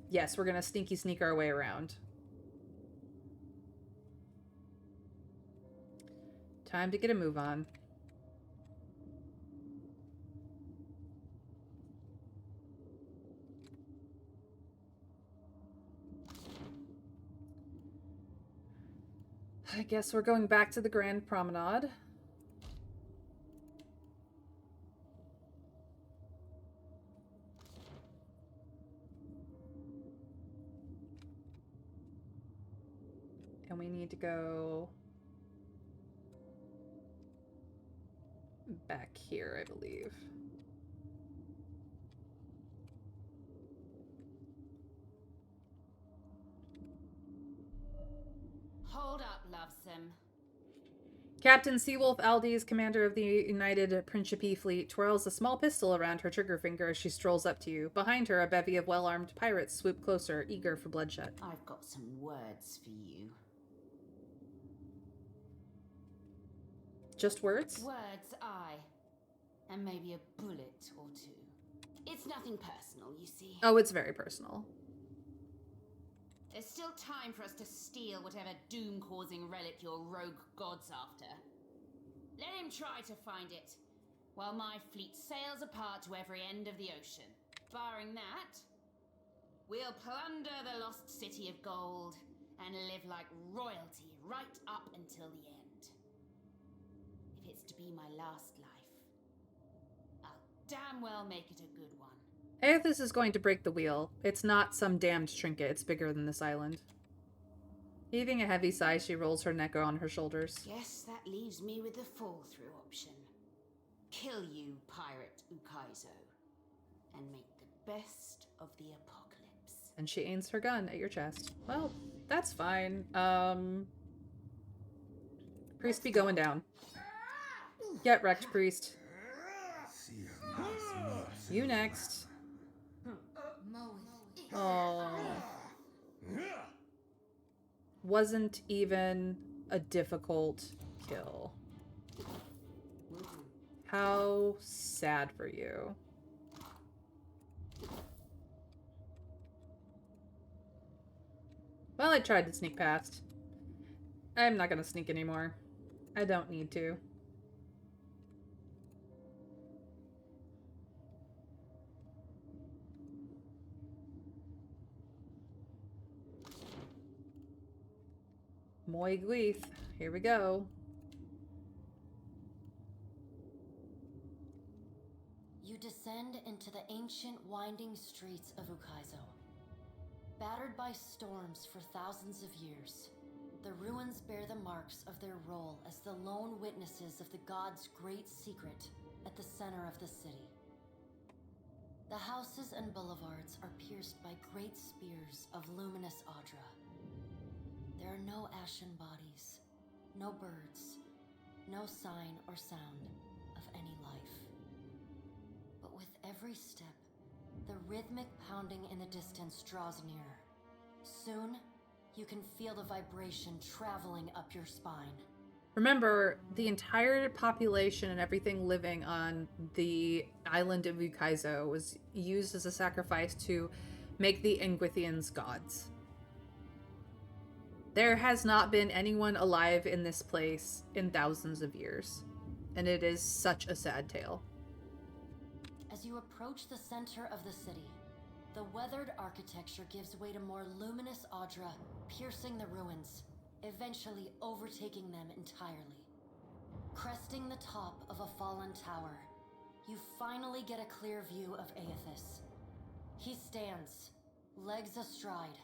Yes, we're gonna sneaky sneak our way around. Time to get a move on. I guess we're going back to the Grand Promenade. And we need to go back here, I believe. Hold up, Lovesome. Captain Seawolf Aldi's, commander of the United Principe fleet, twirls a small pistol around her trigger finger as she strolls up to you. Behind her, a bevy of well-armed pirates swoop closer, eager for bloodshed. I've got some words for you. Just words? Words, aye. And maybe a bullet or two. It's nothing personal, you see. Oh, it's very personal. There's still time for us to steal whatever doom-causing relic your rogue god's after. Let him try to find it, while my fleet sails apart to every end of the ocean. Barring that, we'll plunder the lost city of gold and live like royalty right up until the end. If it's to be my last life, I'll damn well make it a good one. Aethys is going to break the wheel. It's not some damned trinket. It's bigger than this island. Heaving a heavy sigh, she rolls her neck on her shoulders. Guess that leaves me with the fall-through option. Kill you, pirate Ukaizo, and make the best of the apocalypse. And she aims her gun at your chest. Well, that's fine. Priest be going down. Get wrecked, priest. You next. Oh. Wasn't even a difficult kill. How sad for you. Well, I tried to sneak past. I'm not gonna sneak anymore. I don't need to. Moi Gleith. Here we go. You descend into the ancient winding streets of Ukaizo. Battered by storms for thousands of years, the ruins bear the marks of their role as the lone witnesses of the god's great secret at the center of the city. The houses and boulevards are pierced by great spears of luminous Audra. There are no ashen bodies, no birds, no sign or sound of any life. But with every step, the rhythmic pounding in the distance draws nearer. Soon, you can feel the vibration traveling up your spine. Remember, the entire population and everything living on the island of Ukaizo was used as a sacrifice to make the Ingwithians gods. There has not been anyone alive in this place in thousands of years, and it is such a sad tale. As you approach the center of the city, the weathered architecture gives way to more luminous Audra, piercing the ruins, eventually overtaking them entirely. Cresting the top of a fallen tower, you finally get a clear view of Aethys. He stands, legs astride,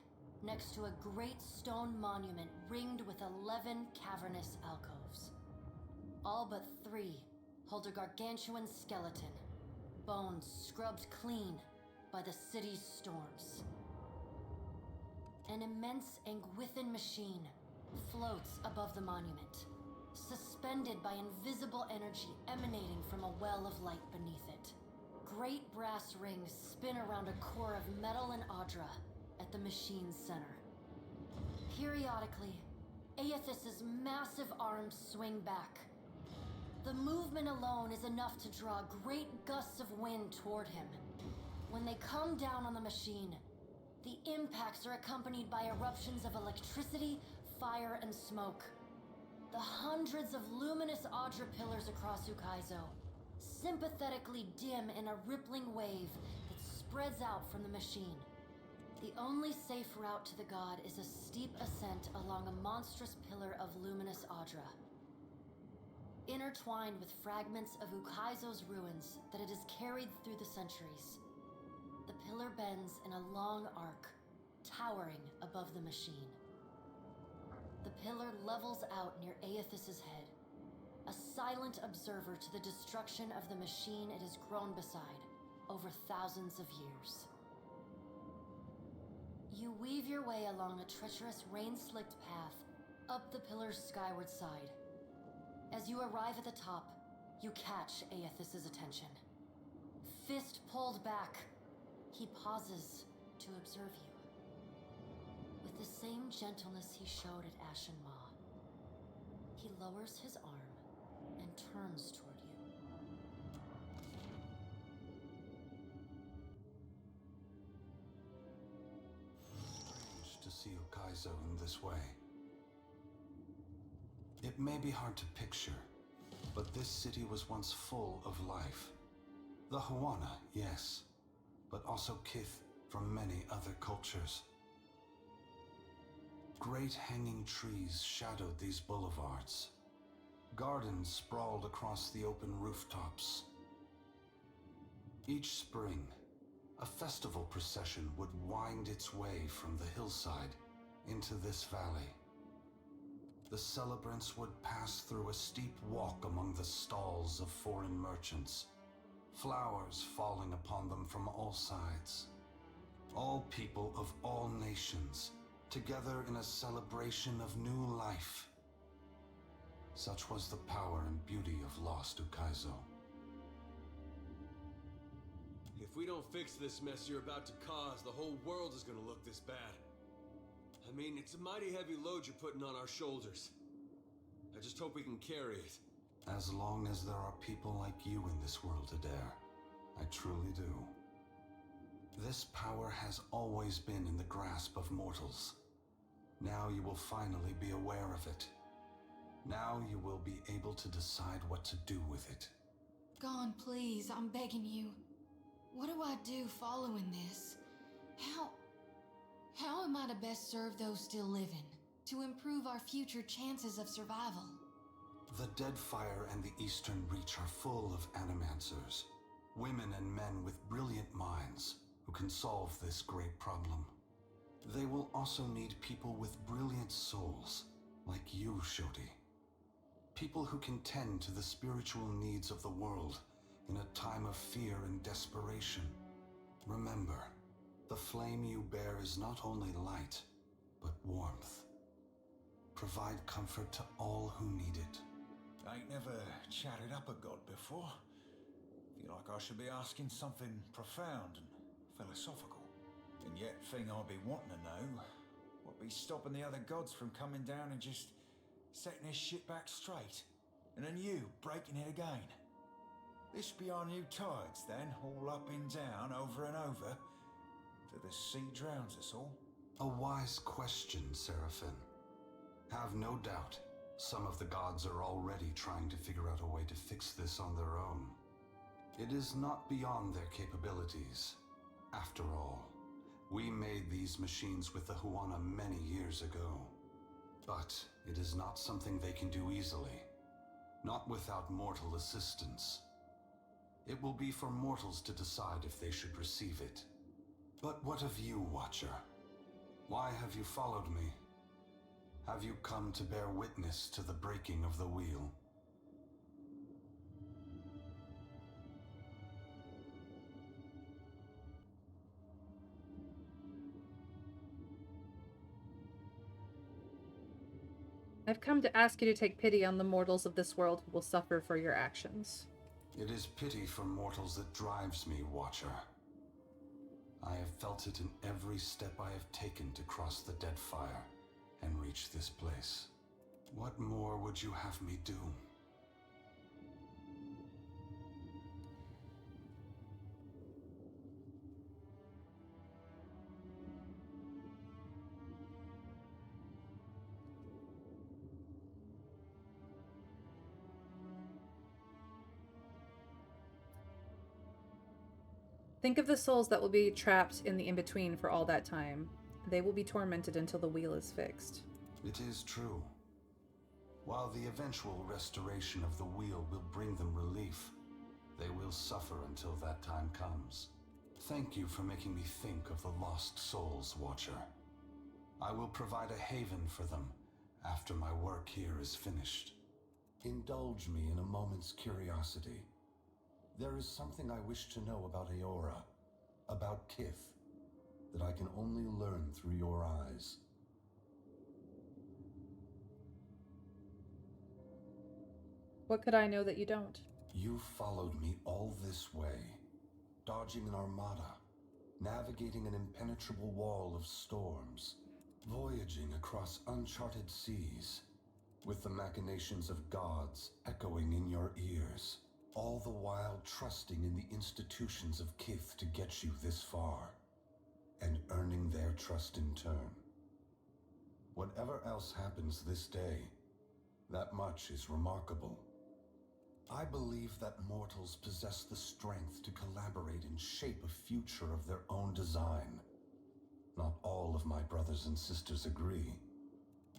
next to a great stone monument ringed with 11 cavernous alcoves. All but 3 hold a gargantuan skeleton, bones scrubbed clean by the city's storms. An immense Anguithan machine floats above the monument, suspended by invisible energy emanating from a well of light beneath it. Great brass rings spin around a core of metal and Audra at the machine's center. Periodically, Aethys's massive arms swing back. The movement alone is enough to draw great gusts of wind toward him. When they come down on the machine, the impacts are accompanied by eruptions of electricity, fire, and smoke. The hundreds of luminous Audra pillars across Ukaizo sympathetically dim in a rippling wave that spreads out from the machine. The only safe route to the god is a steep ascent along a monstrous pillar of luminous Audra. Intertwined with fragments of Ukaizo's ruins that it has carried through the centuries, the pillar bends in a long arc, towering above the machine. The pillar levels out near Aethys's head, a silent observer to the destruction of the machine it has grown beside over thousands of years. You weave your way along a treacherous, rain-slicked path up the pillar's skyward side. As you arrive at the top, you catch Aethys's attention. Fist pulled back, he pauses to observe you. With the same gentleness he showed at Ashen Maw, he lowers his arm and turns toward you. Strange to see Ukaizo in this way. It may be hard to picture, but this city was once full of life. The Huana, yes, but also kith from many other cultures. Great hanging trees shadowed these boulevards. Gardens sprawled across the open rooftops. Each spring, a festival procession would wind its way from the hillside into this valley. The celebrants would pass through a steep walk among the stalls of foreign merchants, flowers falling upon them from all sides. All people of all nations, together in a celebration of new life. Such was the power and beauty of lost Ukaizo. If we don't fix this mess you're about to cause, the whole world is gonna look this bad. I mean, it's a mighty heavy load you're putting on our shoulders. I just hope we can carry it. As long as there are people like you in this world, Adair, I truly do. This power has always been in the grasp of mortals. Now you will finally be aware of it. Now you will be able to decide what to do with it. Gon, please, I'm begging you. What do I do following this? How am I to best serve those still living? To improve our future chances of survival? The Deadfire and the Eastern Reach are full of animancers. Women and men with brilliant minds who can solve this great problem. They will also need people with brilliant souls, like you, Shoti. People who can tend to the spiritual needs of the world in a time of fear and desperation. Remember, the flame you bear is not only light, but warmth. Provide comfort to all who need it. I ain't never chatted up a god before. Feel like I should be asking something profound and philosophical. And yet, thing I'd be wanting to know, what be stopping the other gods from coming down and just setting this shit back straight? And then you breaking it again. This be our new tides then, all up and down, over and over, till the sea drowns us all? A wise question, Seraphim. Have no doubt, some of the gods are already trying to figure out a way to fix this on their own. It is not beyond their capabilities. After all, we made these machines with the Huana many years ago. But it is not something they can do easily. Not without mortal assistance. It will be for mortals to decide if they should receive it. But what of you, Watcher? Why have you followed me? Have you come to bear witness to the breaking of the wheel? I've come to ask you to take pity on the mortals of this world who will suffer for your actions. It is pity for mortals that drives me, Watcher. I have felt it in every step I have taken to cross the Deadfire and reach this place. What more would you have me do? Think of the souls that will be trapped in the in-between for all that time. They will be tormented until the wheel is fixed. It is true. While the eventual restoration of the wheel will bring them relief, they will suffer until that time comes. Thank you for making me think of the lost souls, Watcher. I will provide a haven for them after my work here is finished. Indulge me in a moment's curiosity. There is something I wish to know about Eora, about Kith, that I can only learn through your eyes. What could I know that you don't? You followed me all this way, dodging an armada, navigating an impenetrable wall of storms, voyaging across uncharted seas, with the machinations of gods echoing in your ears, all the while trusting in the institutions of Kith to get you this far, and earning their trust in turn. Whatever else happens this day, that much is remarkable. I believe that mortals possess the strength to collaborate and shape a future of their own design. Not all of my brothers and sisters agree.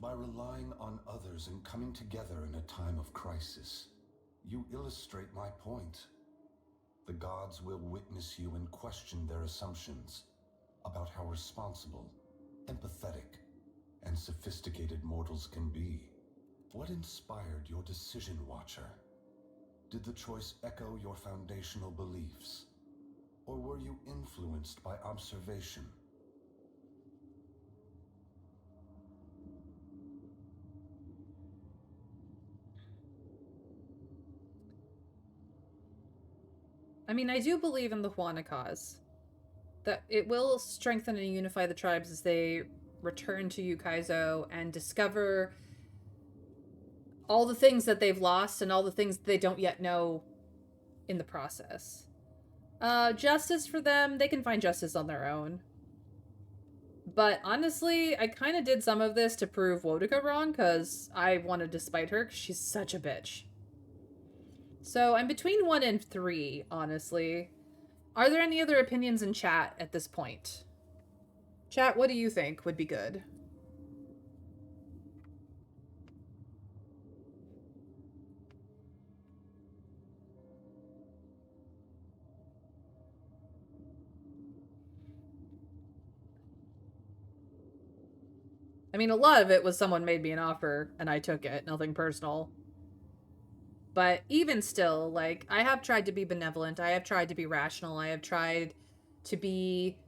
By relying on others and coming together in a time of crisis, you illustrate my point. The gods will witness you and question their assumptions about how responsible, empathetic, and sophisticated mortals can be. What inspired your decision, Watcher? Did the choice echo your foundational beliefs? Or were you influenced by observation? I mean, I do believe in the Huana cause. That it will strengthen and unify the tribes as they return to Yukaizo and discover all the things that they've lost and all the things that they don't yet know in the process. Justice for them, they can find justice on their own. But honestly, I kind of did some of this to prove Wodika wrong, because I wanted to spite her, because she's such a bitch. So I'm between 1 and 3, honestly. Are there any other opinions in chat at this point? Chat, what do you think would be good? I mean, a lot of it was someone made me an offer and I took it. Nothing personal. But even still, like, I have tried to be benevolent. I have tried to be rational. I have tried to be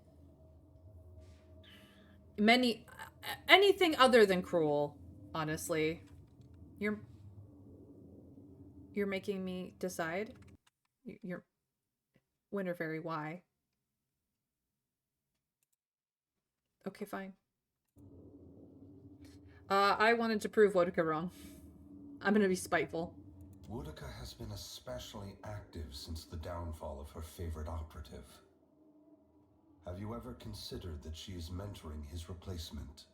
anything other than cruel, honestly. You're making me decide? You're Winter Fairy, why? Okay, fine. I wanted to prove Wodika wrong. I'm gonna be spiteful. Wodika has been especially active since the downfall of her favorite operative. Have you ever considered that she is mentoring his replacement?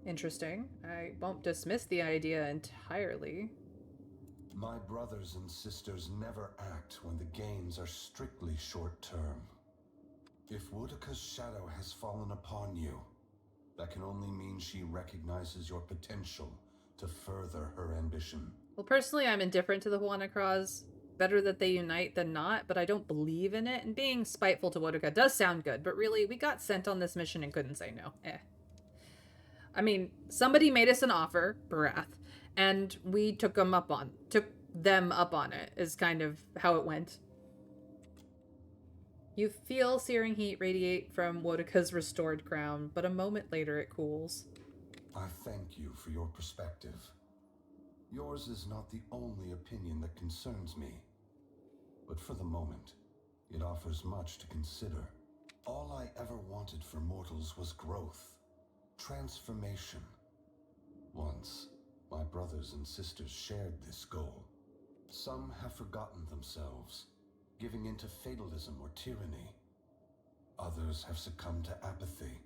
Interesting. I won't dismiss the idea entirely. My brothers and sisters never act when the gains are strictly short-term. If Wodika's shadow has fallen upon you, that can only mean she recognizes your potential to further her ambition. Well, personally, I'm indifferent to the Huana cause. better that they unite than not, but I don't believe in it. And being spiteful to Wodaka does sound good, but really, we got sent on this mission and couldn't say no. I mean, somebody made us an offer, Barath, and we took them up on it, is kind of how it went. You feel searing heat radiate from Wodaka's restored crown, but a moment later it cools. I thank you for your perspective. Yours is not the only opinion that concerns me, but for the moment, it offers much to consider. All I ever wanted for mortals was growth, transformation. Once, my brothers and sisters shared this goal. Some have forgotten themselves, giving into fatalism or tyranny. Others have succumbed to apathy.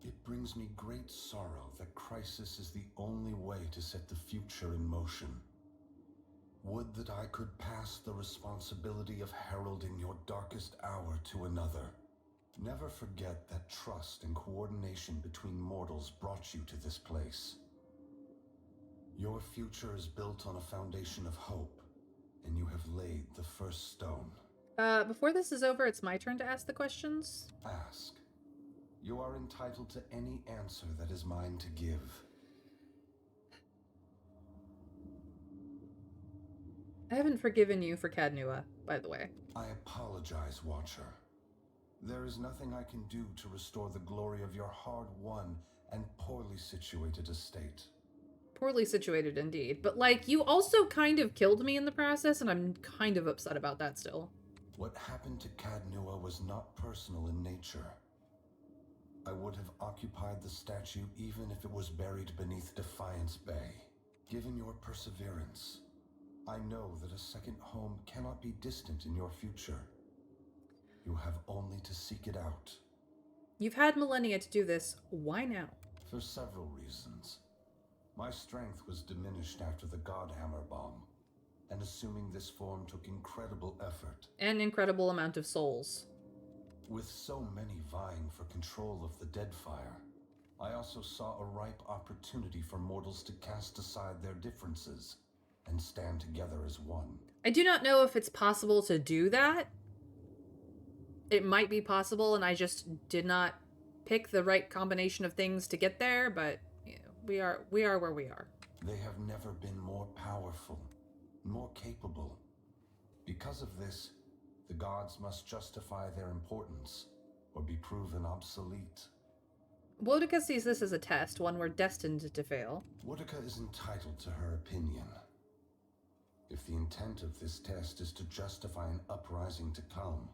It brings me great sorrow that crisis is the only way to set the future in motion. Would that I could pass the responsibility of heralding your darkest hour to another. Never forget that trust and coordination between mortals brought you to this place. Your future is built on a foundation of hope, and you have laid the first stone. Before this is over, it's my turn to ask the questions. Ask. You are entitled to any answer that is mine to give. I haven't forgiven you for Cadnua, by the way. I apologize, Watcher. There is nothing I can do to restore the glory of your hard-won and poorly situated estate. Poorly situated indeed. But, like, you also kind of killed me in the process, and I'm kind of upset about that still. What happened to Cadnua was not personal in nature. I would have occupied the statue even if it was buried beneath Defiance Bay. Given your perseverance, I know that a second home cannot be distant in your future. You have only to seek it out. You've had millennia to do this. Why now? For several reasons. My strength was diminished after the Godhammer bomb, and assuming this form took incredible effort. An incredible amount of souls. With so many vying for control of the Deadfire, I also saw a ripe opportunity for mortals to cast aside their differences and stand together as one. I do not know if it's possible to do that. It might be possible, and I just did not pick the right combination of things to get there, but you know, we are where we are. They have never been more powerful, more capable. Because of this, the gods must justify their importance or be proven obsolete. Wodaka sees this as a test, one we're destined to fail. Wodaka is entitled to her opinion. If the intent of this test is to justify an uprising to come,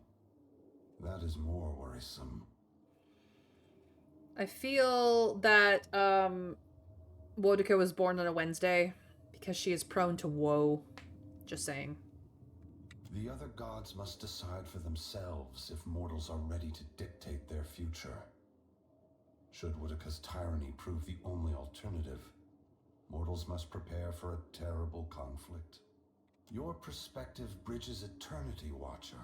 that is more worrisome. I feel that Wodaka was born on a Wednesday because she is prone to woe. Just saying. The other gods must decide for themselves if mortals are ready to dictate their future. Should Wodaka's tyranny prove the only alternative, mortals must prepare for a terrible conflict. Your perspective bridges eternity, Watcher.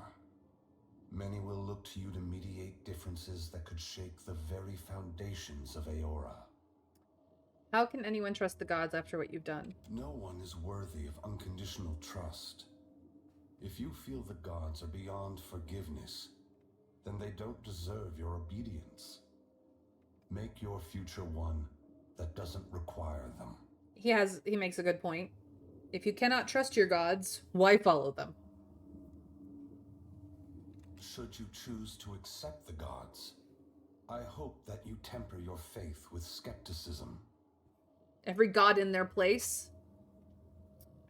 Many will look to you to mediate differences that could shake the very foundations of Aora. How can anyone trust the gods after what you've done? No one is worthy of unconditional trust. If you feel the gods are beyond forgiveness, then they don't deserve your obedience. Make your future one that doesn't require them. He makes a good point. If you cannot trust your gods, why follow them? Should you choose to accept the gods, I hope that you temper your faith with skepticism. Every god in their place.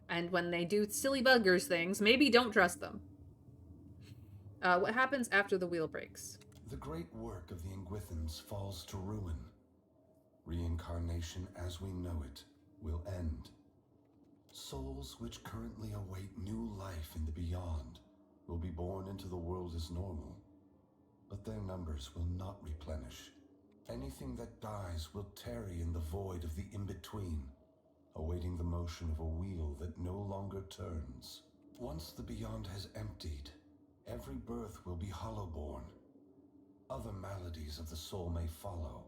And when they do silly buggers things, maybe don't trust them. What happens after the wheel breaks? The great work of the Ingwithans falls to ruin. Reincarnation as we know it will end. Souls which currently await new life in the beyond will be born into the world as normal, but their numbers will not replenish. Anything that dies will tarry in the void of the in-between, awaiting the motion of a wheel that no longer turns. Once the beyond has emptied, every birth will be hollow-born. Other maladies of the soul may follow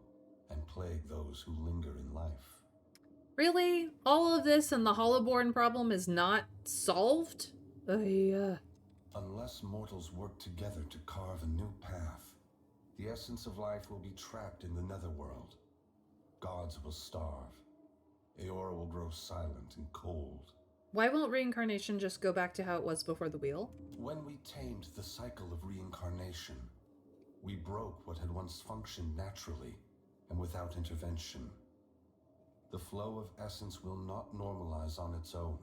and plague those who linger in life. Really? All of this and the Hollowborn problem is not solved? Unless mortals work together to carve a new path, the essence of life will be trapped in the netherworld. Gods will starve. Eora will grow silent and cold. Why won't reincarnation just go back to how it was before the wheel? When we tamed the cycle of reincarnation, we broke what had once functioned naturally and without intervention. The flow of essence will not normalize on its own.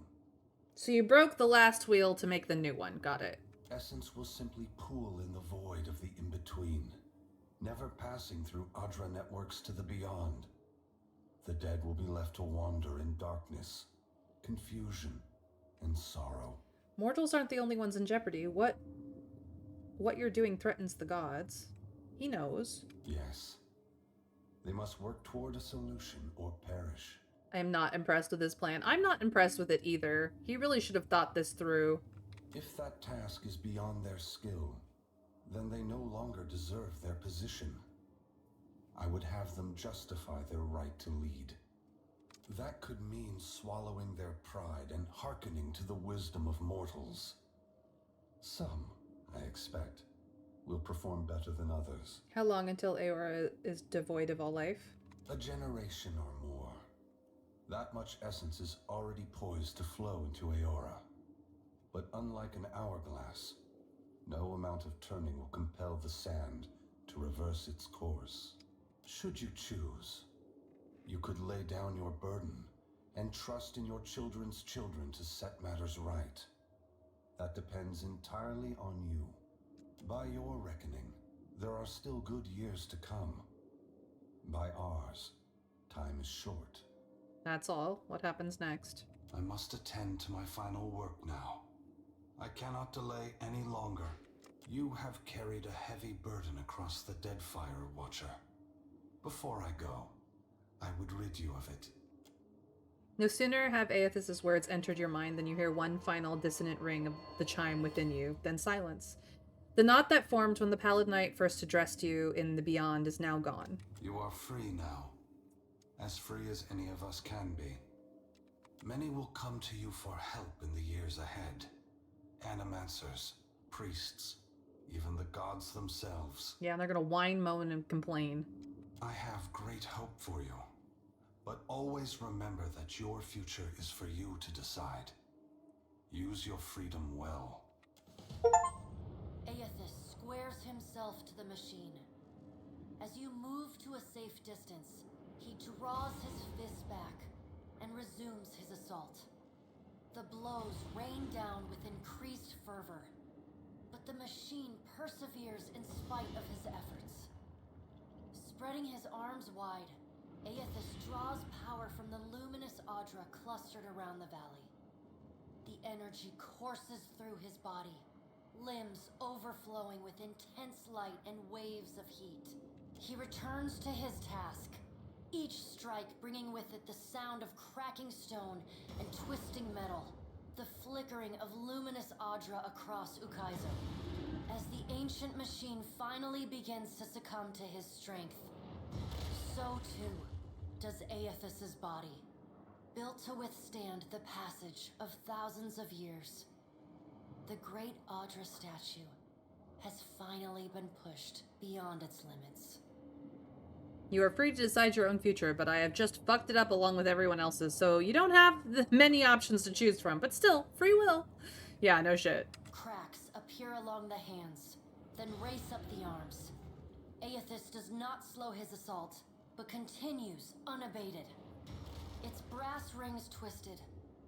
So you broke the last wheel to make the new one. Got it. Essence will simply pool in the void of the in-between, never passing through Adra networks to the beyond. The dead will be left to wander in darkness, confusion, and sorrow. Mortals aren't the only ones in jeopardy. What you're doing threatens the gods. He knows. Yes. They must work toward a solution or perish. I am not impressed with his plan. I'm not impressed with it either. He really should have thought this through. If that task is beyond their skill, then they no longer deserve their position. I would have them justify their right to lead. That could mean swallowing their pride and hearkening to the wisdom of mortals. Some, I expect, will perform better than others. How long until Eora is devoid of all life? A generation or more. That much essence is already poised to flow into Eora. But unlike an hourglass, no amount of turning will compel the sand to reverse its course. Should you choose, you could lay down your burden and trust in your children's children to set matters right. That depends entirely on you. By your reckoning, there are still good years to come. By ours, time is short. That's all. What happens next? I must attend to my final work now. I cannot delay any longer. You have carried a heavy burden across the Deadfire, Watcher. Before I go, I would rid you of it. No sooner have Aethys' words entered your mind than you hear one final dissonant ring of the chime within you, then silence. The knot that formed when the Pallid Knight first addressed you in the Beyond is now gone. You are free now. As free as any of us can be. Many will come to you for help in the years ahead. Animancers, priests, even the gods themselves. Yeah, and they're gonna whine, moan, and complain. I have great hope for you. But always remember that your future is for you to decide. Use your freedom well. Aethys squares himself to the machine. As you move to a safe distance, he draws his fist back and resumes his assault. The blows rain down with increased fervor, but the machine perseveres in spite of his efforts. Spreading his arms wide, Aethys draws power from the luminous Adra clustered around the valley. The energy courses through his body, limbs overflowing with intense light and waves of heat. He returns to his task, each strike bringing with it the sound of cracking stone and twisting metal, the flickering of luminous Adra across Ukaizo. As the ancient machine finally begins to succumb to his strength, so too does Aethys' body, built to withstand the passage of thousands of years. The great Adra statue has finally been pushed beyond its limits. You are free to decide your own future, but I have just fucked it up along with everyone else's, so you don't have many options to choose from, but still, free will. Yeah, no shit. Cracks appear along the hands, then race up the arms. Aethys does not slow his assault, but continues unabated. Its brass rings twisted.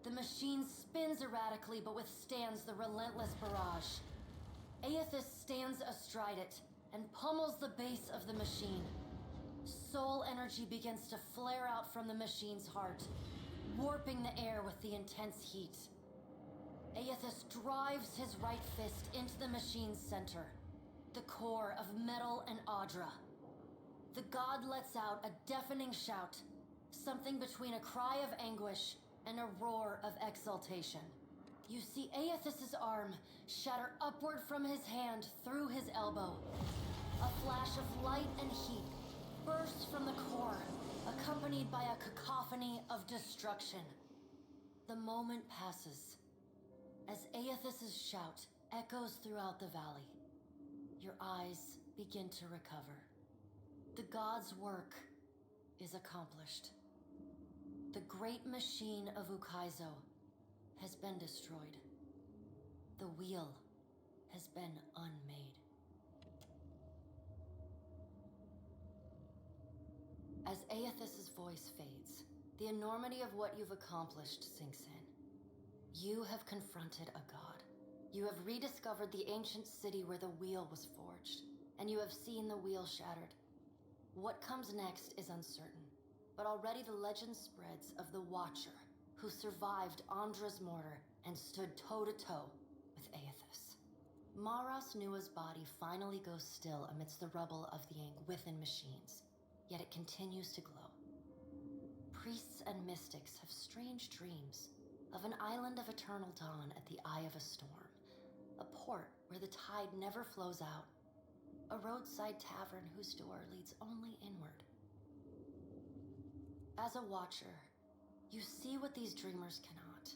The machine spins erratically but withstands the relentless barrage. Aethys stands astride it and pummels the base of the machine. Soul energy begins to flare out from the machine's heart, warping the air with the intense heat. Aethys drives his right fist into the machine's center, the core of metal and Adra. The god lets out a deafening shout, something between a cry of anguish and a roar of exultation. You see Aethys' arm shatter upward from his hand through his elbow. A flash of light and heat bursts from the core, accompanied by a cacophony of destruction. The moment passes. As Aethys's shout echoes throughout the valley, your eyes begin to recover. The god's work is accomplished. The great machine of Ukaizo has been destroyed. The wheel has been unmade. As Aethys's voice fades, the enormity of what you've accomplished sinks in. You have confronted a god. You have rediscovered the ancient city where the wheel was forged, and you have seen the wheel shattered. What comes next is uncertain, but already the legend spreads of the Watcher, who survived Andra's mortar and stood toe-to-toe with Aethys. Maras Nua's body finally goes still amidst the rubble of the Within machines, yet it continues to glow. Priests and mystics have strange dreams of an island of eternal dawn at the eye of a storm, a port where the tide never flows out, a roadside tavern whose door leads only inward. As a watcher, you see what these dreamers cannot.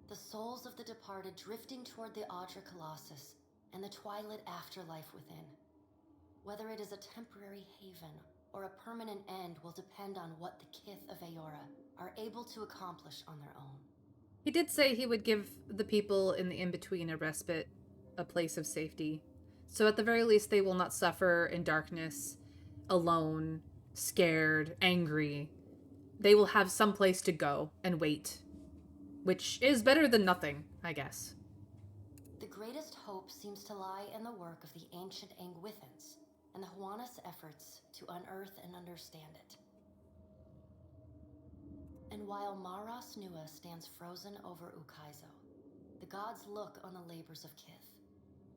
The souls of the departed drifting toward the Audra Colossus and the twilit afterlife within. Whether it is a temporary haven or a permanent end will depend on what the Kith of Aora are able to accomplish on their own. He did say he would give the people in the in-between a respite, a place of safety. So at the very least, they will not suffer in darkness, alone, scared, angry. They will have some place to go and wait, which is better than nothing, I guess. The greatest hope seems to lie in the work of the ancient Angwithans and the Huana's efforts to unearth and understand it. And while Maras Nua stands frozen over Ukaizo, the gods look on the labors of Kith,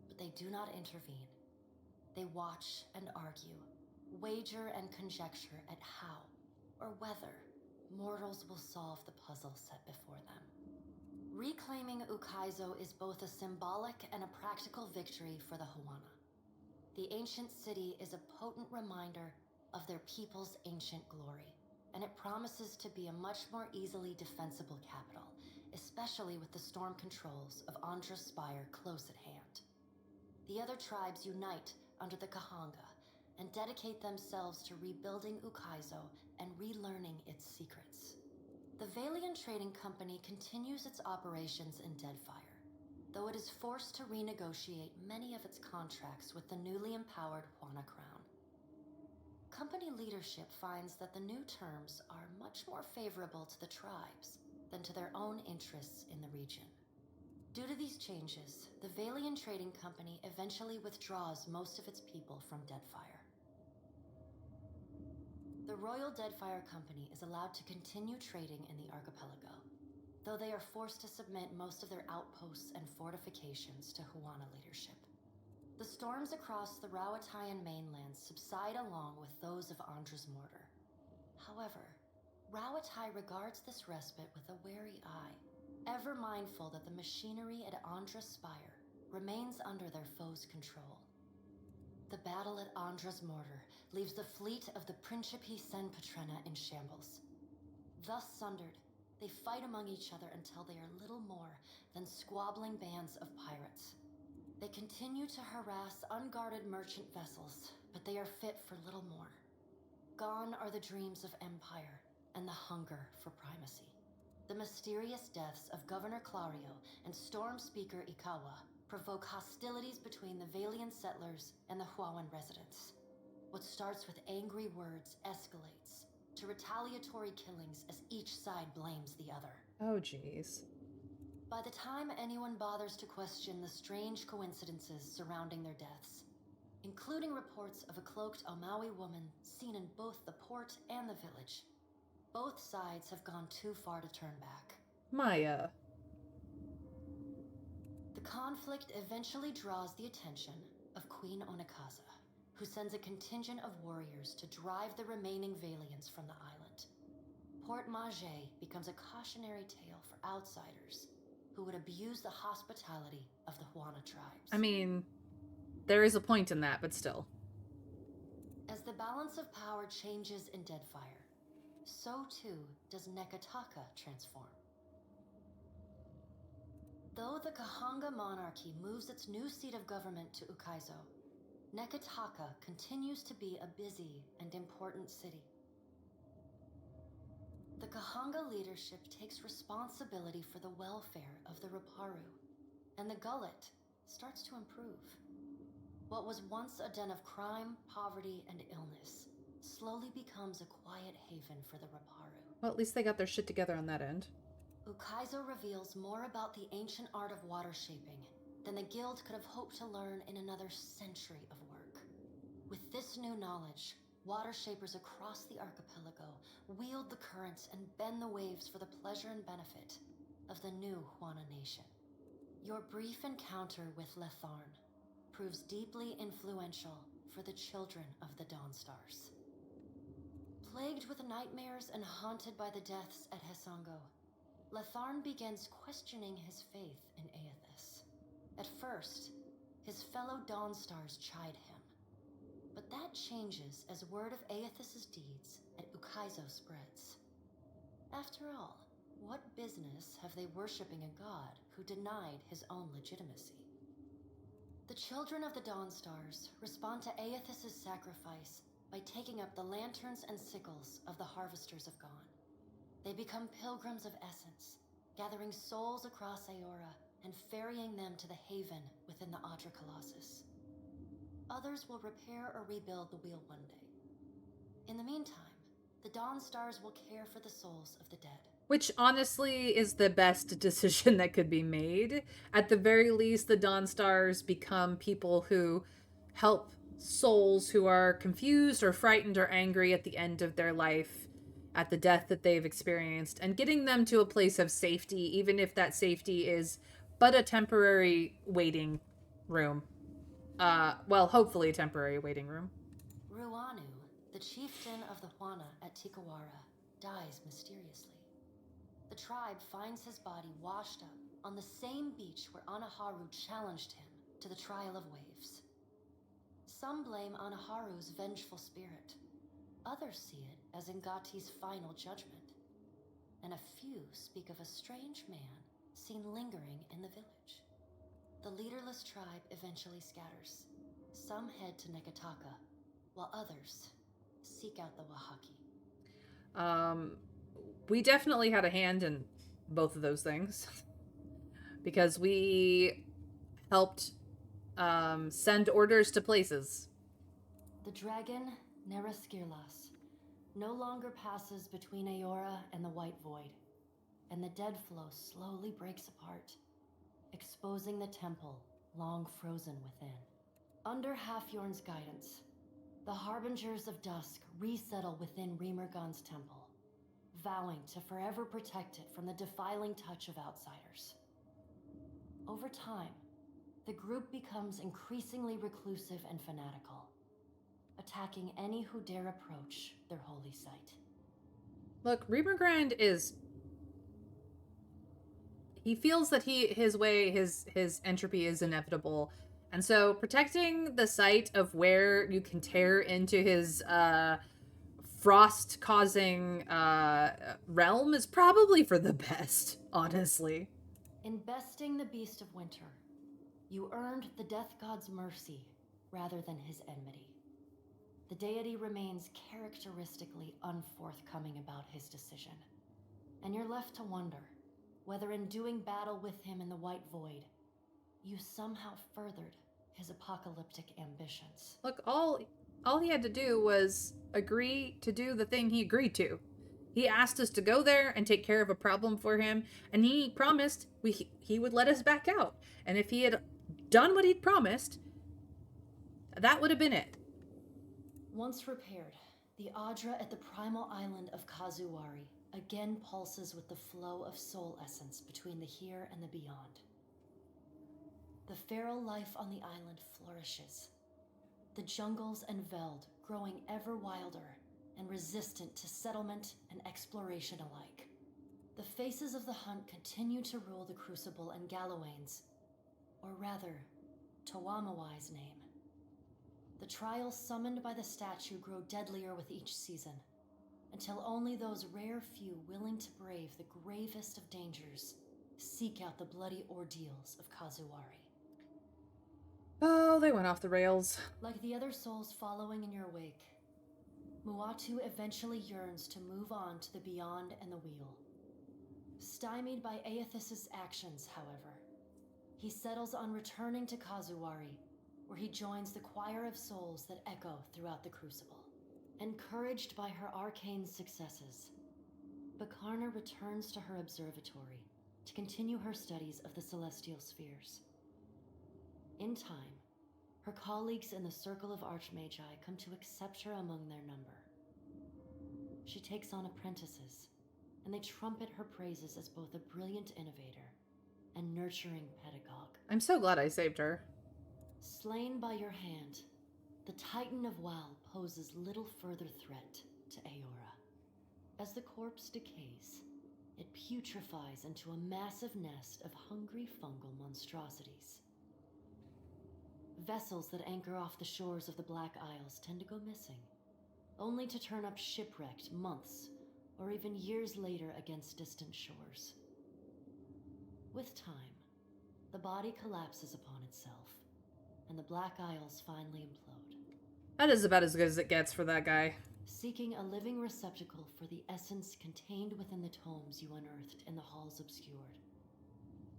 but they do not intervene. They watch and argue, wager and conjecture at how or whether mortals will solve the puzzle set before them. Reclaiming Ukaizo is both a symbolic and a practical victory for the Huana. The ancient city is a potent reminder of their people's ancient glory, and it promises to be a much more easily defensible capital, especially with the storm controls of Andra's Spire close at hand. The other tribes unite under the Kahanga and dedicate themselves to rebuilding Ukaizo and relearning its secrets. The Valian Trading Company continues its operations in Deadfire, though it is forced to renegotiate many of its contracts with the newly empowered Huana Crown. Company leadership finds that the new terms are much more favorable to the tribes than to their own interests in the region. Due to these changes, the Valian Trading Company eventually withdraws most of its people from Deadfire. The Royal Deadfire Company is allowed to continue trading in the archipelago, though they are forced to submit most of their outposts and fortifications to Huana leadership. The storms across the Rawatayan mainland subside along with those of Andra's mortar. However, Rawatai regards this respite with a wary eye, ever mindful that the machinery at Andra's Spire remains under their foe's control. The battle at Andra's mortar leaves the fleet of the Principe Sen Patrena in shambles. Thus sundered, they fight among each other until they are little more than squabbling bands of pirates. They continue to harass unguarded merchant vessels, but they are fit for little more. Gone are the dreams of empire and the hunger for primacy. The mysterious deaths of Governor Clario and Storm Speaker Ikawa provoke hostilities between the Valian settlers and the Huawan residents. What starts with angry words escalates to retaliatory killings as each side blames the other. Oh, jeez. By the time anyone bothers to question the strange coincidences surrounding their deaths, including reports of a cloaked Omawi woman seen in both the port and the village, both sides have gone too far to turn back. Maya. The conflict eventually draws the attention of Queen Onakaza, who sends a contingent of warriors to drive the remaining Valians from the island. Port Maje becomes a cautionary tale for outsiders who would abuse the hospitality of the Huana tribes. I mean, there is a point in that, but still. As the balance of power changes in Deadfire, so too does Nekataka transform. Though the Kahanga monarchy moves its new seat of government to Ukaizo, Nekataka continues to be a busy and important city. The Kahanga leadership takes responsibility for the welfare of the Raparu, and the Gullet starts to improve. What was once a den of crime, poverty, and illness slowly becomes a quiet haven for the Raparu. Well, at least they got their shit together on that end. Ukaizo reveals more about the ancient art of water shaping than the guild could have hoped to learn in another century of work. With this new knowledge, water shapers across the archipelago wield the currents and bend the waves for the pleasure and benefit of the new Huana nation. Your brief encounter with Letharn proves deeply influential for the children of the Dawnstars. Plagued with nightmares and haunted by the deaths at Hesango, Letharn begins questioning his faith in Aethys. At first, his fellow Dawnstars chide him, but that changes as word of Aethys' deeds at Ukaizo spreads. After all, what business have they worshipping a god who denied his own legitimacy? The children of the Dawnstars respond to Aethys' sacrifice by taking up the lanterns and sickles of the Harvesters of Gone. They become pilgrims of essence, gathering souls across Aora and ferrying them to the haven within the Adra Colossus. Others will repair or rebuild the wheel one day. In the meantime, the Dawnstars will care for the souls of the dead. Which honestly is the best decision that could be made. At the very least, the Dawnstars become people who help souls who are confused or frightened or angry at the end of their life, at the death that they've experienced, and getting them to a place of safety, even if that safety is but a temporary waiting room. Well, hopefully a temporary waiting room. Ruanu, the chieftain of the Huana at Tikawara, dies mysteriously. The tribe finds his body washed up on the same beach where Anaharu challenged him to the trial of waves. Some blame Anaharu's vengeful spirit. Others see it as Ngati's final judgment. And a few speak of a strange man seen lingering in the village. The leaderless tribe eventually scatters. Some head to Nekataka, while others seek out the Wahaki. We definitely had a hand in both of those things. Because we helped send orders to places. The dragon, Neraskirlas, no longer passes between Aora and the White Void, and the dead flow slowly breaks apart, exposing the temple long frozen within. Under Halfyorn's guidance, the Harbingers of Dusk resettle within Remergon's temple, vowing to forever protect it from the defiling touch of outsiders. Over time, the group becomes increasingly reclusive and fanatical, attacking any who dare approach their holy site. Look, Remergrand is... He feels that his entropy is inevitable. And so protecting the site of where you can tear into his frost-causing realm is probably for the best, honestly. In besting the Beast of Winter, you earned the Death God's mercy rather than his enmity. The deity remains characteristically unforthcoming about his decision, and you're left to wonder whether in doing battle with him in the White Void, you somehow furthered his apocalyptic ambitions. Look, all he had to do was agree to do the thing he agreed to. He asked us to go there and take care of a problem for him, and he promised he would let us back out. And if he had done what he'd promised, that would have been it. Once repaired, the Adra at the primal island of Kazuwari again pulses with the flow of soul essence between the here and the beyond. The feral life on the island flourishes, the jungles and veld growing ever wilder and resistant to settlement and exploration alike. The faces of the hunt continue to rule the Crucible and Gallowain's, or rather, Tawamawai's name. The trials summoned by the statue grow deadlier with each season, until only those rare few willing to brave the gravest of dangers seek out the bloody ordeals of Kazuwari. Oh, they went off the rails. Like the other souls following in your wake, Muatu eventually yearns to move on to the beyond and the wheel. Stymied by Aethys' actions, however, he settles on returning to Kazuwari, where he joins the choir of souls that echo throughout the Crucible. Encouraged by her arcane successes, Bakarna returns to her observatory to continue her studies of the celestial spheres. In time, her colleagues in the Circle of Archmagi come to accept her among their number. She takes on apprentices, and they trumpet her praises as both a brilliant innovator and nurturing pedagogue. I'm so glad I saved her. Slain by your hand, the Titan of Howl poses little further threat to Aora. As the corpse decays, it putrefies into a massive nest of hungry fungal monstrosities. Vessels that anchor off the shores of the Black Isles tend to go missing, only to turn up shipwrecked months or even years later against distant shores. With time, the body collapses upon itself, and the Black Isles finally implode. That is about as good as it gets for that guy. Seeking a living receptacle for the essence contained within the tomes you unearthed in the halls obscured,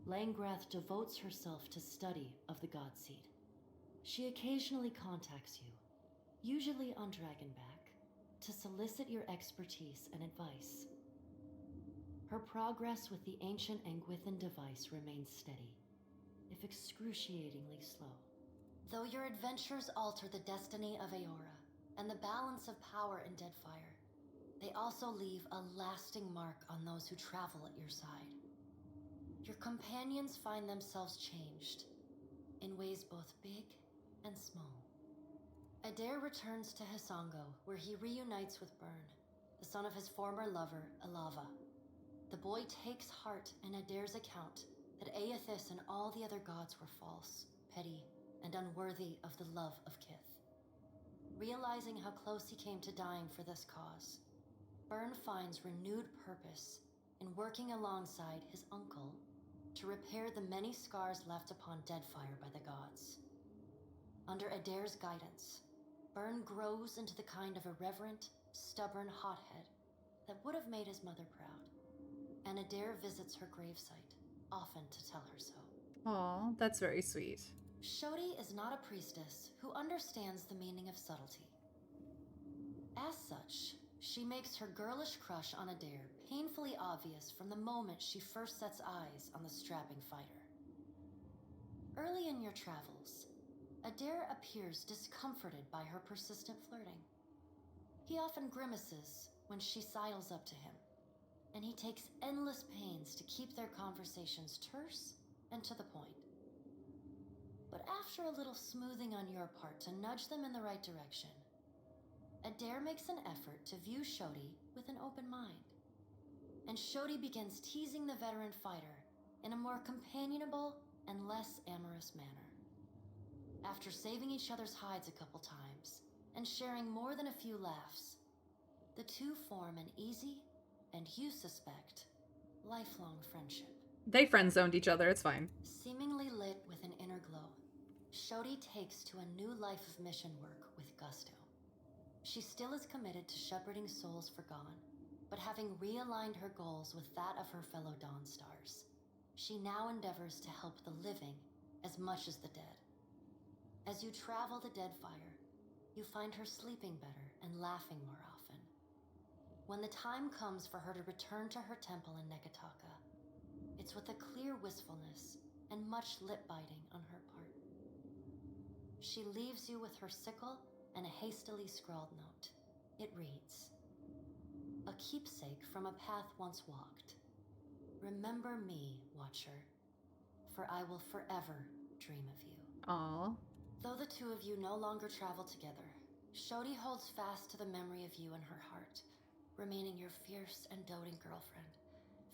Langgrath devotes herself to study of the Godseed. She occasionally contacts you, usually on Dragonback, to solicit your expertise and advice. Her progress with the ancient Anguithan device remains steady, if excruciatingly slow. Though your adventures alter the destiny of Aora and the balance of power in Deadfire, they also leave a lasting mark on those who travel at your side. Your companions find themselves changed, in ways both big and small. Adair returns to Hisango, where he reunites with Byrne, the son of his former lover, Alava. The boy takes heart in Adair's account that Aethys and all the other gods were false, petty, and unworthy of the love of Kith. Realizing how close he came to dying for this cause, Byrne finds renewed purpose in working alongside his uncle to repair the many scars left upon Deadfire by the gods. Under Adair's guidance, Byrne grows into the kind of irreverent, stubborn hothead that would have made his mother proud, and Adair visits her gravesite, often to tell her so. Aw, that's very sweet. Shodi is not a priestess who understands the meaning of subtlety. As such, she makes her girlish crush on Adair painfully obvious from the moment she first sets eyes on the strapping fighter. Early in your travels, Adair appears discomforted by her persistent flirting. He often grimaces when she sidles up to him, and he takes endless pains to keep their conversations terse and to the point. But after a little smoothing on your part to nudge them in the right direction, Adair makes an effort to view Shodi with an open mind. And Shodi begins teasing the veteran fighter in a more companionable and less amorous manner. After saving each other's hides a couple times and sharing more than a few laughs, the two form an easy, and you suspect, lifelong friendship. They friend-zoned each other, it's fine. Seemingly lit with an inner glow, Shodi takes to a new life of mission work with gusto. She still is committed to shepherding souls forgone, but having realigned her goals with that of her fellow Dawnstars, she now endeavors to help the living as much as the dead. As you travel the Deadfire, you find her sleeping better and laughing more often. When the time comes for her to return to her temple in Nekataka, it's with a clear wistfulness and much lip-biting on her part. She leaves you with her sickle and a hastily scrawled note. It reads, "A keepsake from a path once walked. Remember me, Watcher, for I will forever dream of you." Aww. Though the two of you no longer travel together, Shodi holds fast to the memory of you in her heart, remaining your fierce and doting girlfriend,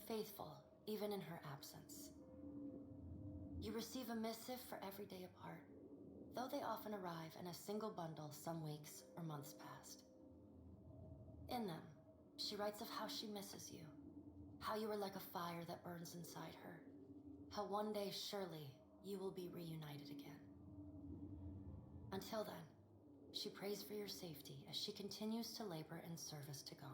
faithful even in her absence. You receive a missive for every day apart, though they often arrive in a single bundle some weeks or months past. In them, She writes of how she misses you, how you are like a fire that burns inside her, how one day surely you will be reunited again. Until then, she prays for your safety as she continues to labor in service to Gon.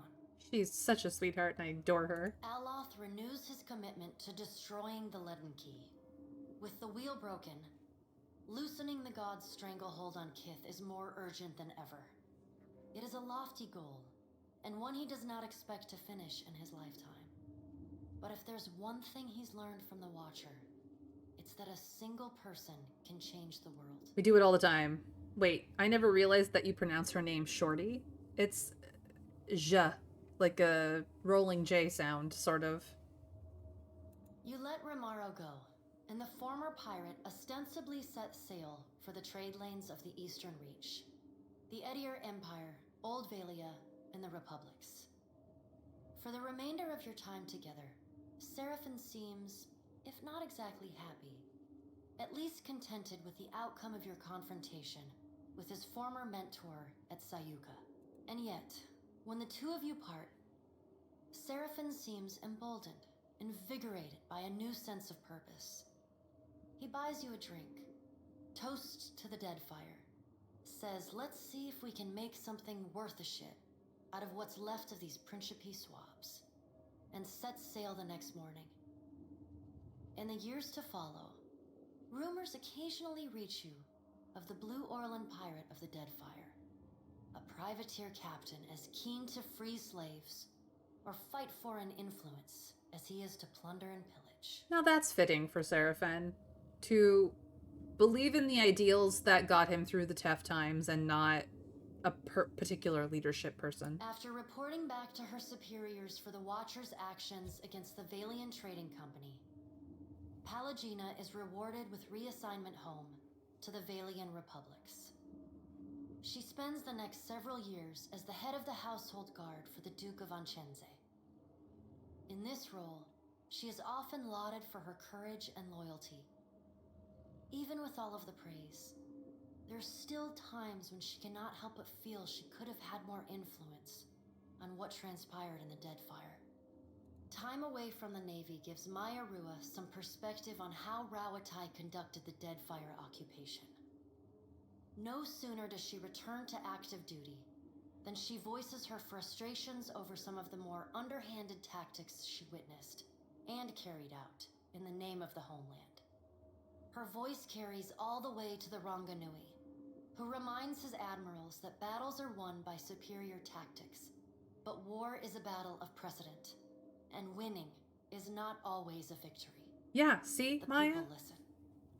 She's such a sweetheart and I adore her. Aloth renews his commitment to destroying the Leaden Key. With the wheel broken, loosening the god's stranglehold on Kith is more urgent than ever. It is a lofty goal, and one he does not expect to finish in his lifetime. But if there's one thing he's learned from the Watcher, it's that a single person can change the world. We do it all the time. Wait, I never realized that you pronounce her name Shorty. It's Ja, like a rolling J sound, sort of. You let Romaro go, and the former pirate ostensibly set sail for the trade lanes of the Eastern Reach, the Edier Empire, Old Valia, and the Republics. For the remainder of your time together, Seraphin seems, if not exactly happy, at least contented with the outcome of your confrontation with his former mentor at Sayuka. And yet, when the two of you part, Seraphin seems emboldened, invigorated by a new sense of purpose. He buys you a drink, toasts to the Deadfire, says let's see if we can make something worth a shit out of what's left of these Principe swabs, and sets sail the next morning. In the years to follow, rumors occasionally reach you of the Blue Orlan pirate of the Deadfire, a privateer captain as keen to free slaves or fight for an influence as he is to plunder and pillage. Now that's fitting for Seraphin, to believe in the ideals that got him through the tough times and not a particular leadership person. After reporting back to her superiors for the Watcher's actions against the Valian Trading Company, Palagina is rewarded with reassignment home to the Valian Republics. She spends the next several years as the head of the household guard for the Duke of Ancenze. In this role, she is often lauded for her courage and loyalty. Even with all of the praise, there's still times when she cannot help but feel she could have had more influence on what transpired in the Deadfire. Time away from the Navy gives Maya Rua some perspective on how Rawatai conducted the Deadfire occupation. No sooner does she return to active duty than she voices her frustrations over some of the more underhanded tactics she witnessed and carried out in the name of the homeland. Her voice carries all the way to the Ranganui, who reminds his admirals that battles are won by superior tactics, but war is a battle of precedent, and winning is not always a victory. Yeah, see, The Maya? people listen.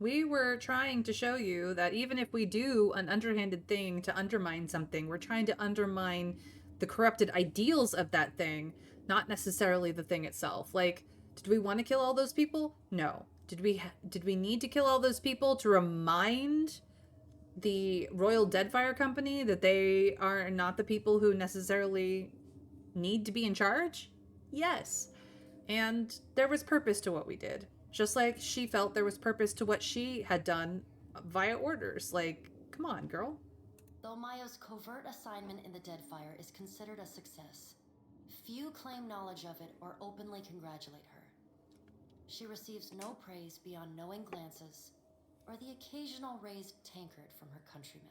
We were trying to show you that even if we do an underhanded thing to undermine something, we're trying to undermine the corrupted ideals of that thing, not necessarily the thing itself. Like, did we want to kill all those people? No. Did we need to kill all those people to remind the Royal Deadfire Company that they are not the people who necessarily need to be in charge? Yes. And there was purpose to what we did. Just like she felt there was purpose to what she had done via orders. Like, come on, girl. Though Maya's covert assignment in the Deadfire is considered a success, few claim knowledge of it or openly congratulate her. She receives no praise beyond knowing glances or the occasional raised tankard from her countrymen.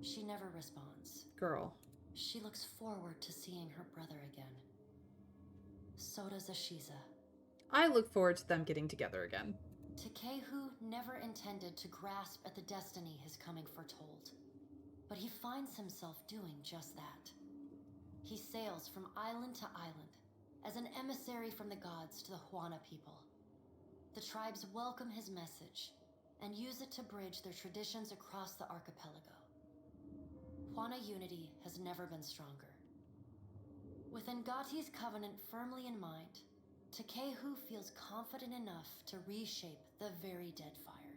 She never responds. Girl. She looks forward to seeing her brother again. So does Ashiza. I look forward to them getting together again. Takehu never intended to grasp at the destiny his coming foretold, but he finds himself doing just that. He sails from island to island as an emissary from the gods to the Huana people. The tribes welcome his message and use it to bridge their traditions across the archipelago. Huana unity has never been stronger. With Ngati's covenant firmly in mind, Takehu feels confident enough to reshape the very Deadfire.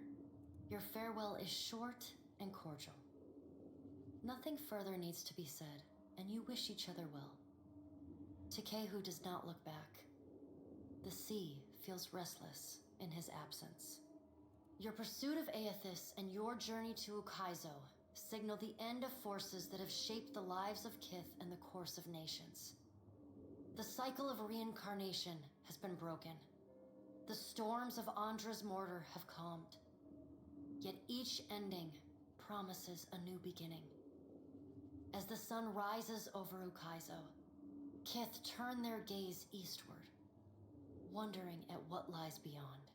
Your farewell is short and cordial. Nothing further needs to be said, and you wish each other well. Takehu does not look back. The sea feels restless in his absence. Your pursuit of Aethys and your journey to Ukaizo signal the end of forces that have shaped the lives of Kith and the course of nations. The cycle of reincarnation has been broken. The storms of Andra's mortar have calmed. Yet each ending promises a new beginning. As the sun rises over Ukaizo, Kith turn their gaze eastward, wondering at what lies beyond,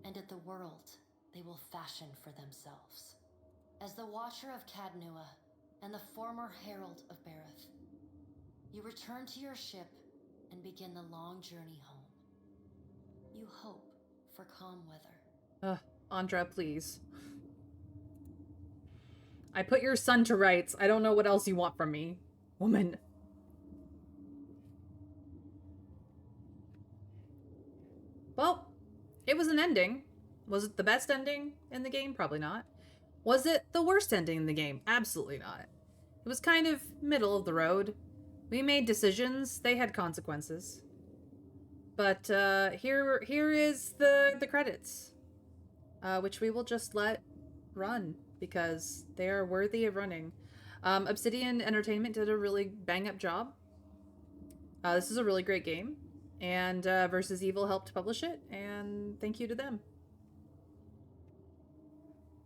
and at the world they will fashion for themselves. As the Watcher of Cadnua and the former Herald of Bareth, you return to your ship and begin the long journey home. You hope for calm weather. Andra, please. I put your son to rights. I don't know what else you want from me, woman. Well, it was an ending. Was it the best ending in the game? Probably not. Was it the worst ending in the game? Absolutely not. It was kind of middle of the road. We made decisions. They had consequences. But here is the credits, which we will just let run because they are worthy of running. Obsidian Entertainment did a really bang-up job. This is a really great game, and Versus Evil helped publish it, and thank you to them.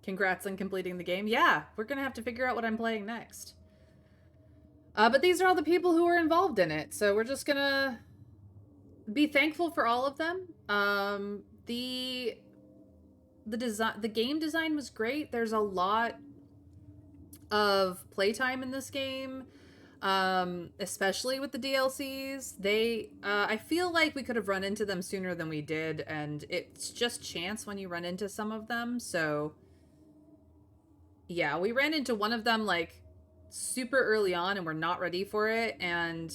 Congrats on completing the game. Yeah, we're gonna have to figure out what I'm playing next. But these are all the people who were involved in it, so we're just gonna be thankful for all of them. The game design was great. There's a lot of playtime in this game, especially with the DLCs. I feel like we could have run into them sooner than we did, and it's just chance when you run into some of them. So yeah, we ran into one of them like super early on and we're not ready for it, and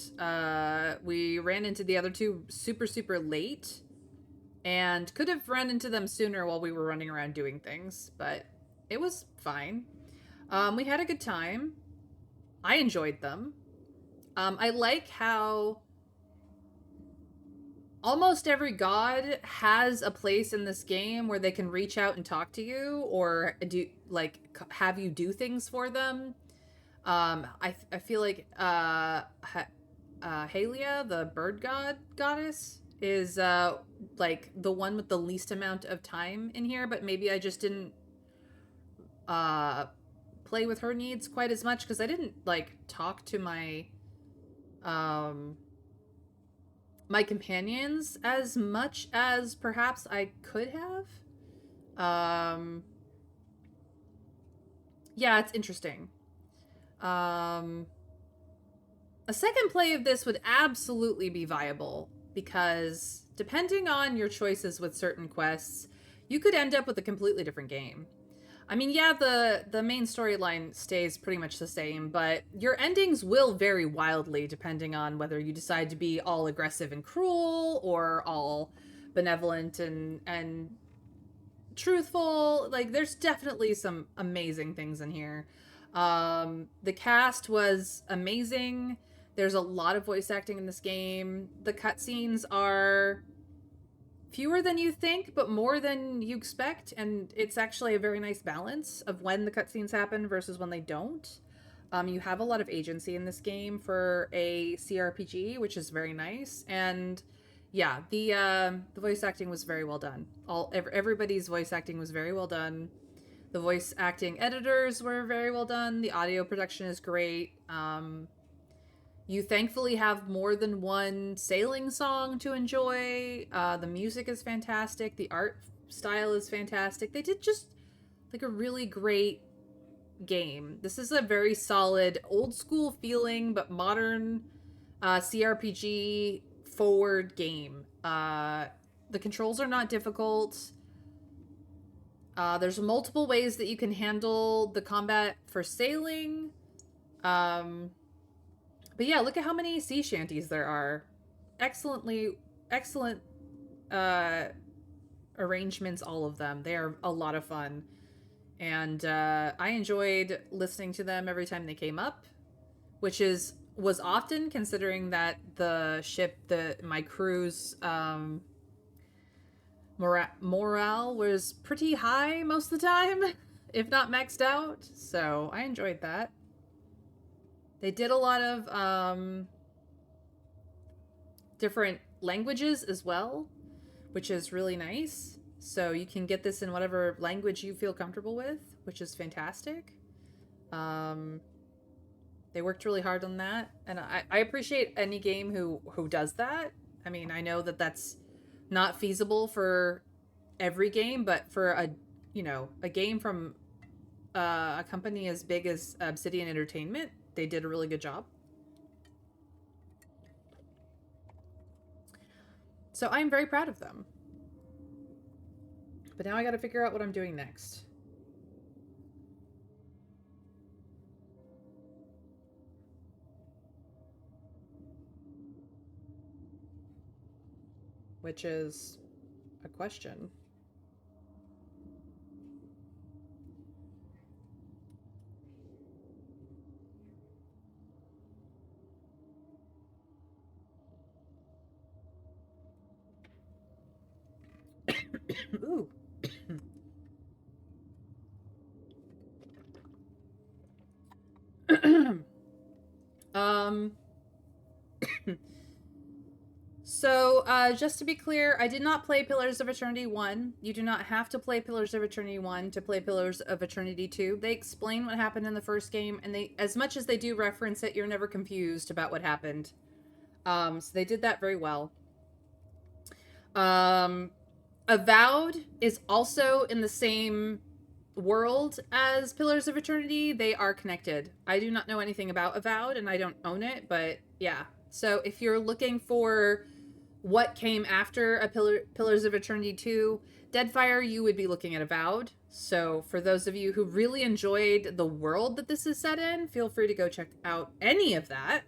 we ran into the other two super late and could have run into them sooner while we were running around doing things, but it was fine. We had a good time. I enjoyed them. I like how almost every god has a place in this game where they can reach out and talk to you or do like have you do things for them. I feel like Halia, the bird goddess, is like the one with the least amount of time in here, but maybe I just didn't play with her needs quite as much because I didn't like talk to my my companions as much as perhaps I could have. Yeah, it's interesting. A second play of this would absolutely be viable because depending on your choices with certain quests, you could end up with a completely different game. I mean, yeah, the main storyline stays pretty much the same, but your endings will vary wildly depending on whether you decide to be all aggressive and cruel or all benevolent and truthful. Like, there's definitely some amazing things in here. The cast was amazing. There's a lot of voice acting in this game. The cutscenes are fewer than you think, but more than you expect, and it's actually a very nice balance of when the cutscenes happen versus when they don't. You have a lot of agency in this game for a CRPG, which is very nice, and yeah, the voice acting was very well done. Everybody's voice acting was very well done. The voice acting editors were very well done. The audio production is great. You thankfully have more than one sailing song to enjoy. The music is fantastic. The art style is fantastic. They did just like a really great game. This is a very solid, old school feeling, but modern CRPG forward game. The controls are not difficult. There's multiple ways that you can handle the combat for sailing. But yeah, look at how many sea shanties there are. Excellent arrangements, all of them. They are a lot of fun. And I enjoyed listening to them every time they came up, which was often, considering that the ship, my crew's morale was pretty high most of the time, if not maxed out. So I enjoyed that. They did a lot of different languages as well, which is really nice. So you can get this in whatever language you feel comfortable with, which is fantastic. They worked really hard on that, and I appreciate any game who does that. I mean, I know that that's not feasible for every game, but for a game from a company as big as Obsidian Entertainment, they did a really good job. So I'm very proud of them. But now I gotta figure out what I'm doing next. Which is a question. Ooh. So, just to be clear, I did not play Pillars of Eternity 1. You do not have to play Pillars of Eternity 1 to play Pillars of Eternity 2. They explain what happened in the first game, and they, as much as they do reference it, you're never confused about what happened. So they did that very well. Avowed is also in the same world as Pillars of Eternity. They are connected. I do not know anything about Avowed, and I don't own it, but yeah. So if you're looking for what came after a Pillars of Eternity 2, Deadfire, you would be looking at Avowed. So for those of you who really enjoyed the world that this is set in, feel free to go check out any of that.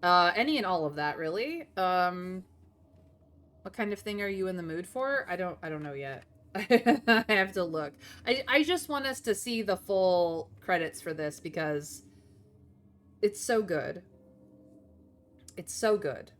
Any and all of that, really. What kind of thing are you in the mood for? I don't know yet. I have to look. I just want us to see the full credits for this because it's so good. It's so good.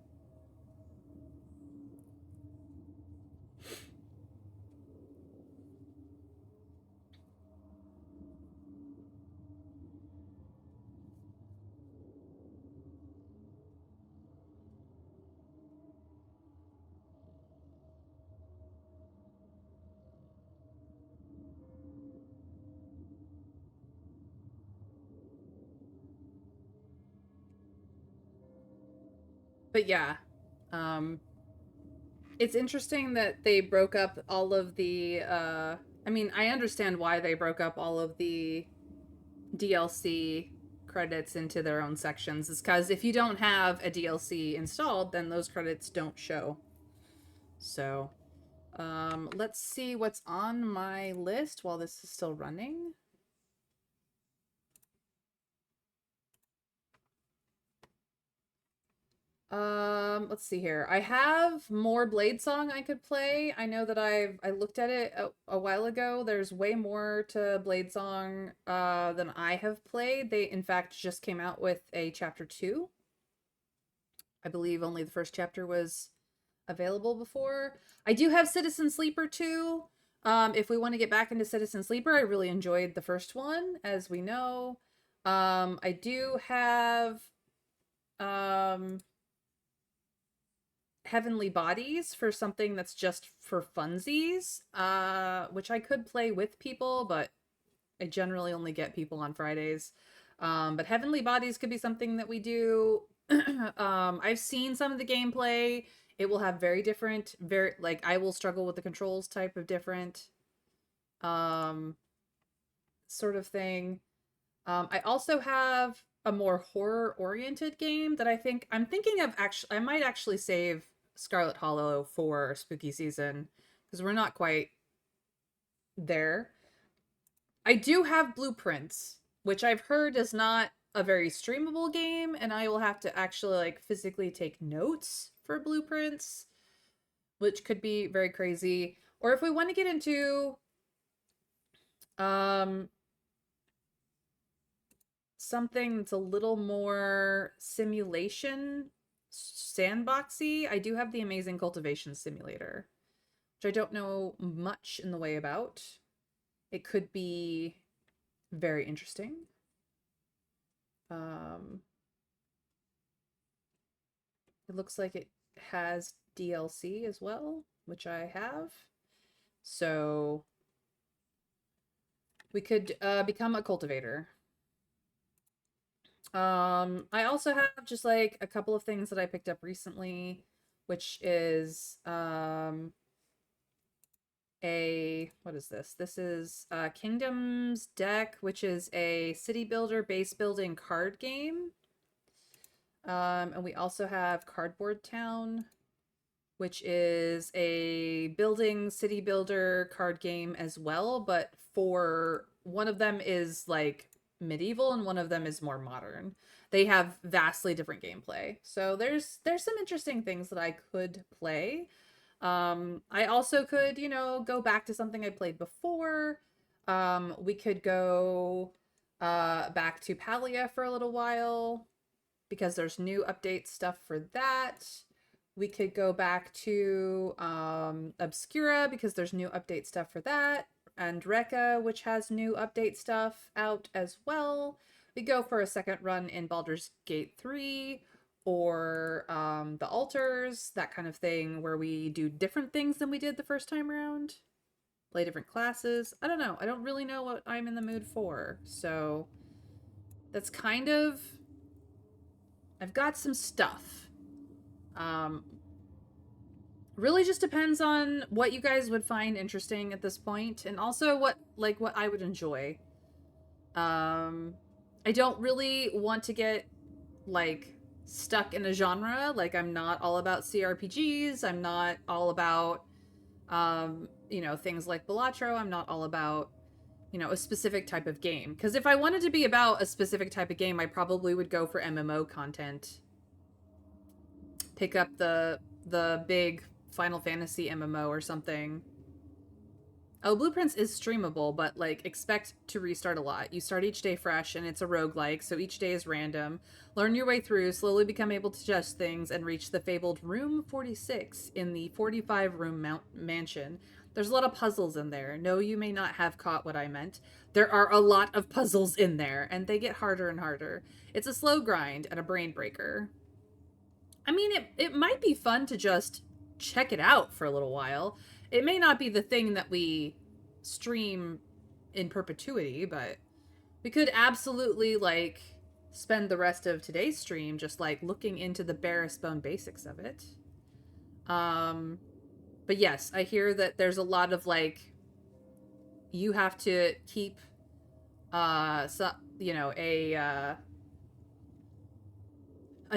But yeah, it's interesting that they broke up all of the, I mean, I understand why they broke up all of the DLC credits into their own sections. Is because if you don't have a DLC installed, then those credits don't show. So, let's see what's on my list while this is still running. Let's see here. I have more Bladesong I could play. I know that I looked at it a while ago. There's way more to Bladesong than I have played. They, in fact, just came out with a chapter 2. I believe only the first chapter was available before. I do have Citizen Sleeper 2. If we want to get back into Citizen Sleeper, I really enjoyed the first one, as we know. I do have Heavenly Bodies for something that's just for funsies, which I could play with people, but I generally only get people on Fridays. But Heavenly Bodies could be something that we do. I've seen some of the gameplay. It will have very different, like, I will struggle with the controls type of different sort of thing. I also have a more horror-oriented game that I'm thinking of I might actually save Scarlet Hollow for spooky season because we're not quite there. I do have Blueprints, which I've heard is not a very streamable game, and I will have to actually like physically take notes for Blueprints, which could be very crazy. Or if we want to get into something that's a little more simulation sandboxy, I do have the Amazing Cultivation Simulator, which I don't know much in the way about. It could be very interesting. It looks like it has DLC as well, which I have. So we could become a cultivator. I also have just like a couple of things that I picked up recently, which is what is this? This is Kingdoms Deck, which is a city builder base building card game. And we also have Cardboard Town, which is a building city builder card game as well, but for one of them is like medieval and one of them is more modern. They have vastly different gameplay. So there's some interesting things that I could play. I also could, you know, go back to something I played before. We could go back to Palia for a little while because there's new update stuff for that. We could go back to Obscura because there's new update stuff for that. And Rekka, which has new update stuff out as well. We go for a second run in Baldur's Gate 3 or the Altars, that kind of thing, where we do different things than we did the first time around. Play different classes. I don't know. I don't really know what I'm in the mood for. So that's kind of... I've got some stuff. Really just depends on what you guys would find interesting at this point, and also what I would enjoy. I don't really want to get like stuck in a genre. Like, I'm not all about CRPGs. I'm not all about you know, things like Balatro. I'm not all about, you know, a specific type of game. Because if I wanted to be about a specific type of game, I probably would go for MMO content. Pick up the big Final Fantasy MMO or something. Oh, Blueprints is streamable, but like expect to restart a lot. You start each day fresh and it's a roguelike, so each day is random. Learn your way through, slowly become able to judge things, and reach the fabled Room 46 in the 45-room mansion. There's a lot of puzzles in there. No, you may not have caught what I meant. There are a lot of puzzles in there, and they get harder and harder. It's a slow grind and a brain breaker. I mean, it might be fun to just check it out for a little while. It may not be the thing that we stream in perpetuity, but we could absolutely, like, spend the rest of today's stream just, like, looking into the barest bone basics of it. But yes, I hear that there's a lot of, like, you have to keep, you know, a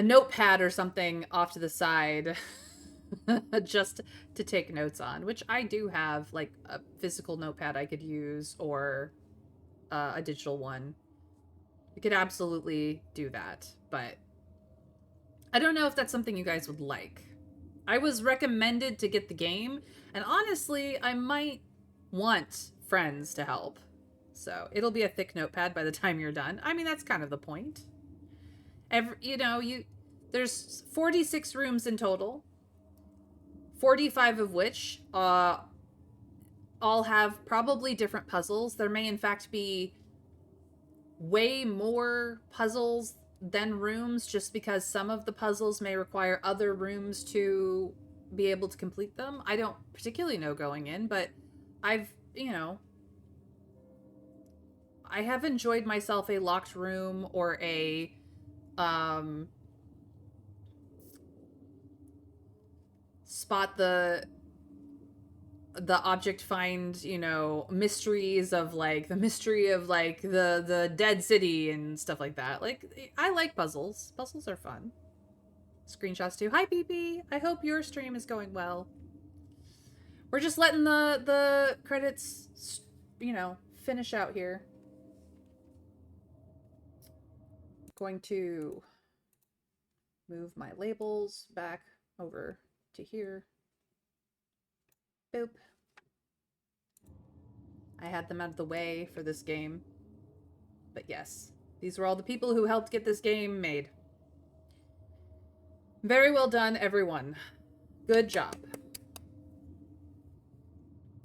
notepad or something off to the side just to take notes on, which I do have, like a physical notepad I could use, or a digital one. We could absolutely do that, but I don't know if that's something you guys would like. I was recommended to get the game, and honestly, I might want friends to help. So it'll be a thick notepad by the time you're done. I mean, that's kind of the point. There's 46 rooms in total, 45 of which all have probably different puzzles. There may in fact be way more puzzles than rooms, just because some of the puzzles may require other rooms to be able to complete them. I don't particularly know going in, but I have enjoyed myself a locked room or a spot the object find, mysteries of, like, the mystery of, like, the dead city and stuff like that. Like, I like puzzles. Puzzles are fun. Screenshots too. Hi, PP. I hope your stream is going well. We're just letting the credits, finish out here. Going to move my labels back over to here. Boop. I had them out of the way for this game. But yes, these were all the people who helped get this game made. Very well done, everyone. Good job.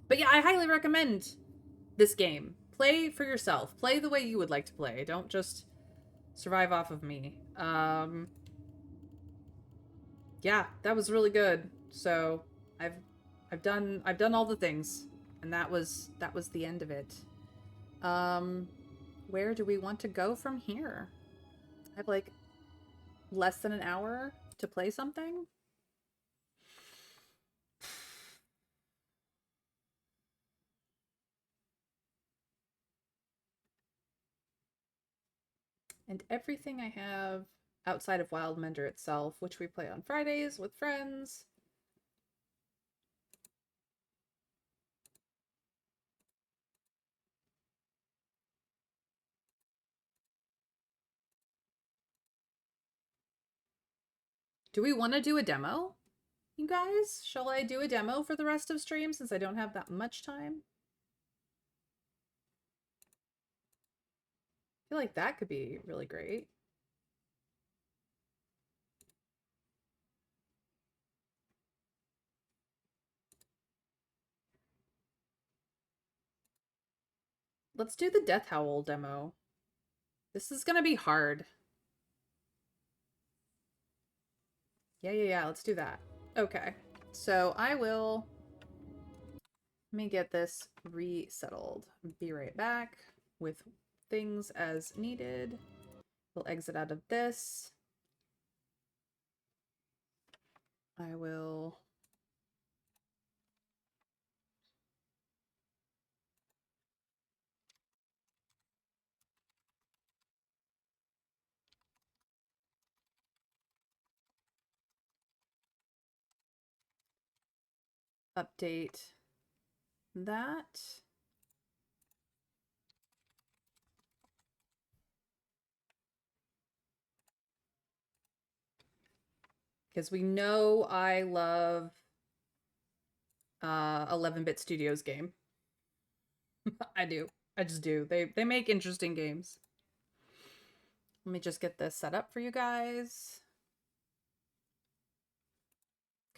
But yeah, I highly recommend this game. Play for yourself. Play the way you would like to play. Don't just survive off of me. Yeah, that was really good. So I've done all the things, and that was the end of it. Where do we want to go from here? I have like less than an hour to play something. And everything I have outside of Wildmender itself, which we play on Fridays with friends. Do we want to do a demo, you guys? Shall I do a demo for the rest of stream since I don't have that much time? I feel like that could be really great. Let's do the Death Howl demo. This is gonna be hard. Yeah, let's do that. Okay, so I will... Let me get this resettled. Be right back with things as needed. We'll exit out of this. I will... update that. Because we know I love 11-bit Studios game. I do. I just do. They make interesting games. Let me just get this set up for you guys.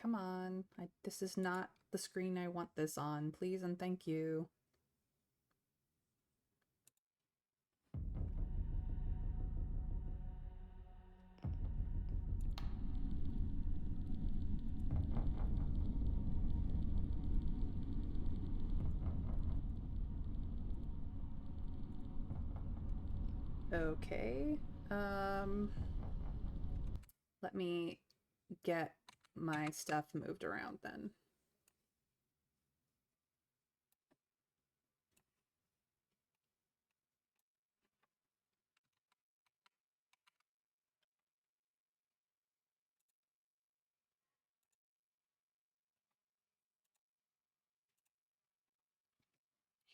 Come on. This is not the screen I want this on. Please and thank you. Okay. Let me get my stuff moved around then.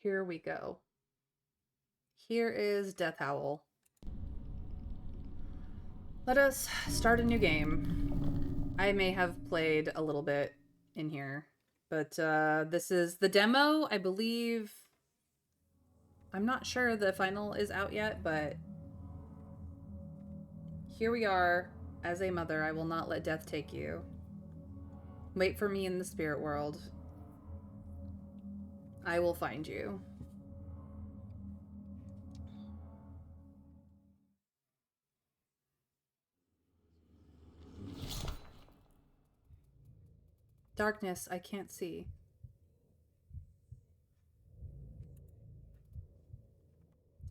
Here we go. Here is Death Howl. Let us start a new game. I may have played a little bit in here, but this is the demo, I believe. I'm not sure the final is out yet, but here we are. As a mother, I will not let death take you. Wait for me in the spirit world. I will find you. Darkness, I can't see.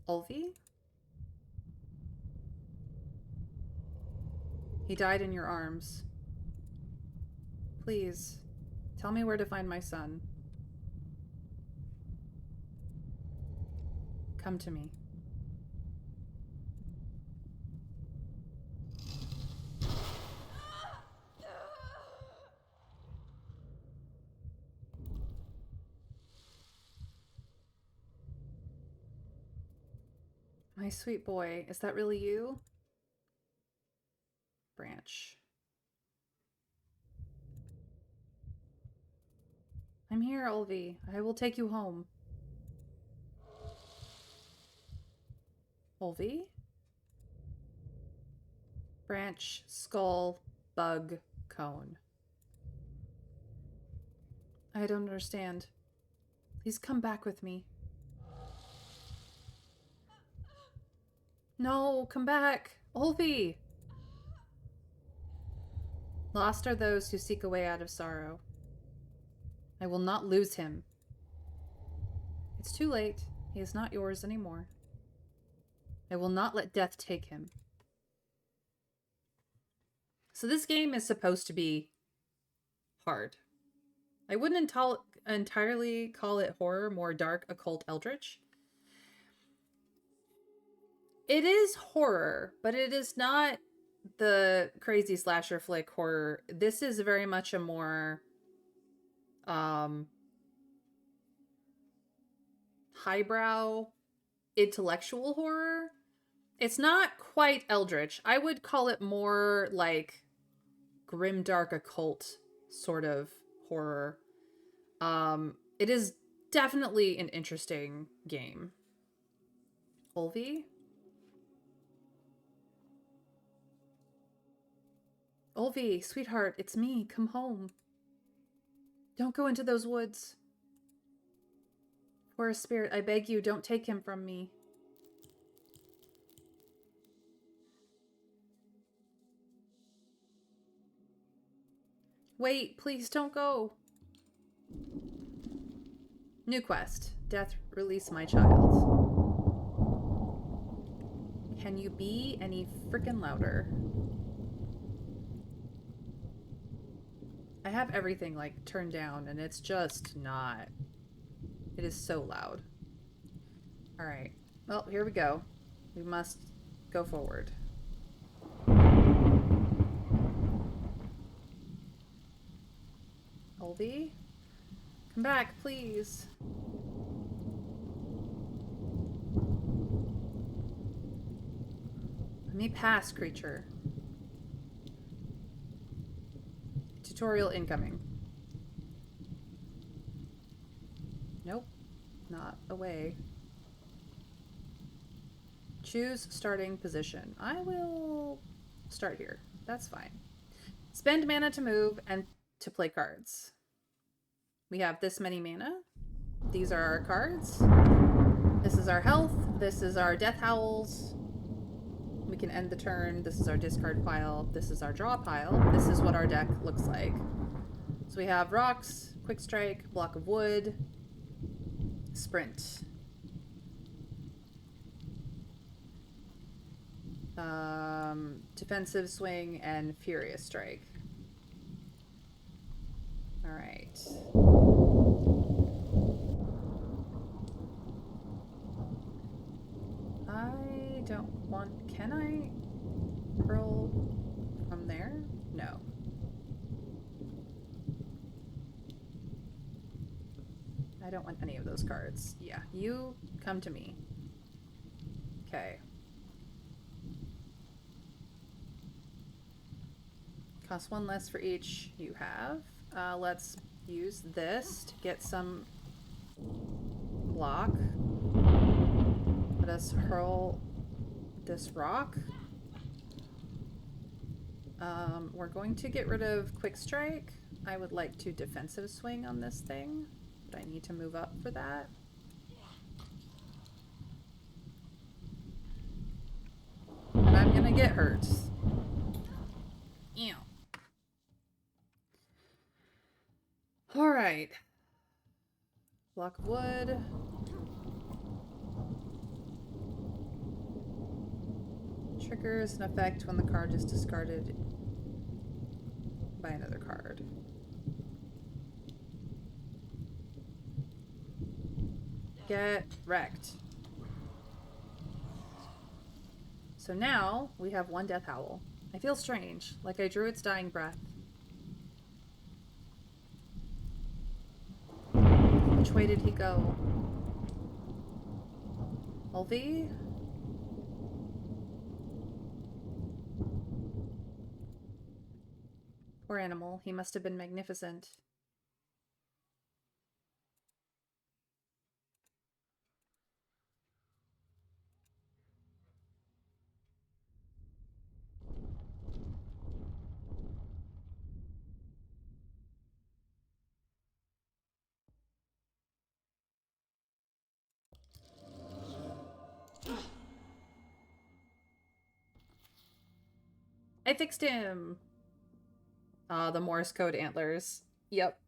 Ulvi? He died in your arms. Please, tell me where to find my son. Come to me. My sweet boy, is that really you? Branch. I'm here, Ulvi. I will take you home. Ulvi? Branch, skull, bug, cone. I don't understand. Please come back with me. No, come back. Ulvi! Lost are those who seek a way out of sorrow. I will not lose him. It's too late. He is not yours anymore. I will not let death take him. So this game is supposed to be hard. I wouldn't entirely call it horror, more dark, occult, eldritch. It is horror, but it is not the crazy slasher flick horror. This is very much a more highbrow, intellectual horror. It's not quite eldritch. I would call it more like grimdark occult sort of horror. It is definitely an interesting game. Olvi? Olvi, sweetheart, it's me. Come home. Don't go into those woods. Forest spirit, I beg you, don't take him from me. Wait, please don't go. New quest. Death, release my child. Can you be any freaking louder? I have everything like turned down and it's just not. It is so loud. Alright. Well, here we go. We must go forward. Olvi? Come back, please. Let me pass, creature. Tutorial incoming. Nope. Not away. Choose starting position. I will start here. That's fine. Spend mana to move and to play cards. We have this many mana. These are our cards. This is our health. This is our death howls. We can end the turn. This is our discard pile. This is our draw pile. This is what our deck looks like. So we have rocks, quick strike, block of wood, sprint. Defensive swing and furious strike. All right. I don't want... Can I hurl from there? No. I don't want any of those cards. Yeah, you come to me. Okay. Cost one less for each you have. Let's use this to get some block. Let us hurl this rock. We're going to get rid of quick strike. I would like to defensive swing on this thing, but I need to move up for that. And I'm gonna get hurt. Ew. All right. Block of wood. Triggers an effect when the card is discarded by another card. Get wrecked. So now we have one death howl. I feel strange, like I drew its dying breath. Which way did he go? Olvi? Poor animal. He must have been magnificent. I fixed him! The Morse code antlers. Yep.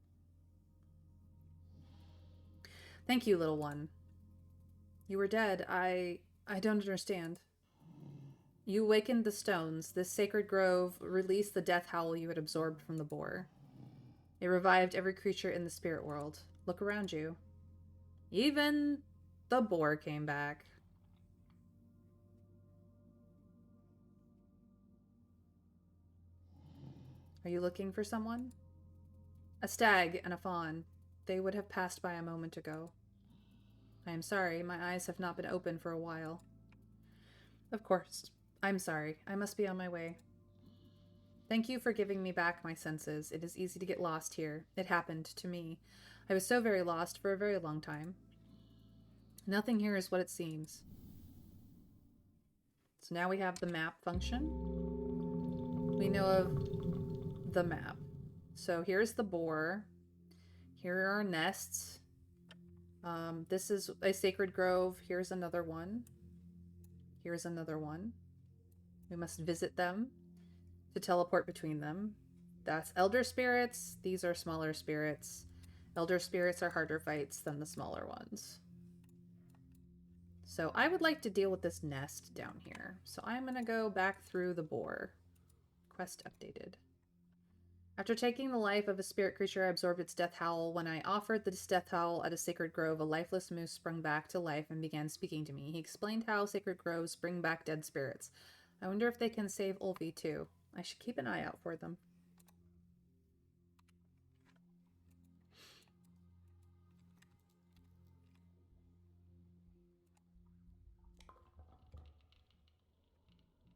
Thank you, little one. You were dead. I don't understand. You awakened the stones. This sacred grove released the death howl you had absorbed from the boar. It revived every creature in the spirit world. Look around you. Even the boar came back. Are you looking for someone? A stag and a fawn. They would have passed by a moment ago. I am sorry, my eyes have not been open for a while. Of course. I'm sorry. I must be on my way. Thank you for giving me back my senses. It is easy to get lost here. It happened to me. I was so very lost for a very long time. Nothing here is what it seems. So now we have the map function. We know of the map. So here's the boar. Here are our nests. This is a sacred grove. Here's another one. Here's another one. We must visit them to teleport between them. That's elder spirits. These are smaller spirits. Elder spirits are harder fights than the smaller ones. So I would like to deal with this nest down here. So I'm going to go back through the boar. Quest updated. After taking the life of a spirit creature, I absorbed its death howl. When I offered this death howl at a sacred grove, a lifeless moose sprung back to life and began speaking to me. He explained how sacred groves bring back dead spirits. I wonder if they can save Ulvi too. I should keep an eye out for them.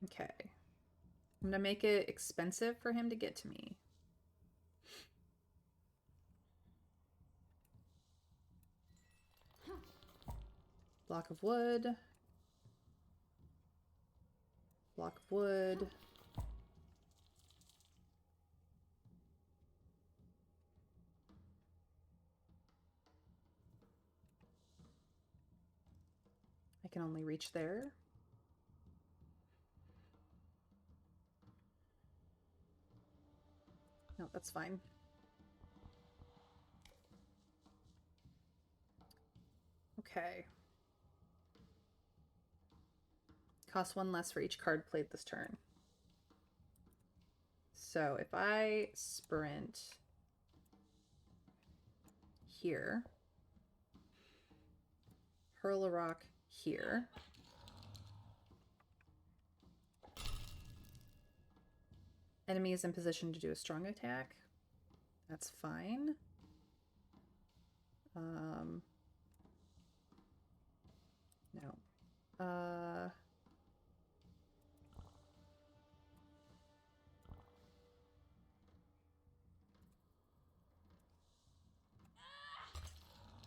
Okay. I'm gonna make it expensive for him to get to me. Block of wood. Block of wood. I can only reach there. No, that's fine. Okay. Costs one less for each card played this turn. So if I sprint here, hurl a rock here, enemy is in position to do a strong attack. That's fine. No.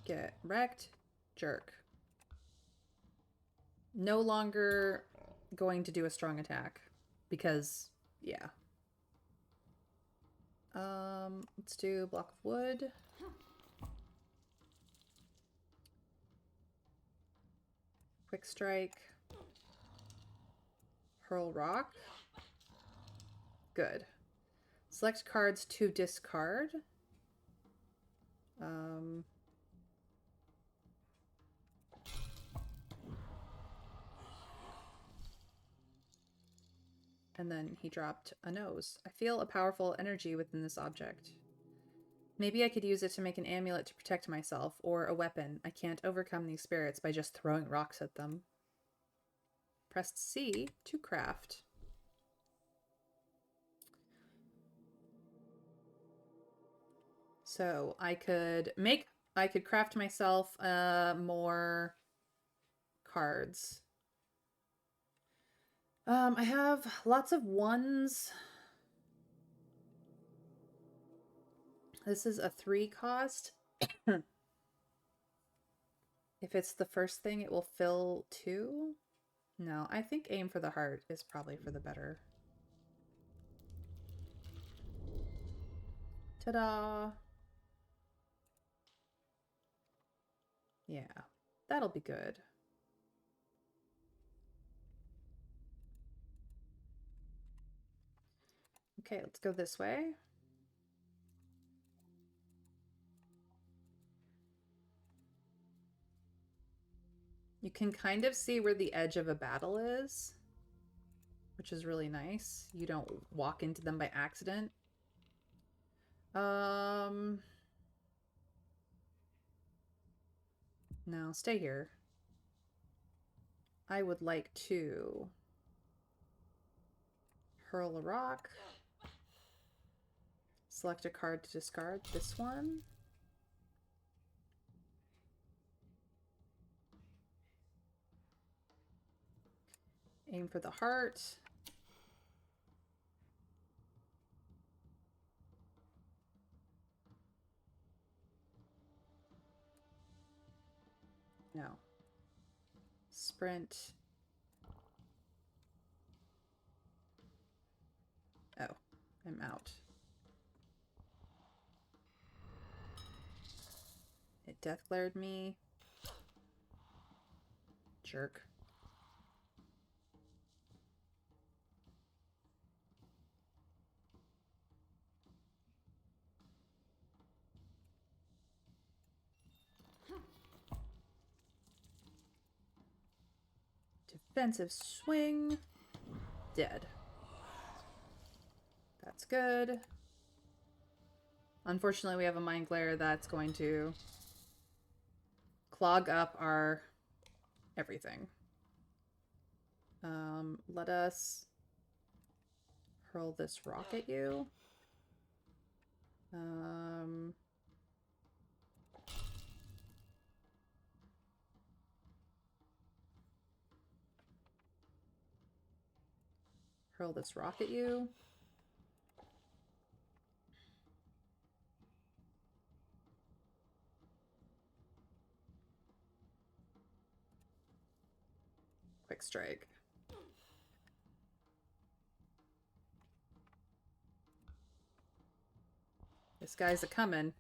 Get wrecked. Jerk. No longer going to do a strong attack because, yeah. Let's do a block of wood. Quick strike. Hurl rock. Good. Select cards to discard. And then he dropped a nose. I feel a powerful energy within this object. Maybe I could use it to make an amulet to protect myself, or a weapon. I can't overcome these spirits by just throwing rocks at them. Press C to craft. So I could craft myself more cards. I have lots of ones. This is a 3 cost. If it's the first thing, it will fill 2. No, I think aim for the heart is probably for the better. Ta-da! Yeah, that'll be good. Okay, let's go this way. You can kind of see where the edge of a battle is, which is really nice. You don't walk into them by accident. No, stay here. I would like to hurl a rock. Select a card to discard. This one. Aim for the heart. No. Sprint. Oh, I'm out. It death glared me. Jerk. Defensive swing. Dead. That's good. Unfortunately, we have a mind glare that's going to clog up our everything. Let us hurl this rock at you. Hurl this rock at you. Quick strike. This guy's a coming.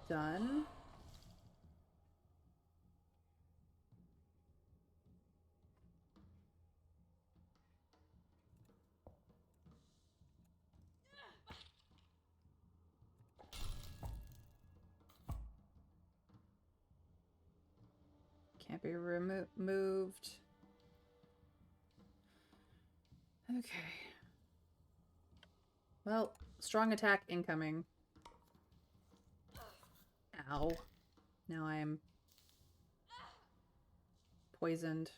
Done. Can't be moved. Okay. Well, strong attack incoming. Ow. Now I am poisoned.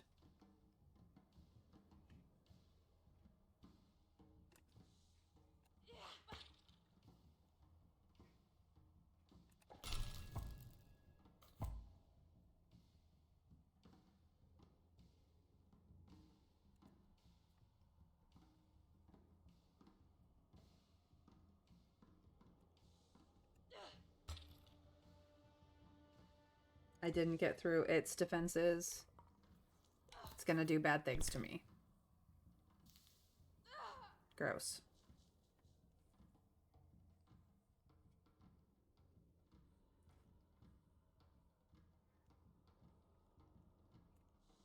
I didn't get through its defenses. It's gonna do bad things to me. Gross.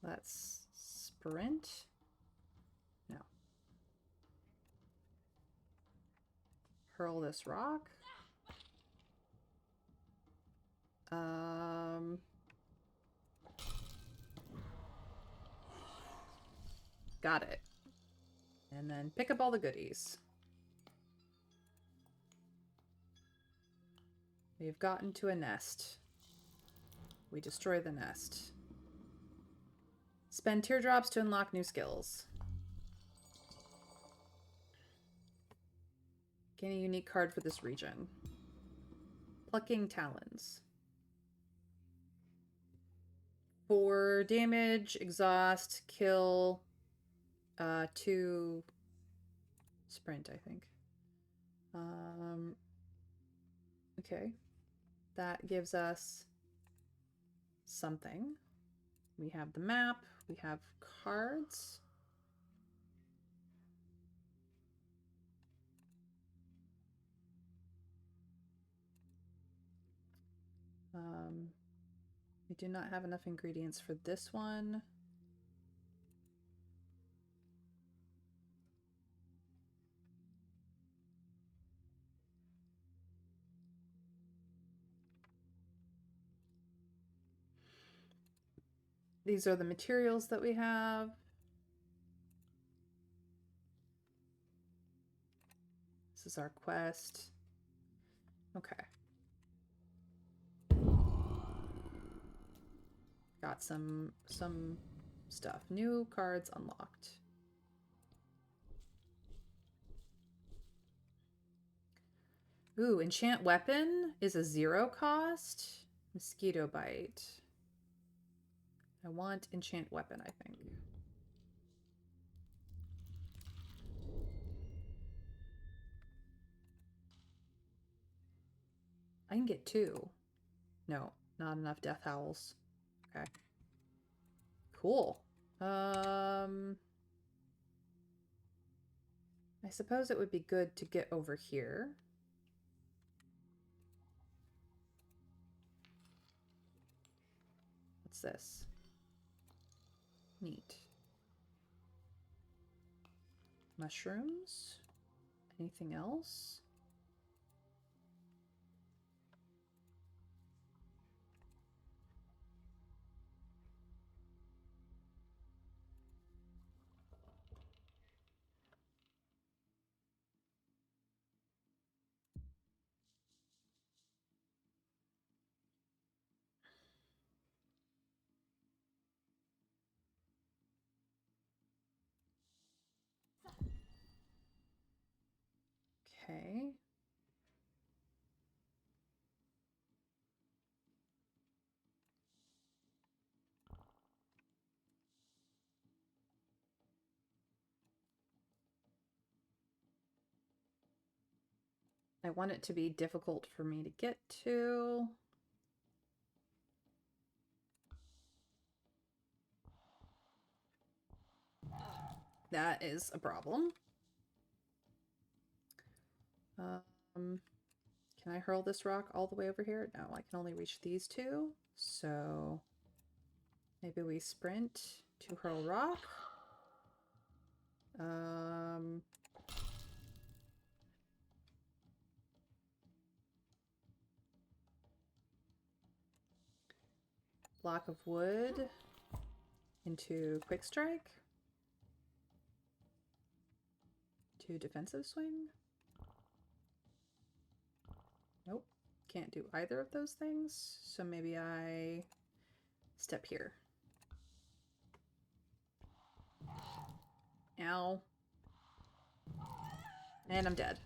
Let's sprint. No. Hurl this rock. Got it. And then pick up all the goodies. We've gotten to a nest. We destroy the nest. Spend teardrops to unlock new skills. Gain a unique card for this region. Plucking Talons. For damage, exhaust, kill, 2 sprint, I think. Okay. That gives us something. We have the map. We have cards. We do not have enough ingredients for this one. These are the materials that we have. This is our quest. Okay. Got some stuff. New cards unlocked. Ooh, enchant weapon is a 0 cost. Mosquito bite. I want enchant weapon, I think. I can get 2. No, not enough death howls. Okay. Cool. I suppose it would be good to get over here. What's this? Neat. Mushrooms? Anything else? Okay. I want it to be difficult for me to get to. That is a problem. Can I hurl this rock all the way over here? No, I can only reach these two. So maybe we sprint to hurl rock. Block of wood into quick strike. To defensive swing. Nope, can't do either of those things. So maybe I step here. Ow. And I'm dead.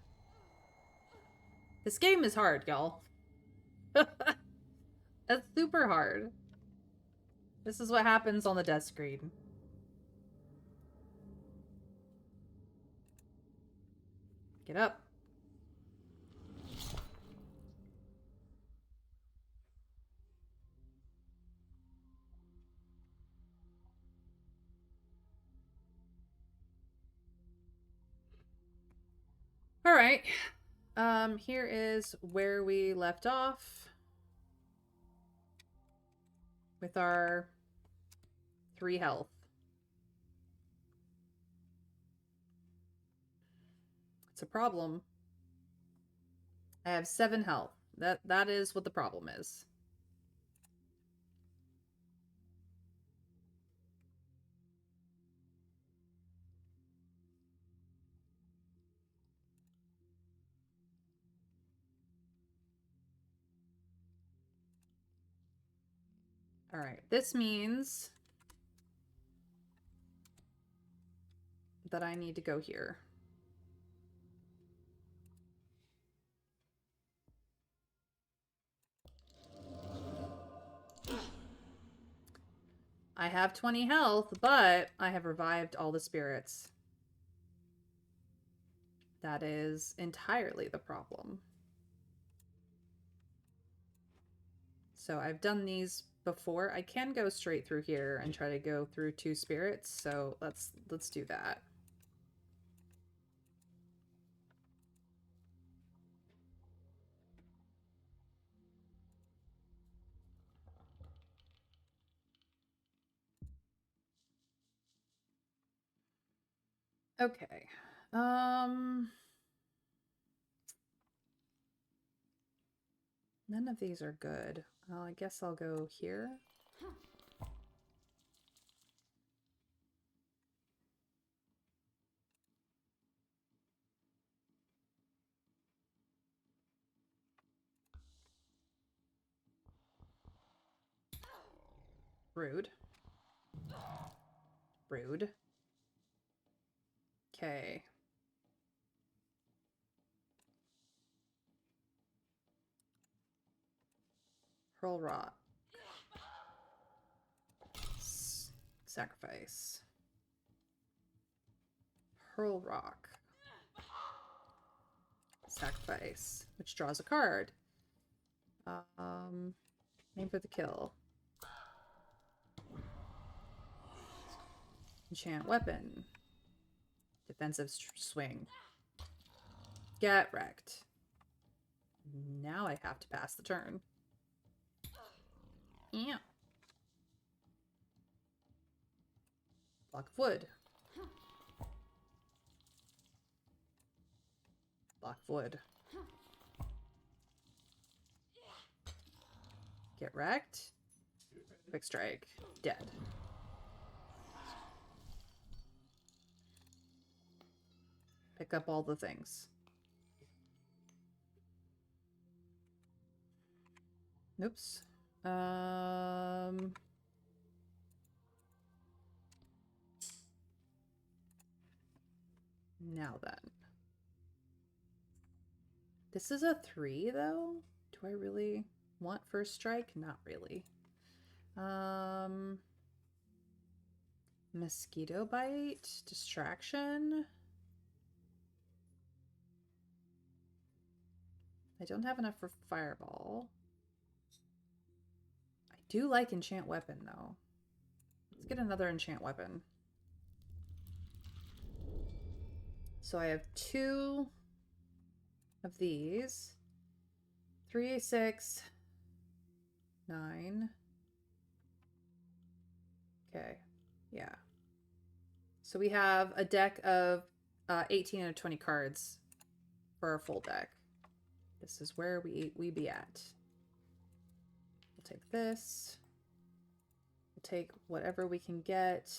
This game is hard, y'all. That's super hard. This is what happens on the death screen. Get up. All right. Here is where we left off with our 3 health. It's a problem. I have 7 health. That is what the problem is. All right, this means that I need to go here. I have 20 health, but I have revived all the spirits. That is entirely the problem. So I've done these before. I can go straight through here and try to go through 2 spirits, so let's do that. Okay. None of these are good. I guess I'll go here. Rude. Rude. Okay. Hurl rot. Sacrifice. Hurl rock. Sacrifice, which draws a card. Aim for the kill. Enchant weapon. Defensive swing. Get wrecked. Now I have to pass the turn. Yeah. Block of wood. Block of wood. Get wrecked. Quick strike. Dead. Pick up all the things. Oops. Now then. This is a 3 though? Do I really want first strike? Not really. Mosquito bite, distraction. I don't have enough for fireball. I do like enchant weapon though. Let's get another enchant weapon. So I have 2 of these. 3, 6, 9. Okay, yeah. So we have a deck of 18 out of 20 cards for our full deck. This is where we be at. We'll take this. We'll take whatever we can get.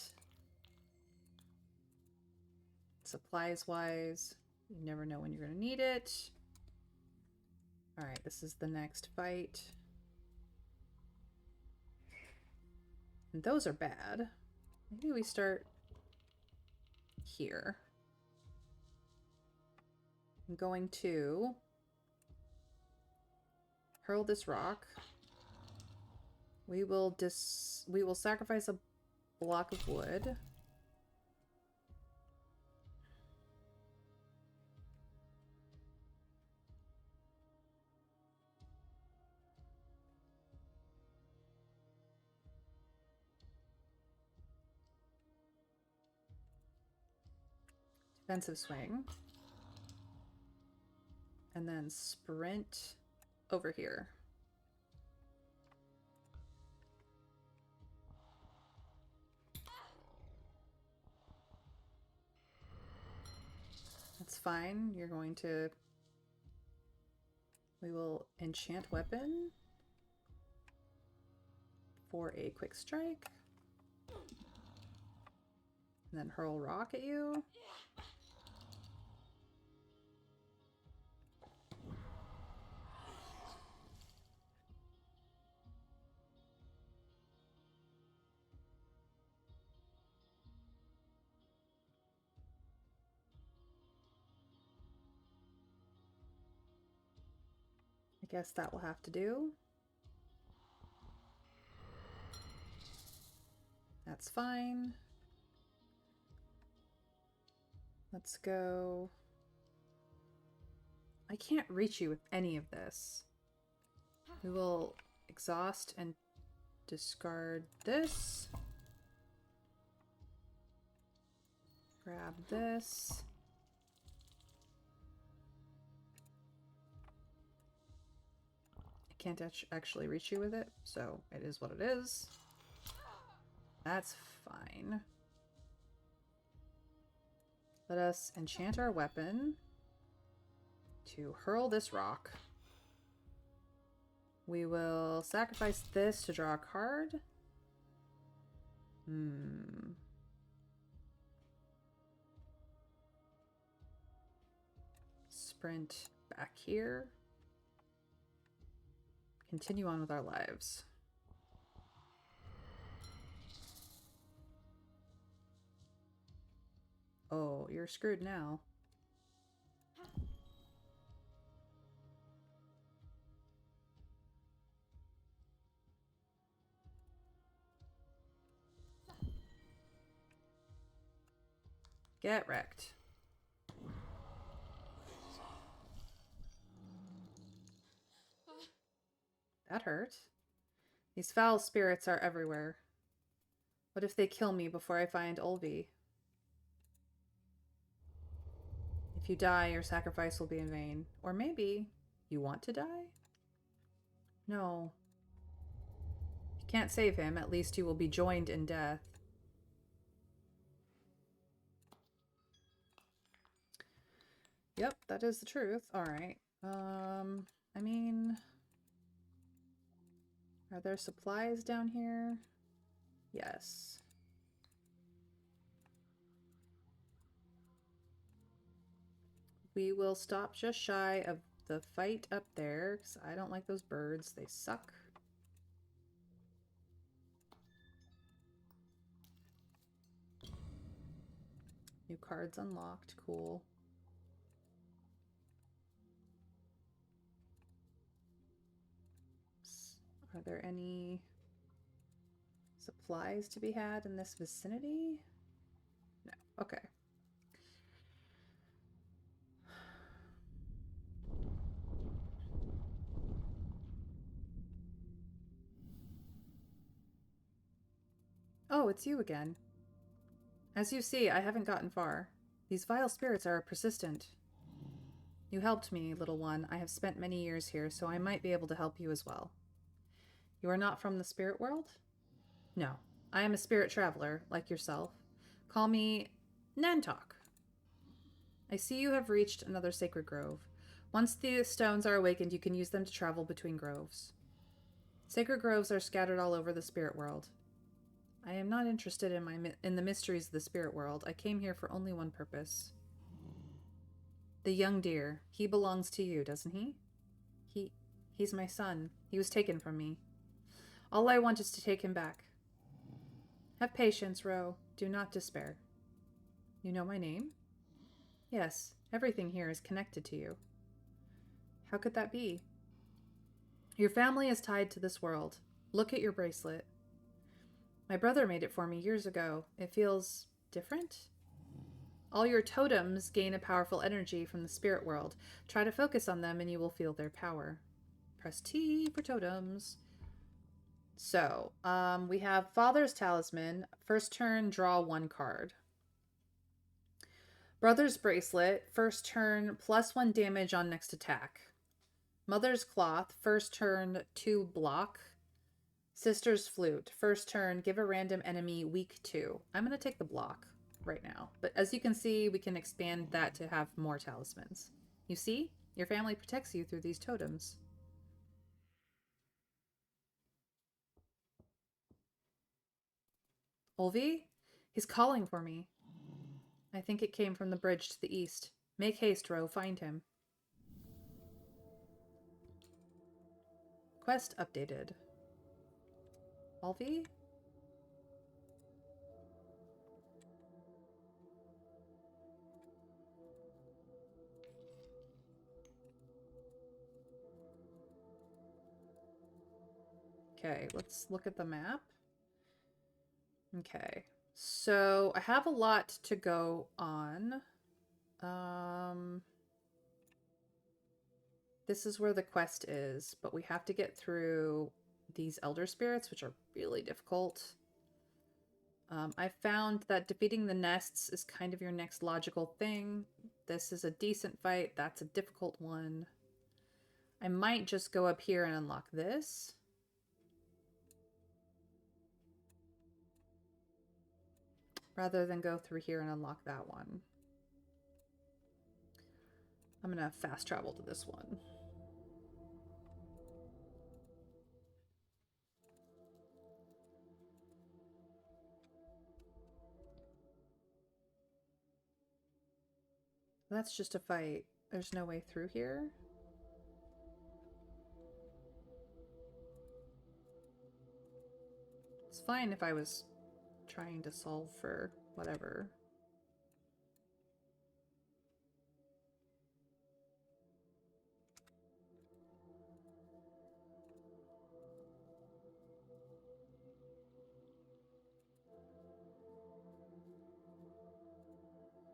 Supplies wise, you never know when you're gonna need it. All right, this is the next fight. And those are bad. Maybe we start here. I'm going to hurl this rock. We will sacrifice a block of wood. Defensive swing. And then sprint over here. That's fine. You're going to... We will enchant weapon for a quick strike. And then hurl rock at you. I guess that will have to do. That's fine. Let's go. I can't reach you with any of this. We will exhaust and discard this. Grab this. I can't actually reach you with it, so it is what it is. That's fine. Let us enchant our weapon to hurl this rock. We will sacrifice this to draw a card. Sprint back here. Continue on with our lives. Oh, you're screwed now. Get wrecked. That hurt. These foul spirits are everywhere. What if they kill me before I find Olvi? If you die, your sacrifice will be in vain. Or maybe you want to die? No. If you can't save him, at least you will be joined in death. Yep, that is the truth. Alright. I mean... Are there supplies down here? Yes. We will stop just shy of the fight up there, because I don't like those birds. They suck. New cards unlocked. Cool. Are there any supplies to be had in this vicinity? No. Okay. Oh, it's you again. As you see, I haven't gotten far. These vile spirits are persistent. You helped me, little one. I have spent many years here, so I might be able to help you as well. You are not from the spirit world? No. I am a spirit traveler, like yourself. Call me Nantok. I see you have reached another sacred grove. Once the stones are awakened, you can use them to travel between groves. Sacred groves are scattered all over the spirit world. I am not interested in the mysteries of the spirit world. I came here for only one purpose. The young deer. He belongs to you, doesn't he? He's my son. He was taken from me. All I want is to take him back. Have patience, Ro. Do not despair. You know my name? Yes, everything here is connected to you. How could that be? Your family is tied to this world. Look at your bracelet. My brother made it for me years ago. It feels different? All your totems gain a powerful energy from the spirit world. Try to focus on them and you will feel their power. Press T for totems. So, we have Father's Talisman. First turn, draw one card. Brother's Bracelet. First turn, +1 damage on next attack. Mother's Cloth. First turn, 2 block. Sister's Flute. First turn, give a random enemy weak 2. I'm going to take the block right now. But as you can see, we can expand that to have more talismans. You see? Your family protects you through these totems. Olvi? He's calling for me. I think it came from the bridge to the east. Make haste, Ro. Find him. Quest updated. Olvi? Okay, let's look at the map. Okay, so I have a lot to go on. This is where the quest is, but we have to get through these elder spirits, which are really difficult. I found that defeating the nests is kind of your next logical thing. This is a decent fight. That's a difficult one. I might just go up here and unlock this. Rather than go through here and unlock that one. I'm gonna fast travel to this one. That's just a fight. There's no way through here. It's fine if I was trying to solve for whatever.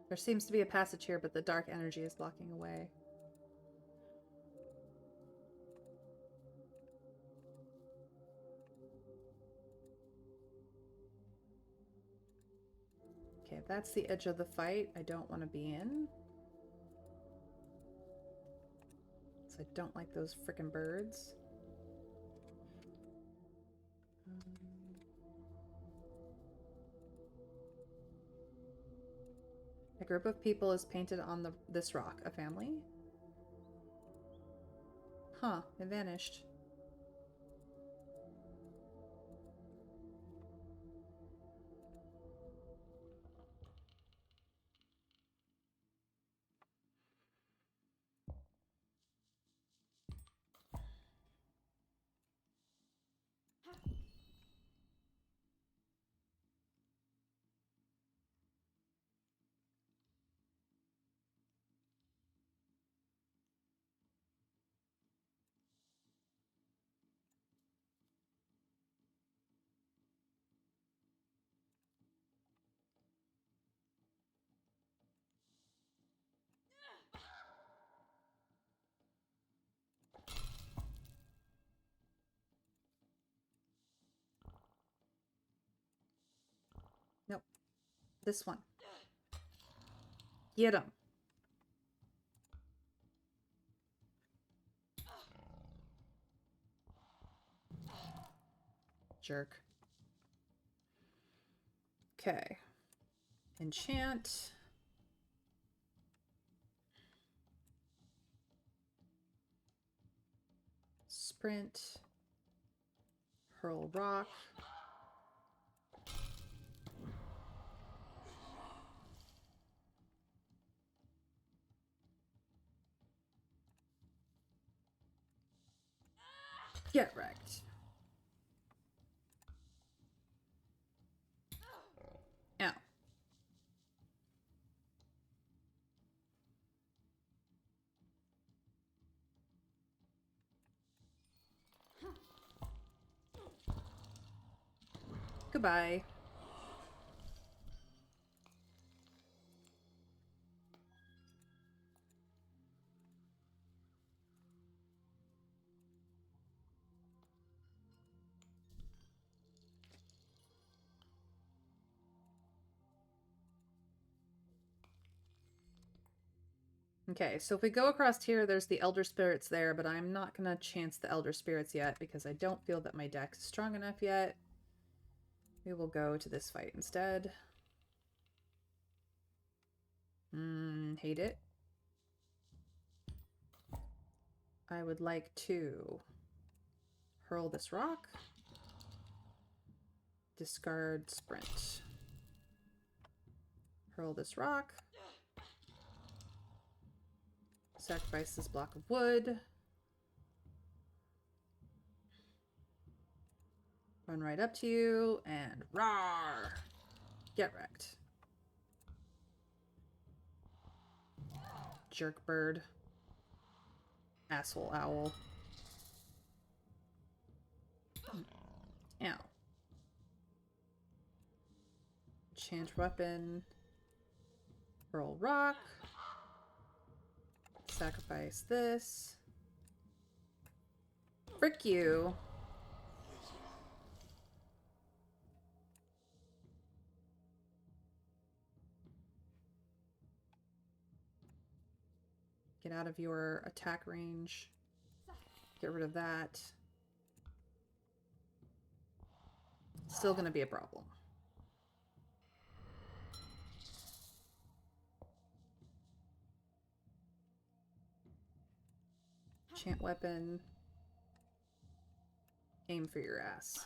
There seems to be a passage here, but the dark energy is blocking away. Okay, if that's the edge of the fight I don't want to be in. So I don't like those frickin' birds. A group of people is painted on this rock. A family? Huh, it vanished. Nope. This one. Get him. Jerk. Okay. Enchant. Sprint. Hurl rock. Get wrecked. Ow. Goodbye. Okay, so if we go across here, there's the Elder Spirits there, but I'm not going to chance the Elder Spirits yet because I don't feel that my deck is strong enough yet. We will go to this fight instead. Hate it. I would like to hurl this rock. Discard sprint. Hurl this rock. Sacrifice this block of wood. Run right up to you and roar! Get wrecked. Jerk bird. Asshole owl. Ow. Enchant weapon. Hurl rock. Sacrifice this. Frick you. Get out of your attack range. Get rid of that. Still gonna be a problem. Enchant weapon. Aim for your ass.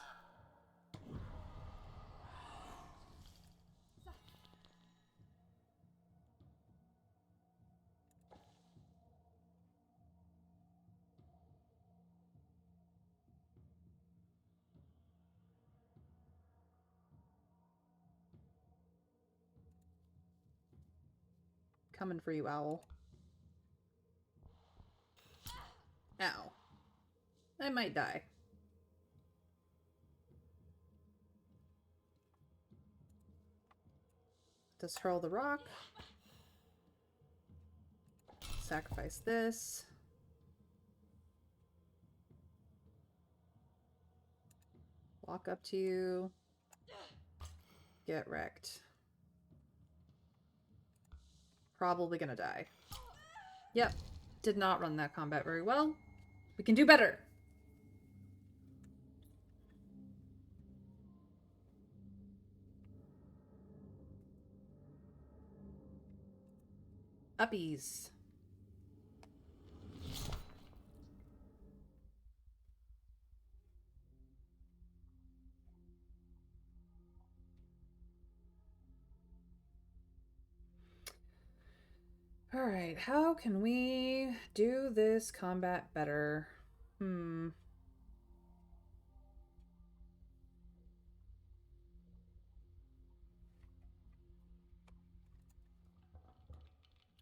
Coming for you, Owl. Ow. I might die. Just hurl the rock. Sacrifice this. Walk up to you. Get wrecked. Probably gonna die. Yep. Did not run that combat very well. We can do better. Uppies. Alright, how can we do this combat better?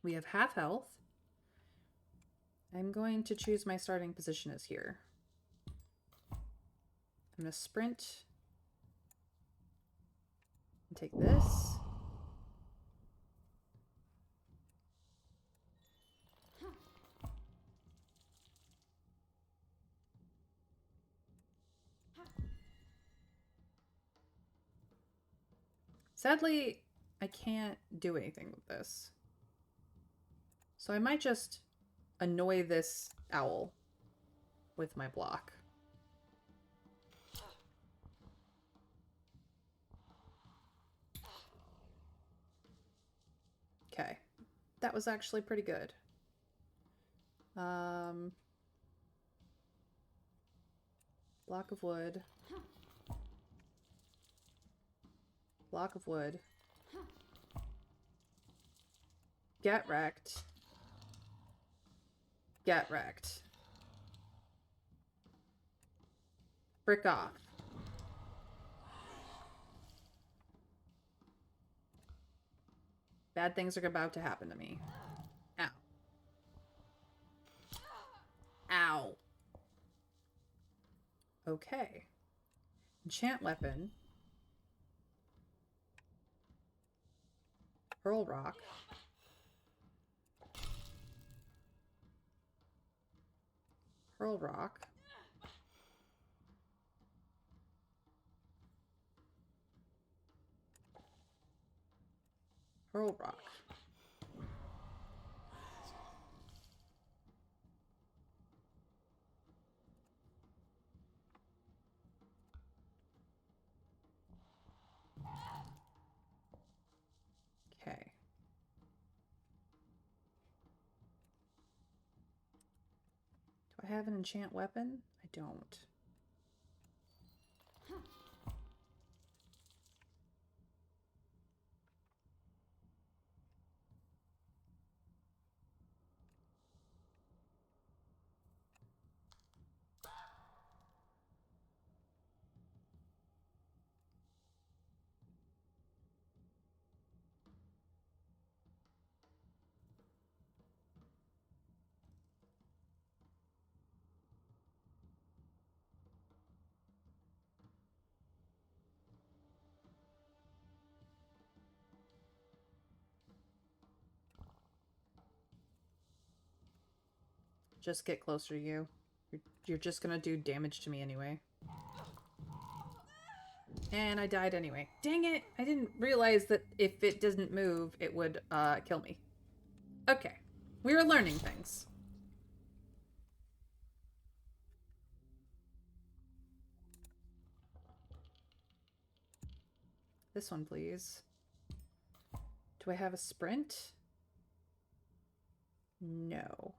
We have half health. I'm going to choose my starting position as here. I'm going to sprint and take this. Sadly, I can't do anything with this. So I might just annoy this owl with my block. Okay. That was actually pretty good. Block of wood. Block of wood. Get wrecked. Get wrecked. Frick off. Bad things are about to happen to me. Ow. Ow. Okay. Enchant weapon. Hurl rock. Hurl rock. Hurl rock. Okay. Do I have an enchant weapon? I don't. Just get closer to you. You're just gonna do damage to me anyway. And I died anyway. Dang it! I didn't realize that if it doesn't move, it would kill me. Okay. We are learning things. This one, please. Do I have a sprint? No.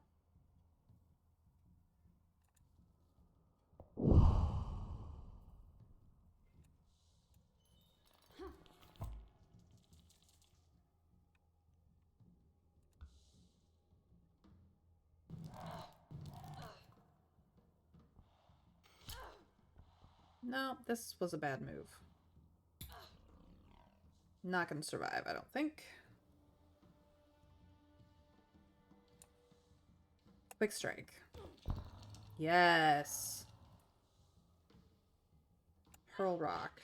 No, this was a bad move. Not gonna survive, I don't think. Quick strike. Yes. Hurl rock.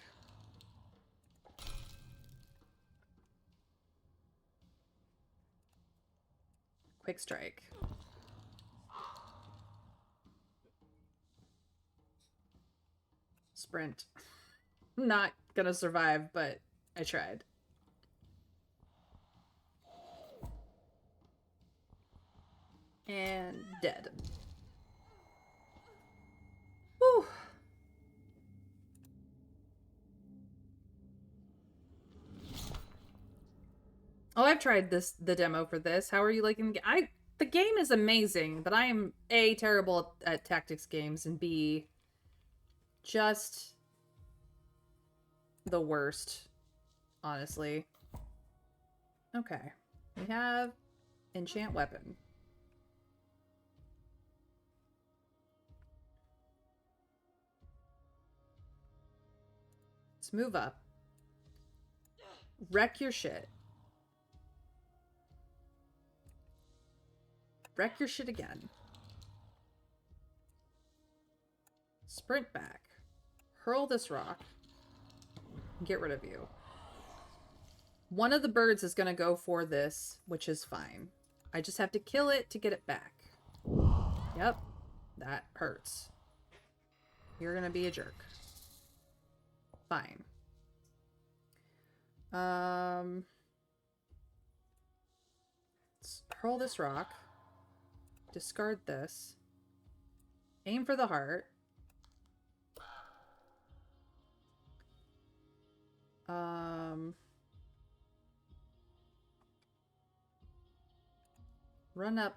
Quick strike. Sprint. Not gonna survive, but I tried. And dead. Whew. Oh, I've tried the demo for this. How are you liking the game is amazing, but I am A, terrible at tactics games, and B, just the worst, honestly. Okay. We have enchant weapon. Let's move up. Wreck your shit. Wreck your shit again. Sprint back. Hurl this rock. Get rid of you. One of the birds is going to go for this, which is fine. I just have to kill it to get it back. Yep. That hurts. You're going to be a jerk. Fine. Let's hurl this rock. Discard this. Aim for the heart. Run up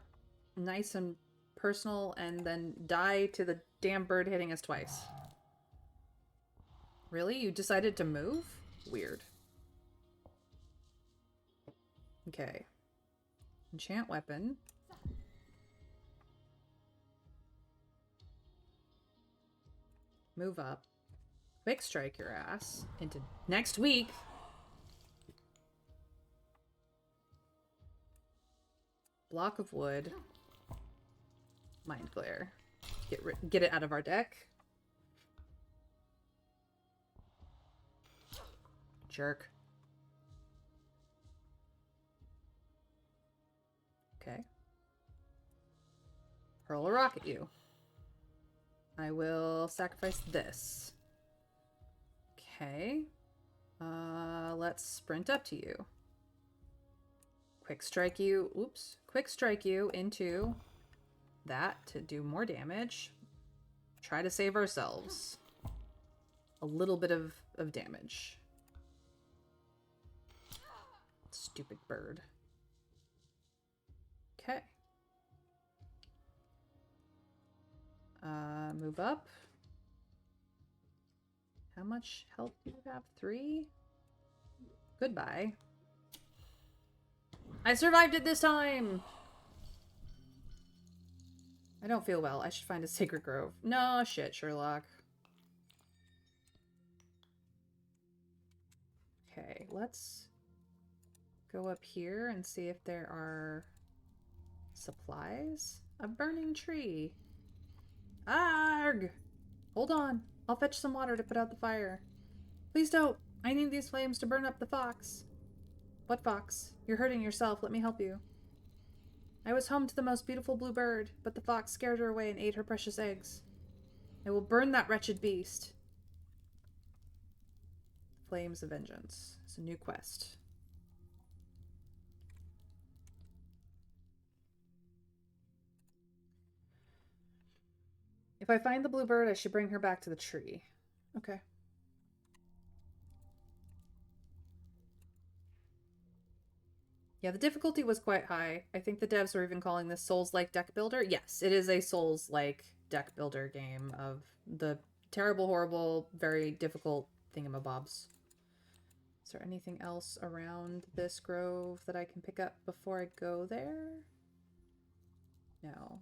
nice and personal and then die to the damn bird hitting us twice. Really? You decided to move? Weird. Okay. Enchant weapon. Move up. Quick strike your ass into next week. Block of wood. Mind Glare. Get it out of our deck. Jerk. Okay. Hurl a rock at you. I will sacrifice this. Okay. Let's sprint up to you. Quick strike you. Oops. Quick strike you into that to do more damage. Try to save ourselves. A little bit of damage. Stupid bird. Okay. Move up. How much health do you have? 3? Goodbye. I survived it this time! I don't feel well. I should find a sacred grove. No, shit, Sherlock. Okay, let's go up here and see if there are supplies. A burning tree. Arg! Hold on. I'll fetch some water to put out the fire. Please don't. I need these flames to burn up the fox. What fox? You're hurting yourself. Let me help you. I was home to the most beautiful blue bird, but the fox scared her away and ate her precious eggs. I will burn that wretched beast. Flames of Vengeance. It's a new quest. If I find the blue bird, I should bring her back to the tree. Okay. Yeah, the difficulty was quite high. I think the devs were even calling this Souls-like deck builder. Yes, it is a Souls-like deck builder game of the terrible, horrible, very difficult thingamabobs. Is there anything else around this grove that I can pick up before I go there? No.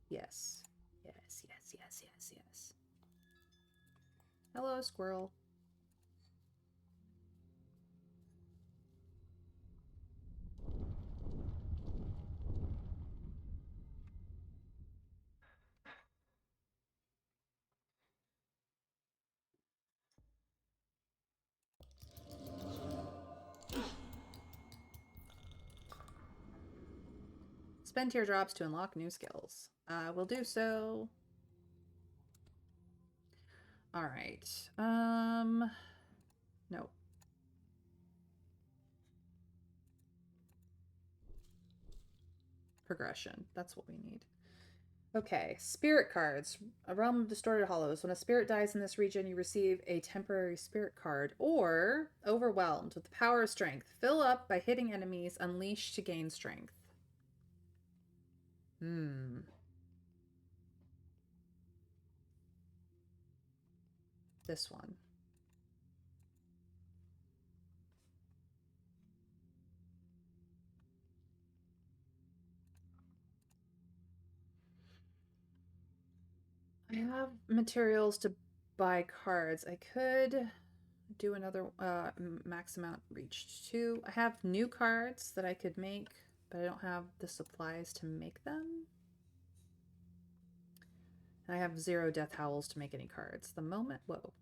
Yes. Yes, yes, yes, yes, yes. Hello, squirrel. Spend teardrops to unlock new skills. We'll do so. All right. No. Progression. That's what we need. Okay, spirit cards. A realm of distorted hollows. When a spirit dies in this region, you receive a temporary spirit card, or overwhelmed with the power of strength. Fill up by hitting enemies. Unleash to gain strength. This one. I have materials to buy cards. I could do another max amount reached 2. I have new cards that I could make, but I don't have the supplies to make them. And I have 0 death howls to make any cards. The moment, whoa.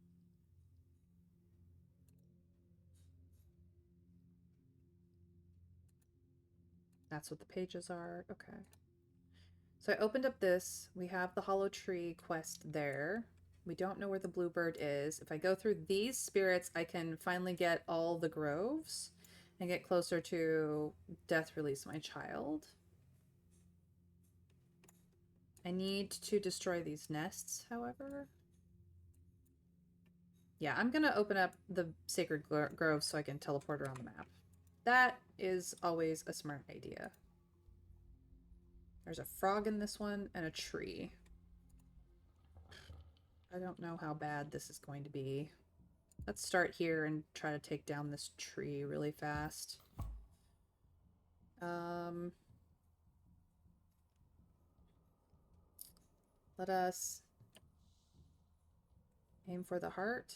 That's what the pages are. Okay. So I opened up this. We have the Hollow Tree quest there. We don't know where the bluebird is. If I go through these spirits, I can finally get all the groves and get closer to Death Release My Child. I need to destroy these nests, however. Yeah, I'm going to open up the Sacred Grove so I can teleport around the map. That is always a smart idea. There's a frog in this one and a tree. I don't know how bad this is going to be. Let's start here and try to take down this tree really fast. Let us aim for the heart.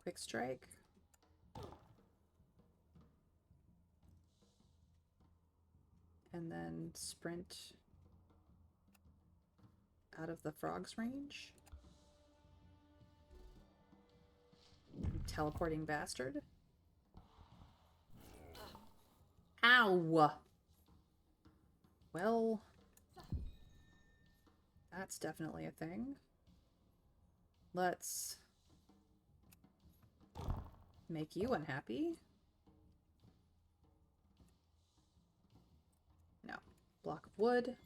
Quick strike. And then sprint out of the frog's range. Teleporting bastard. Ow! Well, that's definitely a thing. Let's make you unhappy. No. Block of wood.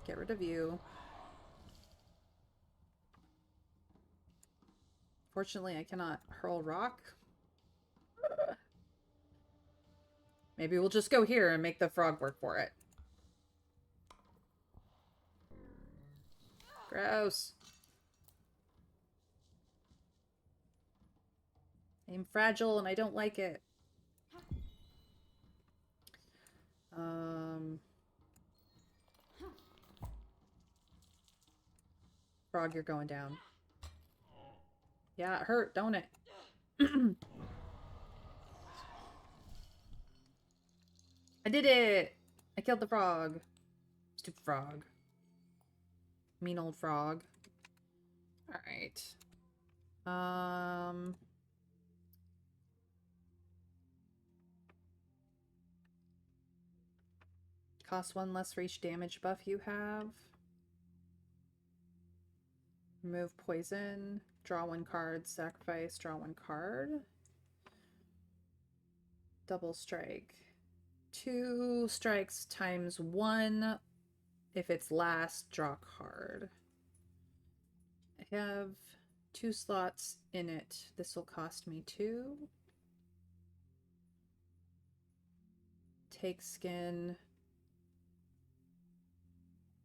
Get rid of you. Fortunately, I cannot hurl rock. Maybe we'll just go here and make the frog work for it. Gross. I'm fragile and I don't like it. Frog, you're going down. Yeah, it hurt, don't it? I did it! I killed the frog. Stupid frog. Mean old frog. Alright. Cost 1 less for each damage buff you have. Remove poison. Draw 1 card. Sacrifice. Draw 1 card. Double strike. 2 strikes times 1. If it's last, draw card. I have 2 slots in it. This will cost me 2. Take skin.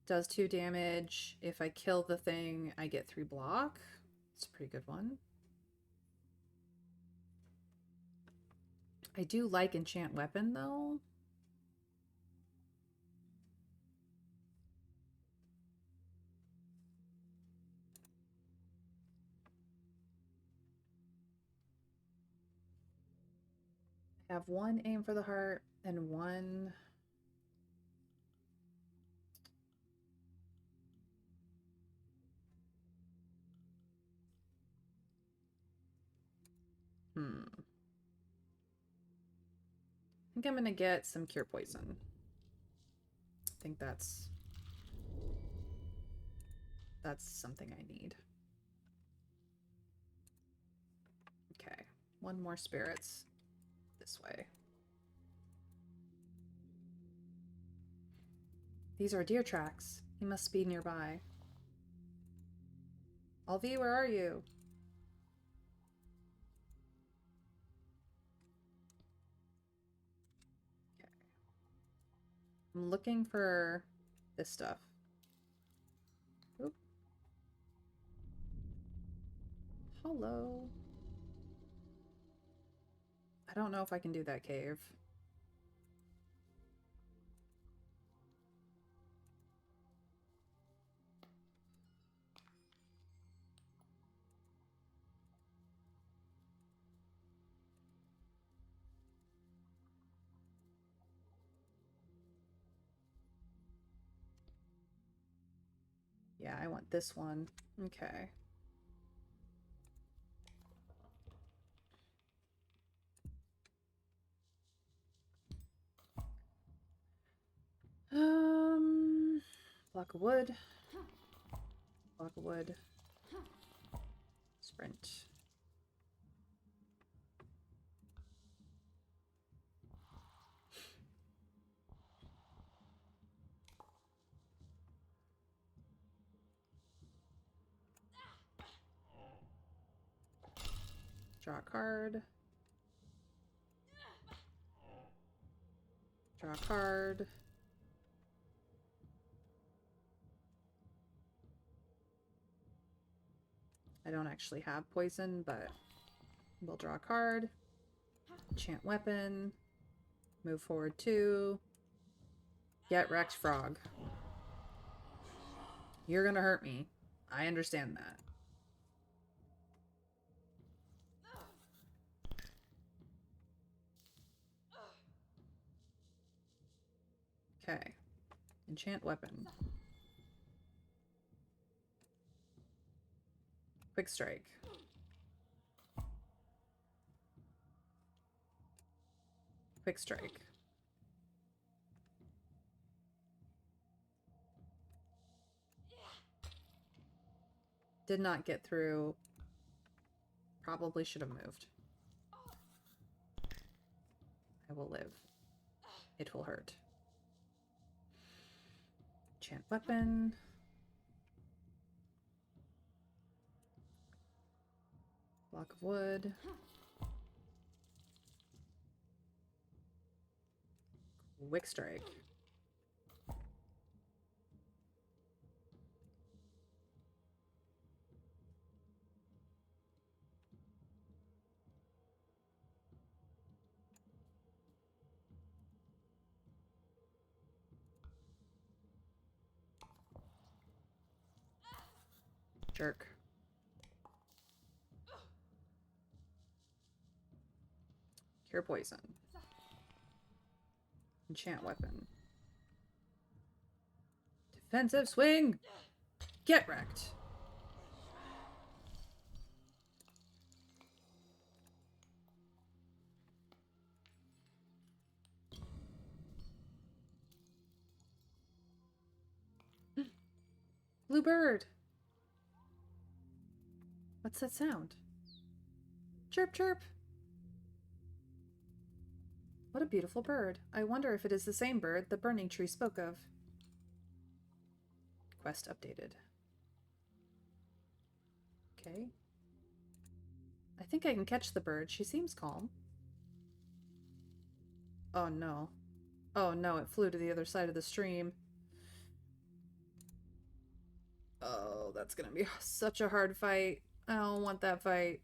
Does 2 damage. If I kill the thing, I get 3 block. It's a pretty good one. I do like enchant weapon though. I have one aim for the heart and one. I think I'm gonna get some cure poison. I think that's something I need. Okay, one more spirits this way. These are deer tracks. He must be nearby. Alvi, where are you? Okay. I'm looking for this stuff. Oop. Hello. I don't know if I can do that cave. Yeah, I want this one. Okay. Block of wood. Block of wood. Sprint. Draw a card. Draw a card. I don't actually have poison, but we'll draw a card. Enchant weapon. Move forward 2. Get wrecked, frog. You're gonna hurt me. I understand that. Okay. Enchant weapon. Quick strike. Quick strike. Did not get through. Probably should have moved. I will live. It will hurt. Enchant weapon. Block of wood. Quick strike. Jerk. Cure poison. Enchant weapon. Defensive swing! Get wrecked! Blue bird! What's that sound? Chirp chirp! What a beautiful bird. I wonder if it is the same bird the burning tree spoke of. Quest updated. Okay. I think I can catch the bird. She seems calm. Oh no. Oh no, it flew to the other side of the stream. Oh, that's gonna be such a hard fight. I don't want that fight.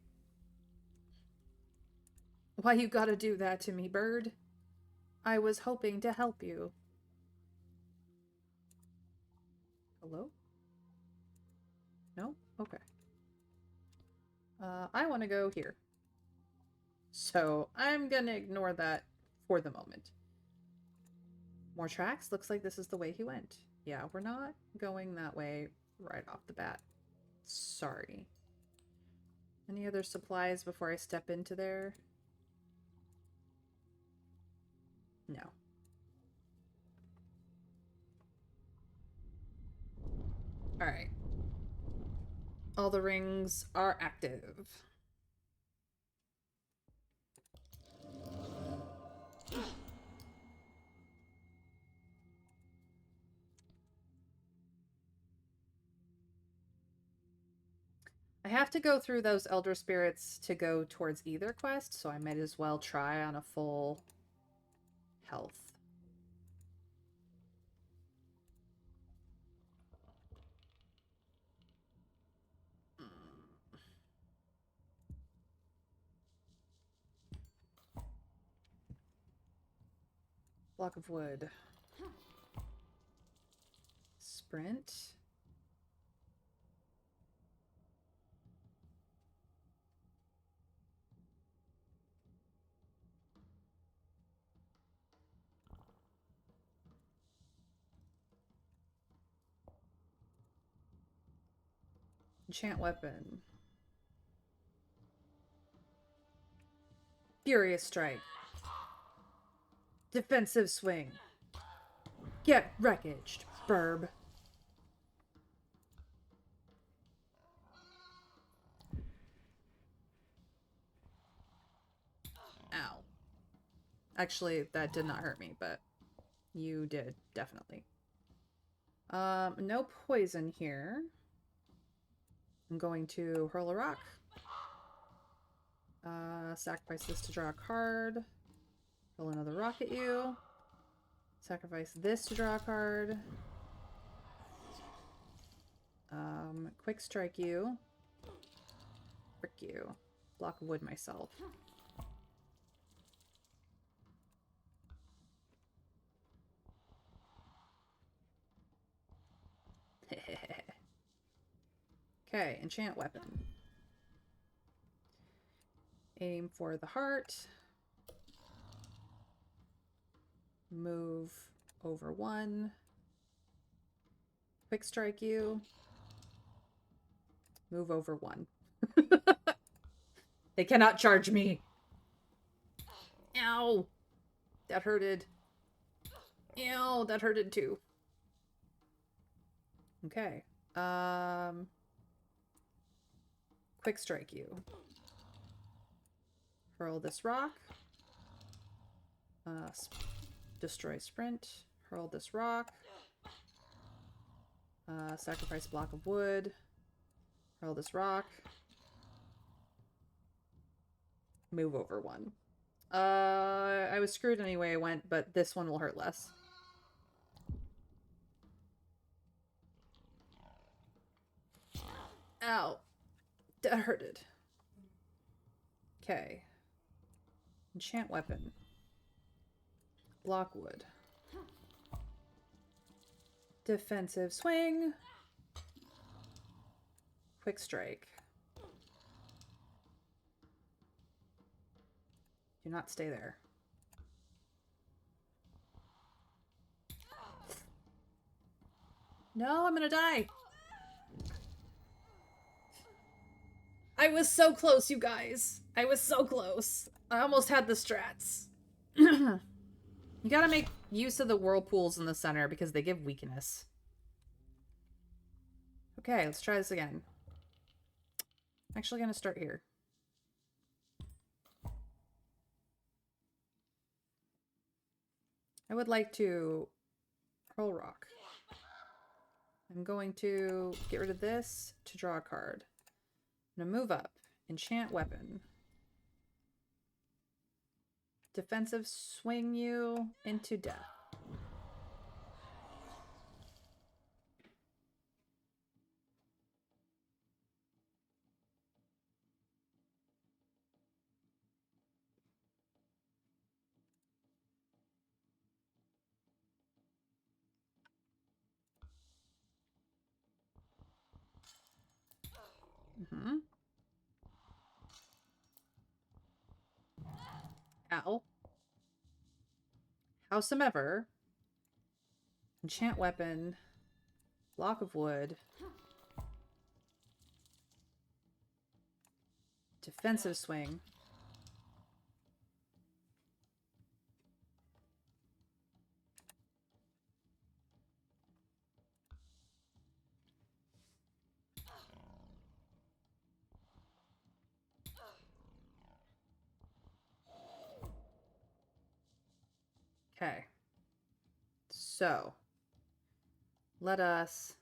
Why you gotta do that to me, bird? I was hoping to help you. Hello? No? Okay. I want to go here. So I'm gonna ignore that for the moment. More tracks? Looks like this is the way he went. Yeah, we're not going that way right off the bat. Sorry. Any other supplies before I step into there? No. Alright. All the rings are active. I have to go through those Elder Spirits to go towards either quest, so I might as well try on a full health. Block of wood. Sprint. Enchant weapon. Furious strike. Defensive swing. Get wreckaged, burb. Ow. Actually, that did not hurt me, but you did, definitely. No poison here. I'm going to hurl a rock. Sacrifice this to draw a card. Hurl another rock at you. Sacrifice this to draw a card. Quick strike you. Frick you. Block of wood myself. Okay, enchant weapon. Aim for the heart. Move over 1. Quick strike you. Move over 1. They cannot charge me. Ow. That hurted. Ew, that hurted too. Okay. Quick strike you. Hurl this rock. Destroy sprint. Hurl this rock. Sacrifice block of wood. Hurl this rock. Move over 1. I was screwed anyway I went, but this one will hurt less. Ow. That hurted. Okay. Enchant weapon. Block wood. Defensive swing. Quick strike. Do not stay there. No, I'm gonna die. I was so close, you guys. I was so close. I almost had the strats. You gotta make use of the whirlpools in the center because they give weakness. Okay, let's try this again. I'm actually gonna start here. I would like to hurl rock. I'm going to get rid of this to draw a card. I'm gonna move up. Enchant weapon. Defensive swing you into death. Mm-hmm. Ow. Howsomever, enchant weapon, block of wood, defensive swing. Okay. So, let us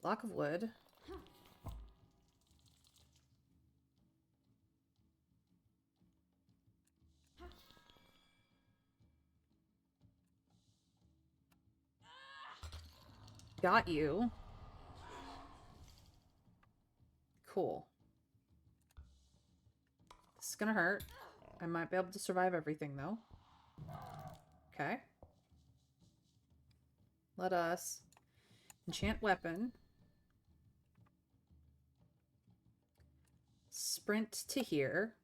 block of wood. Got you. Cool. This is gonna hurt. I might be able to survive everything, though. Okay. Let us enchant weapon. Sprint to here.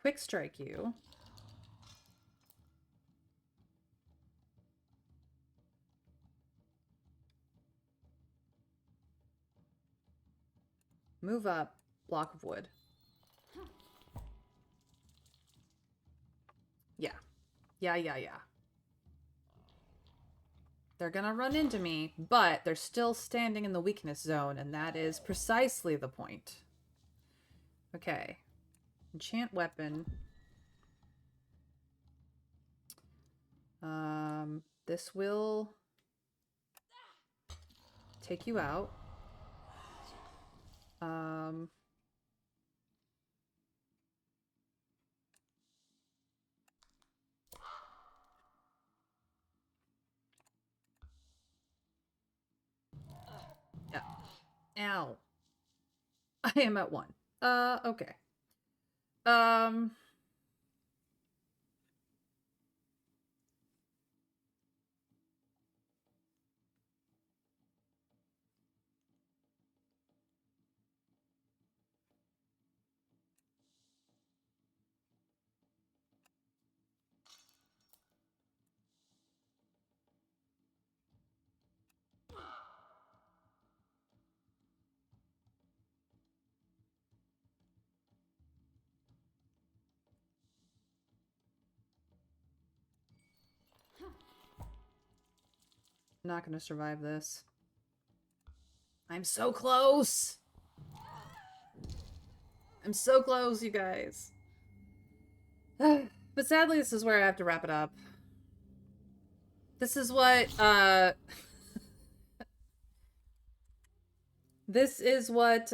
Quick strike you. Move up, block of wood. Yeah. Yeah. They're gonna run into me, but they're still standing in the weakness zone, and that is precisely the point. Okay. Enchant weapon. This will take you out. Yeah. Ow. I am at 1. Okay. I'm not gonna survive this. I'm so close! I'm so close, you guys. But sadly, this is where I have to wrap it up. This is what, this is what,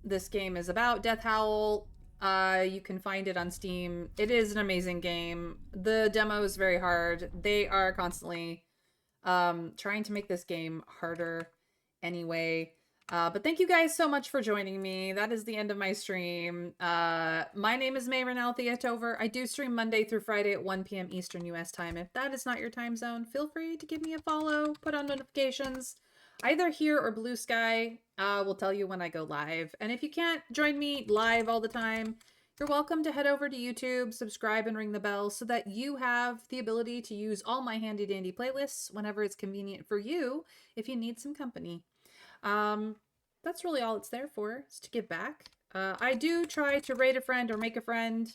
this game is about. Death Howl. You can find it on Steam. It is an amazing game. The demo is very hard. They are constantly trying to make this game harder anyway. But thank you guys so much for joining me. That is the end of my stream. My name is May Renal Theatover. I do stream Monday through Friday at 1 p.m. Eastern US time. If that is not your time zone, feel free to give me a follow, put on notifications. Either here or Blue Sky will tell you when I go live. And if you can't join me live all the time, you're welcome to head over to YouTube, subscribe, and ring the bell so that you have the ability to use all my handy-dandy playlists whenever it's convenient for you if you need some company. That's really all it's there for, is to give back. I do try to raid a friend or make a friend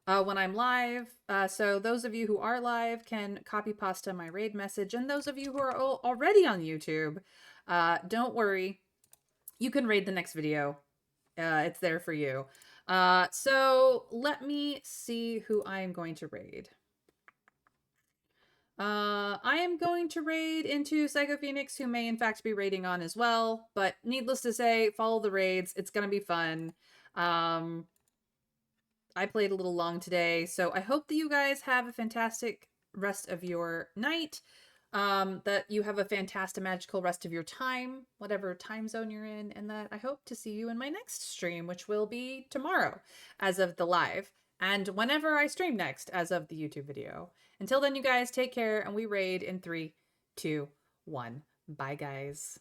when I'm live. So those of you who are live can copy pasta my raid message. And those of you who are already on YouTube, don't worry. You can raid the next video. It's there for you. So let me see who I am going to raid. I am going to raid into Psycho Phoenix, who may in fact be raiding on as well, but needless to say, follow the raids. It's gonna be fun. I played a little long today, so I hope that you guys have a fantastic rest of your night, that you have a fantastic magical rest of your time, whatever time zone you're in, and that I hope to see you in my next stream, which will be tomorrow as of the live, and whenever I stream next as of the YouTube video. Until then, you guys, take care, and we raid in 3, 2, 1. Bye, guys.